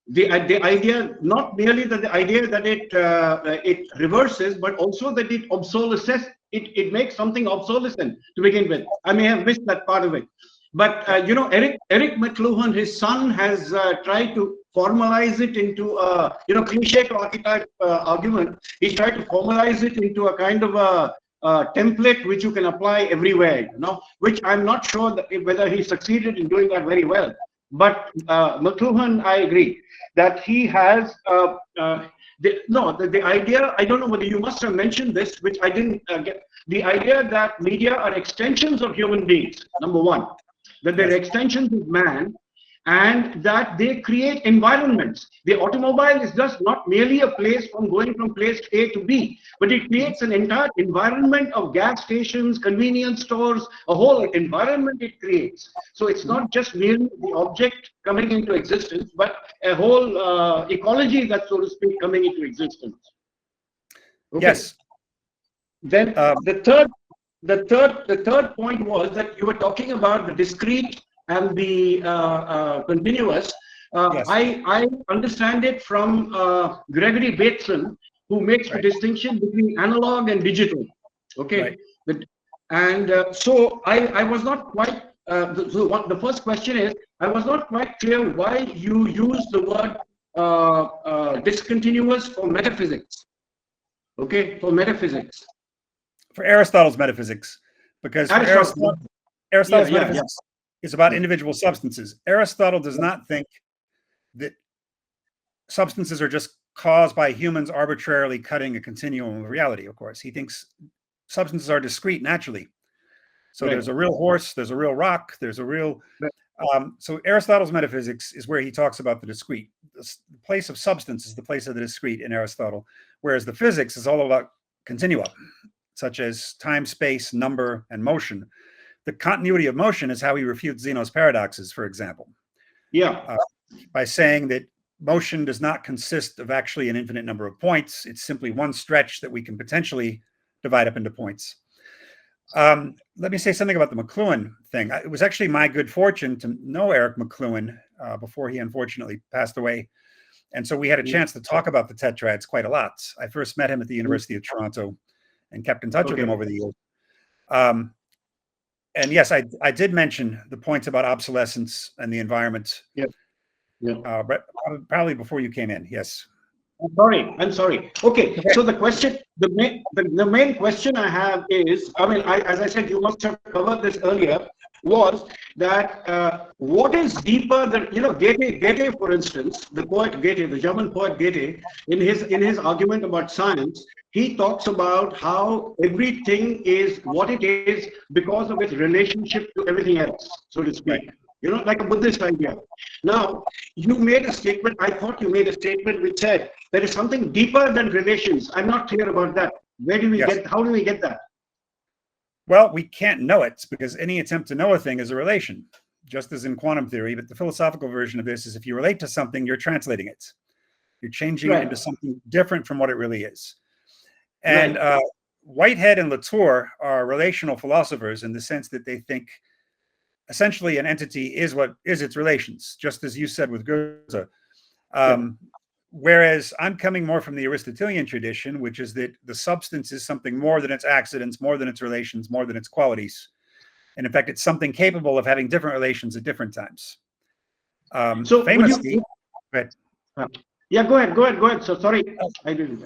The idea, not merely that the idea that it reverses, but also that it obsolesces. It makes something obsolescent to begin with. I may have missed that part of it. But Eric McLuhan, his son, has tried to formalize it into a cliche to archetype argument. He's tried to formalize it into a kind of a template which you can apply everywhere, which I'm not sure whether he succeeded in doing that very well. But McLuhan, I agree that he has the idea. I don't know whether you must have mentioned this, which I didn't get. The idea that media are extensions of human beings. Number one, that they're extensions of man, and that they create environments. The automobile is just not merely a place going from place A to B, but it creates an entire environment of gas stations, convenience stores, a whole environment it creates. So it's not just merely the object coming into existence, but a whole ecology, that, so to speak, coming into existence. Okay. Yes. Then the third point was that you were talking about the discrete and the continuous. Yes. I understand it from Gregory Bateson, who makes the distinction between analog and digital. Okay, right. So I was not quite. The first question is, I was not quite clear why you use the word discontinuous for metaphysics. Okay, for metaphysics. For Aristotle's metaphysics, because for Aristotle's metaphysics is about individual substances. Aristotle does not think that substances are just caused by humans arbitrarily cutting a continuum of reality, of course. He thinks substances are discrete naturally. So there's a real horse, there's a real rock, there's a real... so Aristotle's metaphysics is where he talks about the discrete. The place of substance is the place of the discrete in Aristotle, whereas the physics is all about continua, such as time, space, number, and motion. The continuity of motion is how he refutes Zeno's paradoxes, for example. Yeah. By saying that motion does not consist of actually an infinite number of points. It's simply one stretch that we can potentially divide up into points. Let me say something about the McLuhan thing. It was actually my good fortune to know Eric McLuhan before he unfortunately passed away. And so we had a chance to talk about the tetrads quite a lot. I first met him at the University of Toronto and kept in touch with him over the years. And yes, I did mention the points about obsolescence and the environment. Probably before you came in, yes. I'm sorry. Okay, so the question, the main question I have is, I mean, as I said, you must have covered this earlier, was that what is deeper than, you know, Goethe, for instance, the poet Goethe, the German poet Goethe, in his argument about science, he talks about how everything is what it is because of its relationship to everything else, so to speak. Right. You know, like a Buddhist idea. Now, you made a statement, I thought you made a statement which said there is something deeper than relations. I'm not clear about that. Where do we get, how do we get that? Well, we can't know it because any attempt to know a thing is a relation, just as in quantum theory. But the philosophical version of this is if you relate to something, you're translating it. You're changing it into something different from what it really is. And Whitehead and Latour are relational philosophers in the sense that they think essentially an entity is what is its relations, just as you said with Goethe. Whereas I'm coming more from the Aristotelian tradition, which is that the substance is something more than its accidents, more than its relations, more than its qualities. And in fact, it's something capable of having different relations at different times. So famously, go ahead. So sorry, I didn't.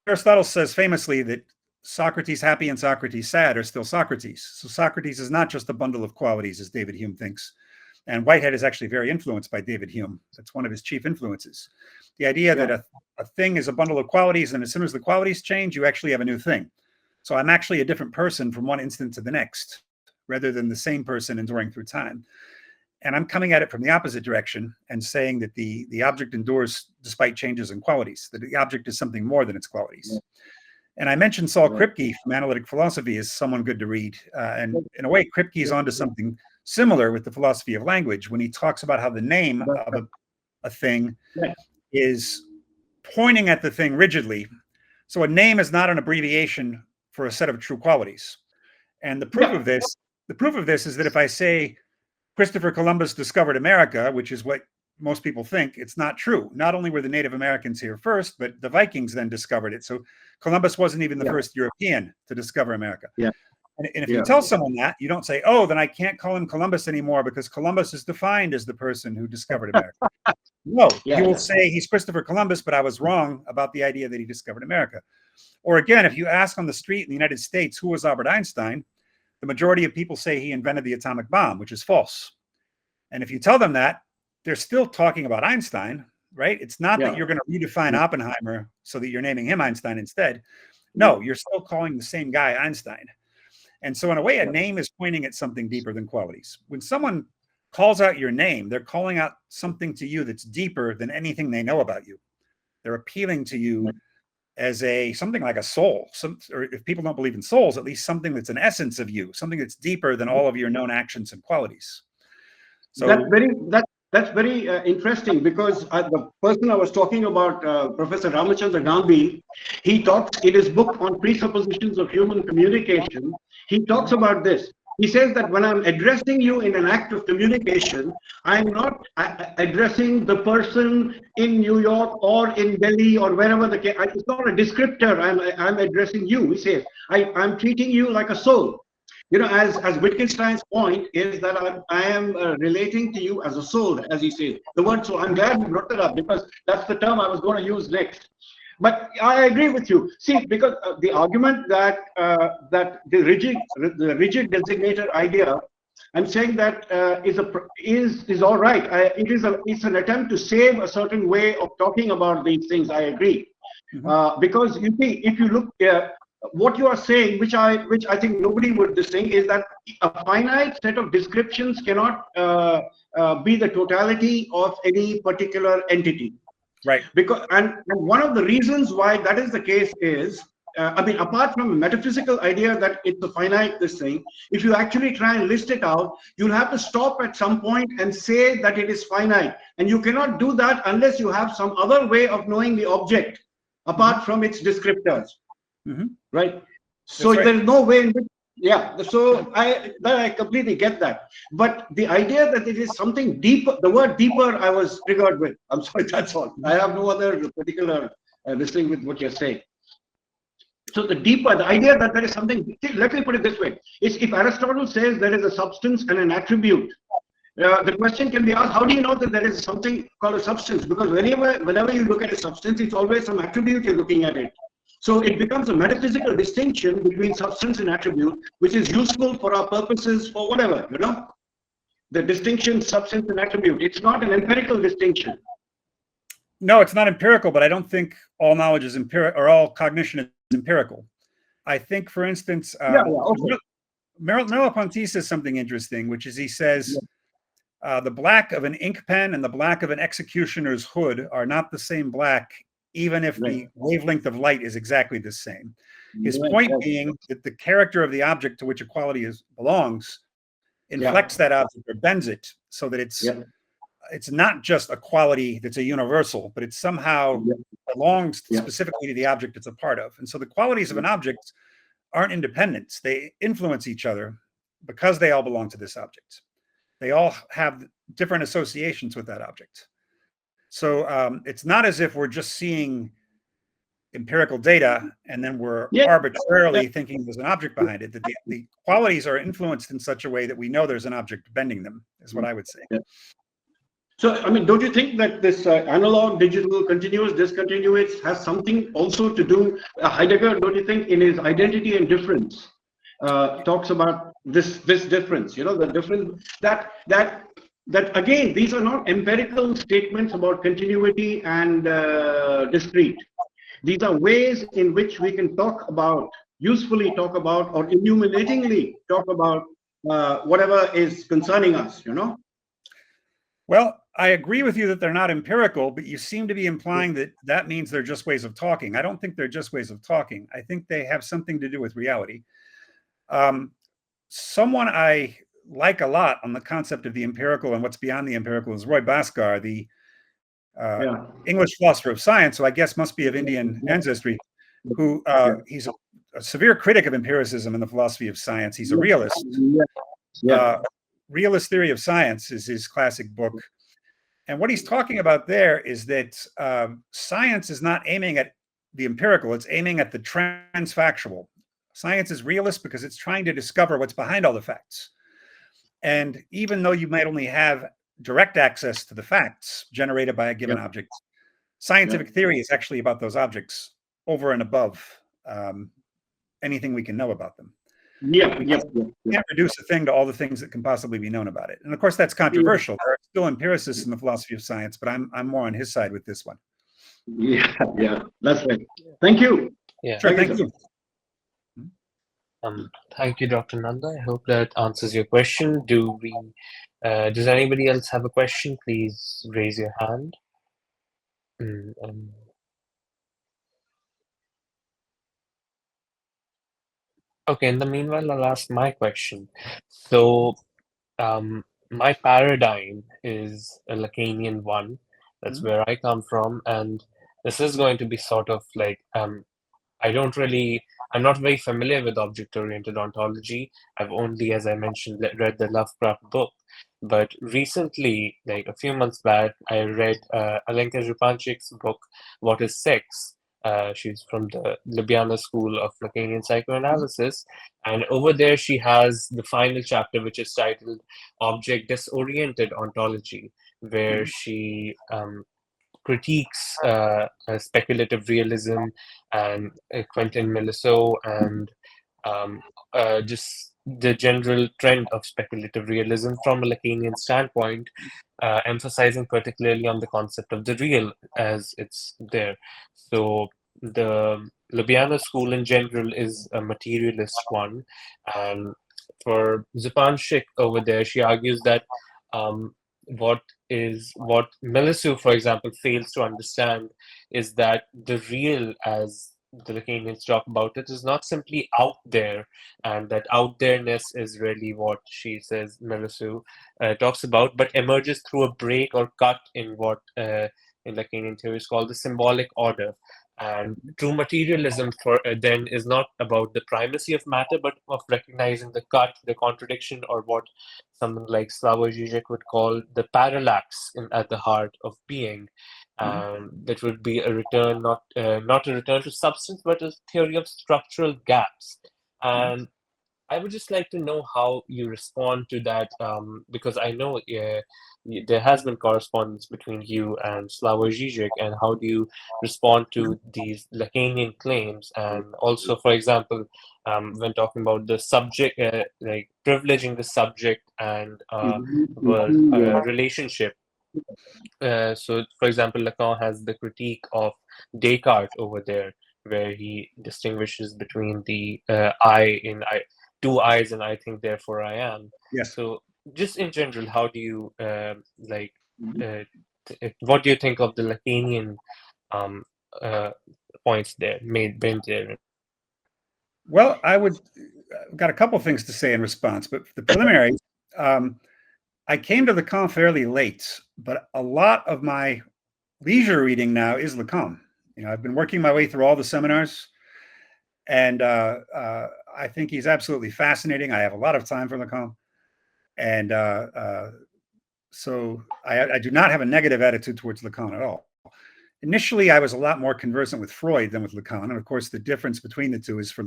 Aristotle says famously that Socrates happy and Socrates sad are still Socrates. So Socrates is not just a bundle of qualities, as David Hume thinks. And Whitehead is actually very influenced by David Hume. That's one of his chief influences. The idea that a thing is a bundle of qualities, and as soon as the qualities change, you actually have a new thing. So I'm actually a different person from one instant to the next, rather than the same person enduring through time. And I'm coming at it from the opposite direction and saying that the object endures despite changes in qualities, that the object is something more than its qualities. And I mentioned Saul Kripke from Analytic Philosophy as someone good to read. And in a way, Kripke is onto something similar with the philosophy of language when he talks about how the name of a thing is pointing at the thing rigidly. So a name is not an abbreviation for a set of true qualities. And the proof of this is that if I say Christopher Columbus discovered America, which is what most people think, it's not true. Not only were the Native Americans here first, but the Vikings then discovered it. So Columbus wasn't even the first European to discover America. And if you tell someone that, you don't say, oh, then I can't call him Columbus anymore because Columbus is defined as the person who discovered America. No, you will say he's Christopher Columbus, but I was wrong about the idea that he discovered America. Or again, if you ask on the street in the United States, who was Albert Einstein, the majority of people say he invented the atomic bomb, which is false. And if you tell them that, they're still talking about Einstein, right? It's not that you're going to redefine Oppenheimer so that you're naming him Einstein instead. No, you're still calling the same guy Einstein. And so in a way, a name is pointing at something deeper than qualities. When someone calls out your name, they're calling out something to you that's deeper than anything they know about you. They're appealing to you as something like a soul. Or if people don't believe in souls, at least something that's an essence of you, something that's deeper than all of your known actions and qualities. So that's very interesting because the person I was talking about, Professor Ramachandra Gandhi, he talks in his book on presuppositions of human communication. He talks about this. He says that when I'm addressing you in an act of communication, I'm not addressing the person in New York or in Delhi or wherever the case. It's not a descriptor. I'm addressing you. He says I'm treating you like a soul. You know, as Wittgenstein's point is that I am relating to you as a soul, as he says. The word soul. I'm glad you brought that up because that's the term I was going to use next. But I agree with you. See, because the argument that the rigid designator idea I'm saying that is all right. It's an attempt to save a certain way of talking about these things. I agree, because you see, if you look, what you are saying, which I think nobody would this thing, is that a finite set of descriptions cannot be the totality of any particular entity. Right. Because and one of the reasons why that is the case is, I mean, apart from a metaphysical idea that it's a finite this thing, if you actually try and list it out, you'll have to stop at some point and say that it is finite, and you cannot do that unless you have some other way of knowing the object apart from its descriptors, right? So right. there is no way in which, yeah. So I completely get that, but the idea that it is something deeper, the word deeper, I was triggered with. I'm sorry, that's all. I have no other particular this thing with what you're saying. So the idea that there is something, let me put it this way, is if Aristotle says there is a substance and an attribute, the question can be asked, how do you know that there is something called a substance? Because whenever you look at a substance, it's always some attribute you're looking at it. So it becomes a metaphysical distinction between substance and attribute, which is useful for our purposes, for whatever, you know, the distinction substance and attribute. It's not an empirical distinction. No, it's not empirical, but I don't think all knowledge is empirical, or all cognition is empirical. I think, for instance, Merleau-Ponty says something interesting, which is he says, the black of an ink pen and the black of an executioner's hood are not the same black, even if the wavelength of light is exactly the same. His point being that the character of the object to which a quality belongs inflects that object or bends it so that it's not just a quality that's a universal, but it somehow belongs specifically to the object it's a part of. And so the qualities of an object aren't independent. They influence each other because they all belong to this object. They all have different associations with that object. So it's not as if we're just seeing empirical data and then we're arbitrarily thinking there's an object behind it. That the qualities are influenced in such a way that we know there's an object bending them, is what I would say. So, I mean, don't you think that this analog, digital, continuous, discontinuous has something also to do, Heidegger, don't you think, in his Identity and Difference, talks about this difference, you know, the difference that again, these are not empirical statements about continuity and discrete. These are ways in which we can usefully talk about, or illuminatingly talk about whatever is concerning us, you know? Well, I agree with you that they're not empirical, but you seem to be implying that means they're just ways of talking. I don't think they're just ways of talking. I think they have something to do with reality. Someone I like a lot on the concept of the empirical and what's beyond the empirical is Roy Bhaskar, the English philosopher of science, who I guess must be of Indian ancestry, who he's a severe critic of empiricism in the philosophy of science. He's a realist. Realist Theory of Science is his classic book. And what he's talking about there is that science is not aiming at the empirical, it's aiming at the transfactual. Science is realist because it's trying to discover what's behind all the facts. And even though you might only have direct access to the facts generated by a given object, scientific theory is actually about those objects over and above anything we can know about them. We can't reduce a thing to all the things that can possibly be known about it. And of course, that's controversial. There are still empiricists in the philosophy of science, but I'm more on his side with this one. Yeah, that's right. Thank you. Yeah. Sure, thank you. Thank you, Dr. Nanda. I hope that answers your question. Does anybody else have a question? Please raise your hand. Okay, in the meanwhile, I'll ask my question. So, my paradigm is a Lacanian one. That's where I come from, and this is going to be sort of like I'm not very familiar with object-oriented ontology. I've only, as I mentioned, read the Lovecraft book. But recently, like a few months back, I read Alenka Zupančic's book, What is Sex? She's from the Ljubljana School of Lacanian Psychoanalysis. And over there, she has the final chapter, which is titled Object-Oriented Ontology, where she critiques speculative realism and Quentin Melisseau and just the general trend of speculative realism from a Lacanian standpoint, emphasizing particularly on the concept of the real as it's there. So the Ljubljana school in general is a materialist one, and for Zupančič over there, she argues that um, what Melissu, for example, fails to understand is that the real, as the Lacanians talk about it, is not simply out there, and that out there-ness is really what she says Melissu talks about, but emerges through a break or cut in what in Lacanian theory is called the symbolic order. And true materialism for then is not about the primacy of matter, but of recognizing the cut, the contradiction, or what someone like Slavoj Žižek would call the parallax at the heart of being. That would be a return, not a return to substance, but a theory of structural gaps. And I would just like to know how you respond to that, because I know there has been correspondence between you and Slavoj Žižek, and how do you respond to these Lacanian claims? And also, for example, when talking about the subject, like privileging the subject and world relationship. So, for example, Lacan has the critique of Descartes over there, where he distinguishes between the I in I, two eyes, and I think therefore I am. Yes. So, just in general, how do you what do you think of the Lacanian points there made there? Well, I've got a couple things to say in response, but the preliminary, I came to Lacan fairly late, but a lot of my leisure reading now is Lacan. I've been working my way through all the seminars, and I think he's absolutely fascinating. I have a lot of time for Lacan, and so I do not have a negative attitude towards Lacan at all. Initially, I was a lot more conversant with Freud than with Lacan, and of course, the difference between the two is for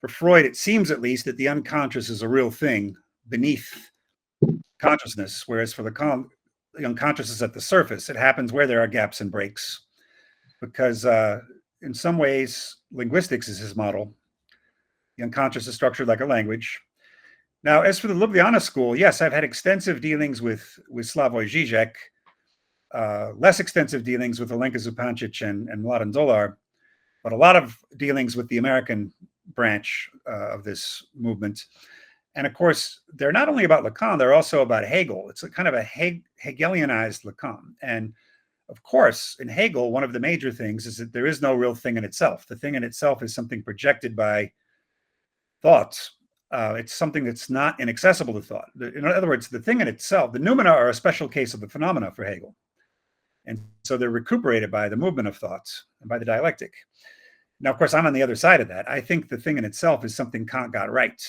Freud, it seems at least that the unconscious is a real thing beneath consciousness, whereas for Lacan, the unconscious is at the surface. It happens where there are gaps and breaks, because in some ways, linguistics is his model. The unconscious is structured like a language. Now, as for the Ljubljana school, yes, I've had extensive dealings with Slavoj Žižek, less extensive dealings with Alenka Zupančič and Mladen Dolar, but a lot of dealings with the American branch of this movement. And of course, they're not only about Lacan, they're also about Hegel. It's a kind of a Hegelianized Lacan. And of course, in Hegel, one of the major things is that there is no real thing in itself. The thing in itself is something projected by thought. It's something that's not inaccessible to thought. In other words, the thing in itself, the noumena are a special case of the phenomena for Hegel. And so they're recuperated by the movement of thoughts and by the dialectic. Now, of course, I'm on the other side of that. I think the thing in itself is something Kant got right.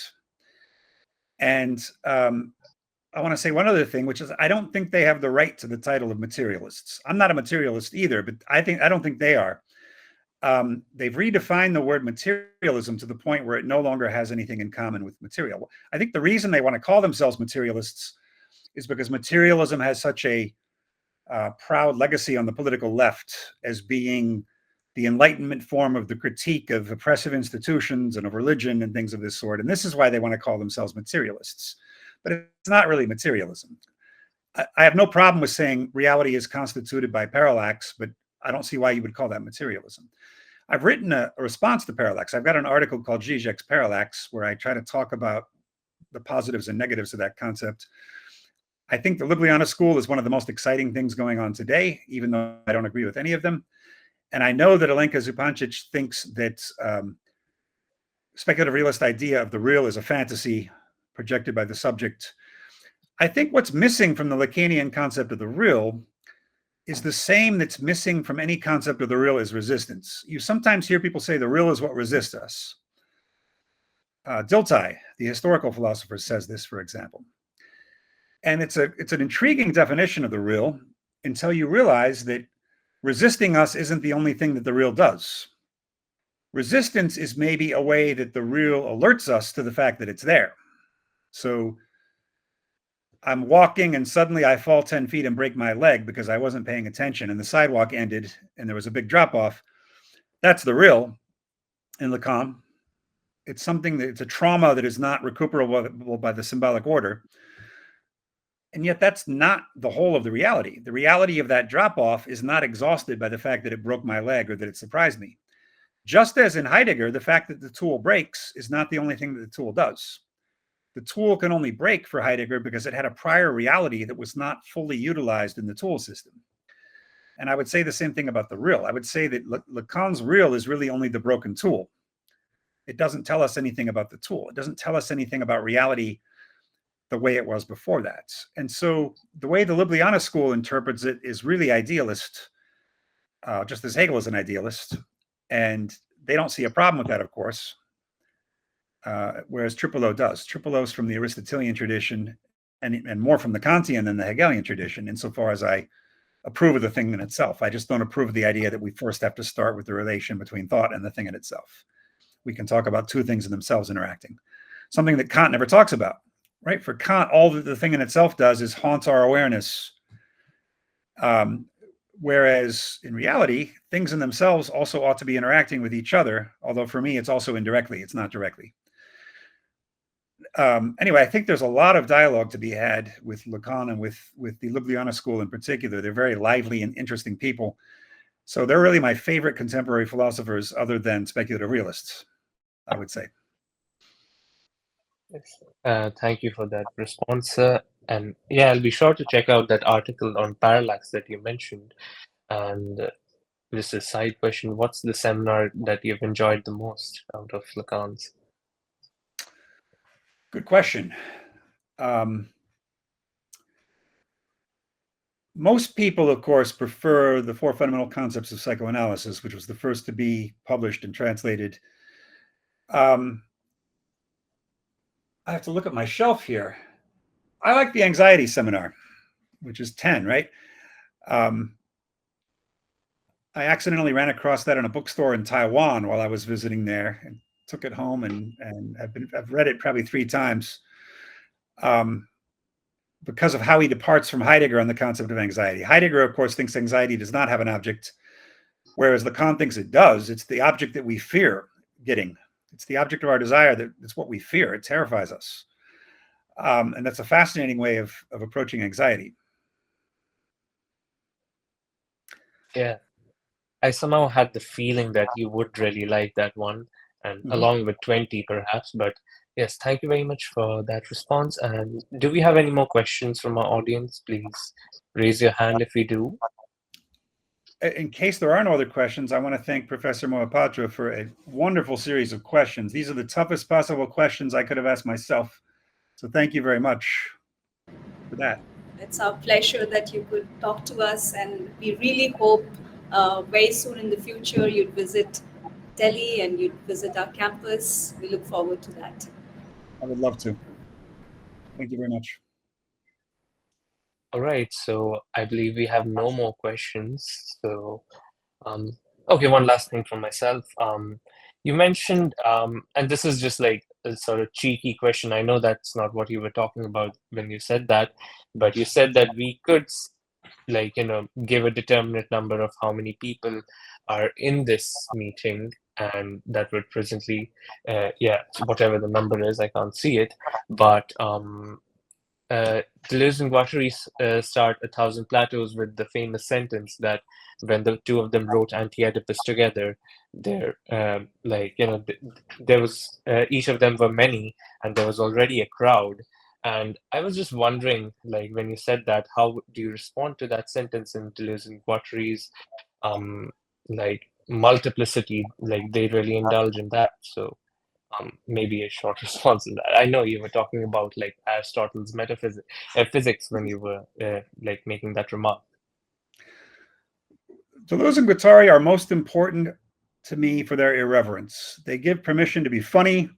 And I want to say one other thing, which is I don't think they have the right to the title of materialists. I'm not a materialist either, but I don't think they are. They've redefined the word materialism to the point where it no longer has anything in common with material. I think the reason they want to call themselves materialists is because materialism has such a proud legacy on the political left as being the Enlightenment form of the critique of oppressive institutions and of religion and things of this sort. And this is why they want to call themselves materialists. But it's not really materialism. I have no problem with saying reality is constituted by parallax, but I don't see why you would call that materialism. I've written a response to parallax. I've got an article called Žižek's Parallax, where I try to talk about the positives and negatives of that concept. I think the Ljubljana school is one of the most exciting things going on today, even though I don't agree with any of them. And I know that Alenka Zupančič thinks that speculative realist idea of the real is a fantasy projected by the subject. I think what's missing from the Lacanian concept of the real is the same that's missing from any concept of the real as resistance. You sometimes hear people say the real is what resists us. Dilthey, the historical philosopher, says this, for example. And it's an intriguing definition of the real until you realize that resisting us isn't the only thing that the real does. Resistance is maybe a way that the real alerts us to the fact that it's there. So I'm walking and suddenly I fall 10 feet and break my leg because I wasn't paying attention and the sidewalk ended and there was a big drop off. That's the real in Lacan. It's something that it's a trauma that is not recuperable by the symbolic order. And yet that's not the whole of the reality. The reality of that drop-off is not exhausted by the fact that it broke my leg or that it surprised me. Just as in Heidegger, the fact that the tool breaks is not the only thing that the tool does. The tool can only break for Heidegger because it had a prior reality that was not fully utilized in the tool system. And I would say the same thing about the real. I would say that Lacan's real is really only the broken tool. It doesn't tell us anything about the tool. It doesn't tell us anything about reality the way it was before that. And so the way the Ljubljana school interprets it is really idealist, just as Hegel is an idealist. And they don't see a problem with that, of course, whereas Tripolo does. Tripolo's from the Aristotelian tradition and more from the Kantian than the Hegelian tradition, insofar as I approve of the thing in itself. I just don't approve of the idea that we first have to start with the relation between thought and the thing in itself. We can talk about two things in themselves interacting, something that Kant never talks about. Right? For Kant, all that the thing in itself does is haunt our awareness. Whereas in reality, things in themselves also ought to be interacting with each other. Although for me, it's also indirectly. It's not directly. Anyway, I think there's a lot of dialogue to be had with Lacan and with the Ljubljana school in particular. They're very lively and interesting people. So they're really my favorite contemporary philosophers other than speculative realists, I would say. Thank you for that response, sir. And yeah, I'll be sure to check out that article on parallax that you mentioned. And just a side question, what's the seminar that you've enjoyed the most out of Lacan's? Good question. Most people, of course, prefer the Four Fundamental Concepts of Psychoanalysis, which was the first to be published and translated. I have to look at my shelf here. I like the anxiety seminar, which is 10, right? I accidentally ran across that in a bookstore in Taiwan while I was visiting there and took it home and I've read it probably 3 times because of how he departs from Heidegger on the concept of anxiety. Heidegger, of course, thinks anxiety does not have an object, whereas Lacan thinks it does. It's the object that we fear getting. It's the object of our desire that's what we fear. It terrifies us. And that's a fascinating way of approaching anxiety. Yeah, I somehow had the feeling that you would really like that one, and along with 20 perhaps, but yes, thank you very much for that response. And do we have any more questions from our audience? Please raise your hand if we do. In case there are no other questions, I want to thank Professor Mohapatra for a wonderful series of questions. These are the toughest possible questions I could have asked myself. So thank you very much for that. It's our pleasure that you could talk to us, and we really hope very soon in the future you'd visit Delhi and you'd visit our campus. We look forward to that. I would love to. Thank you very much. All right, so I believe we have no more questions. So, okay, one last thing from myself. You mentioned, and this is just like a sort of cheeky question. I know that's not what you were talking about when you said that, but you said that we could, like, give a determinate number of how many people are in this meeting, and that would presently, whatever the number is, I can't see it, but Deleuze and Guattari start 1,000 Plateaus with the famous sentence that when the two of them wrote Anti-Oedipus together, there was each of them were many, and there was already a crowd. And I was just wondering, like, when you said that, how do you respond to that sentence in Deleuze and Guattari's multiplicity? Like, they really indulge in that. So maybe a short response to that. I know you were talking about like Aristotle's physics when you were making that remark. Deleuze and Guattari are most important to me for their irreverence. They give permission to be funny,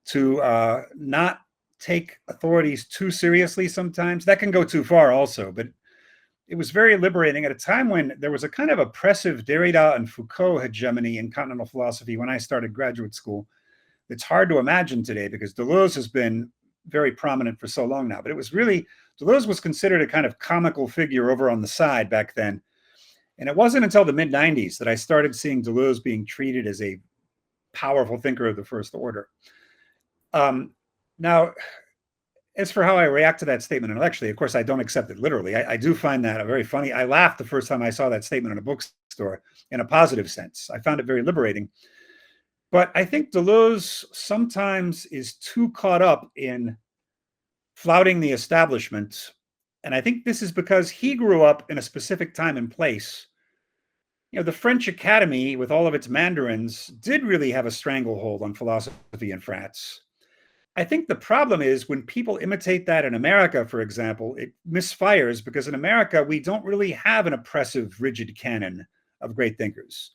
to not take authorities too seriously sometimes. That can go too far also, but it was very liberating at a time when there was a kind of oppressive Derrida and Foucault hegemony in continental philosophy when I started graduate school. It's hard to imagine today because Deleuze has been very prominent for so long now. But it was really, Deleuze was considered a kind of comical figure over on the side back then. And it wasn't until the mid-90s that I started seeing Deleuze being treated as a powerful thinker of the first order. Now, as for how I react to that statement intellectually, of course, I don't accept it literally. I do find that very funny. I laughed the first time I saw that statement in a bookstore in a positive sense. I found it very liberating. But I think Deleuze sometimes is too caught up in flouting the establishment. And I think this is because he grew up in a specific time and place. You know, the French Academy, with all of its mandarins, did really have a stranglehold on philosophy in France. I think the problem is when people imitate that in America, for example, it misfires because in America, we don't really have an oppressive, rigid canon of great thinkers.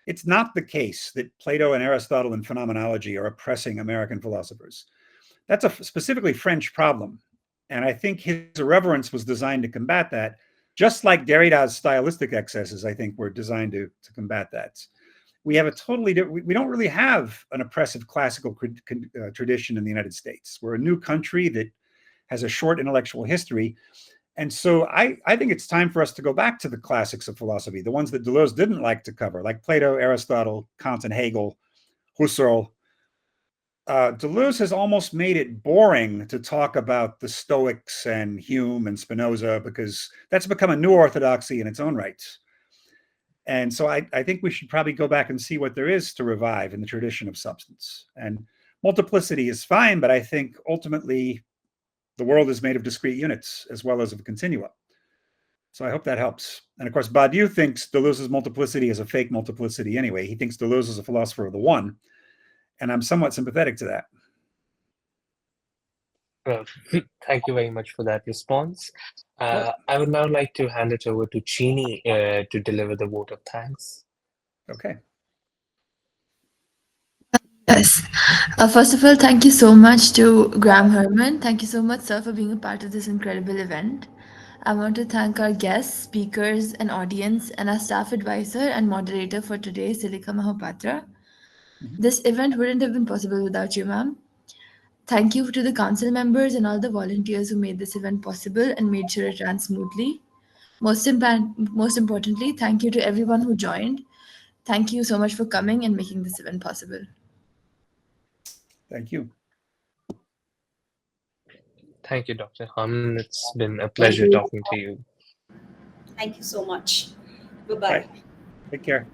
It's not the case that Plato and Aristotle and phenomenology are oppressing American philosophers. That's a specifically French problem. And I think his irreverence was designed to combat that, just like Derrida's stylistic excesses, I think, were designed to combat that. We have a totally different, we don't really have an oppressive classical tradition in the United States. We're a new country that has a short intellectual history. And so I think it's time for us to go back to the classics of philosophy, the ones that Deleuze didn't like to cover, like Plato, Aristotle, Kant and Hegel, Husserl. Deleuze has almost made it boring to talk about the Stoics and Hume and Spinoza because that's become a new orthodoxy in its own right. And so I think we should probably go back and see what there is to revive in the tradition of substance. And multiplicity is fine, but I think ultimately the world is made of discrete units as well as of continua. So I hope that helps. And of course, Badiou thinks Deleuze's multiplicity is a fake multiplicity anyway. He thinks Deleuze is a philosopher of the one. And I'm somewhat sympathetic to that. Well, thank you very much for that response. I would now like to hand it over to Chini to deliver the vote of thanks. Okay. Yes. First of all, thank you so much to Graham Harman. Thank you so much, sir, for being a part of this incredible event. I want to thank our guests, speakers, and audience, and our staff advisor and moderator for today, Silika Mohapatra. This event wouldn't have been possible without you, ma'am. Thank you to the council members and all the volunteers who made this event possible and made sure it ran smoothly. Most importantly, thank you to everyone who joined. Thank you so much for coming and making this event possible. Thank you. Thank you, Dr. Harman. It's been a pleasure talking to you. Thank you so much. Bye-bye. Take care.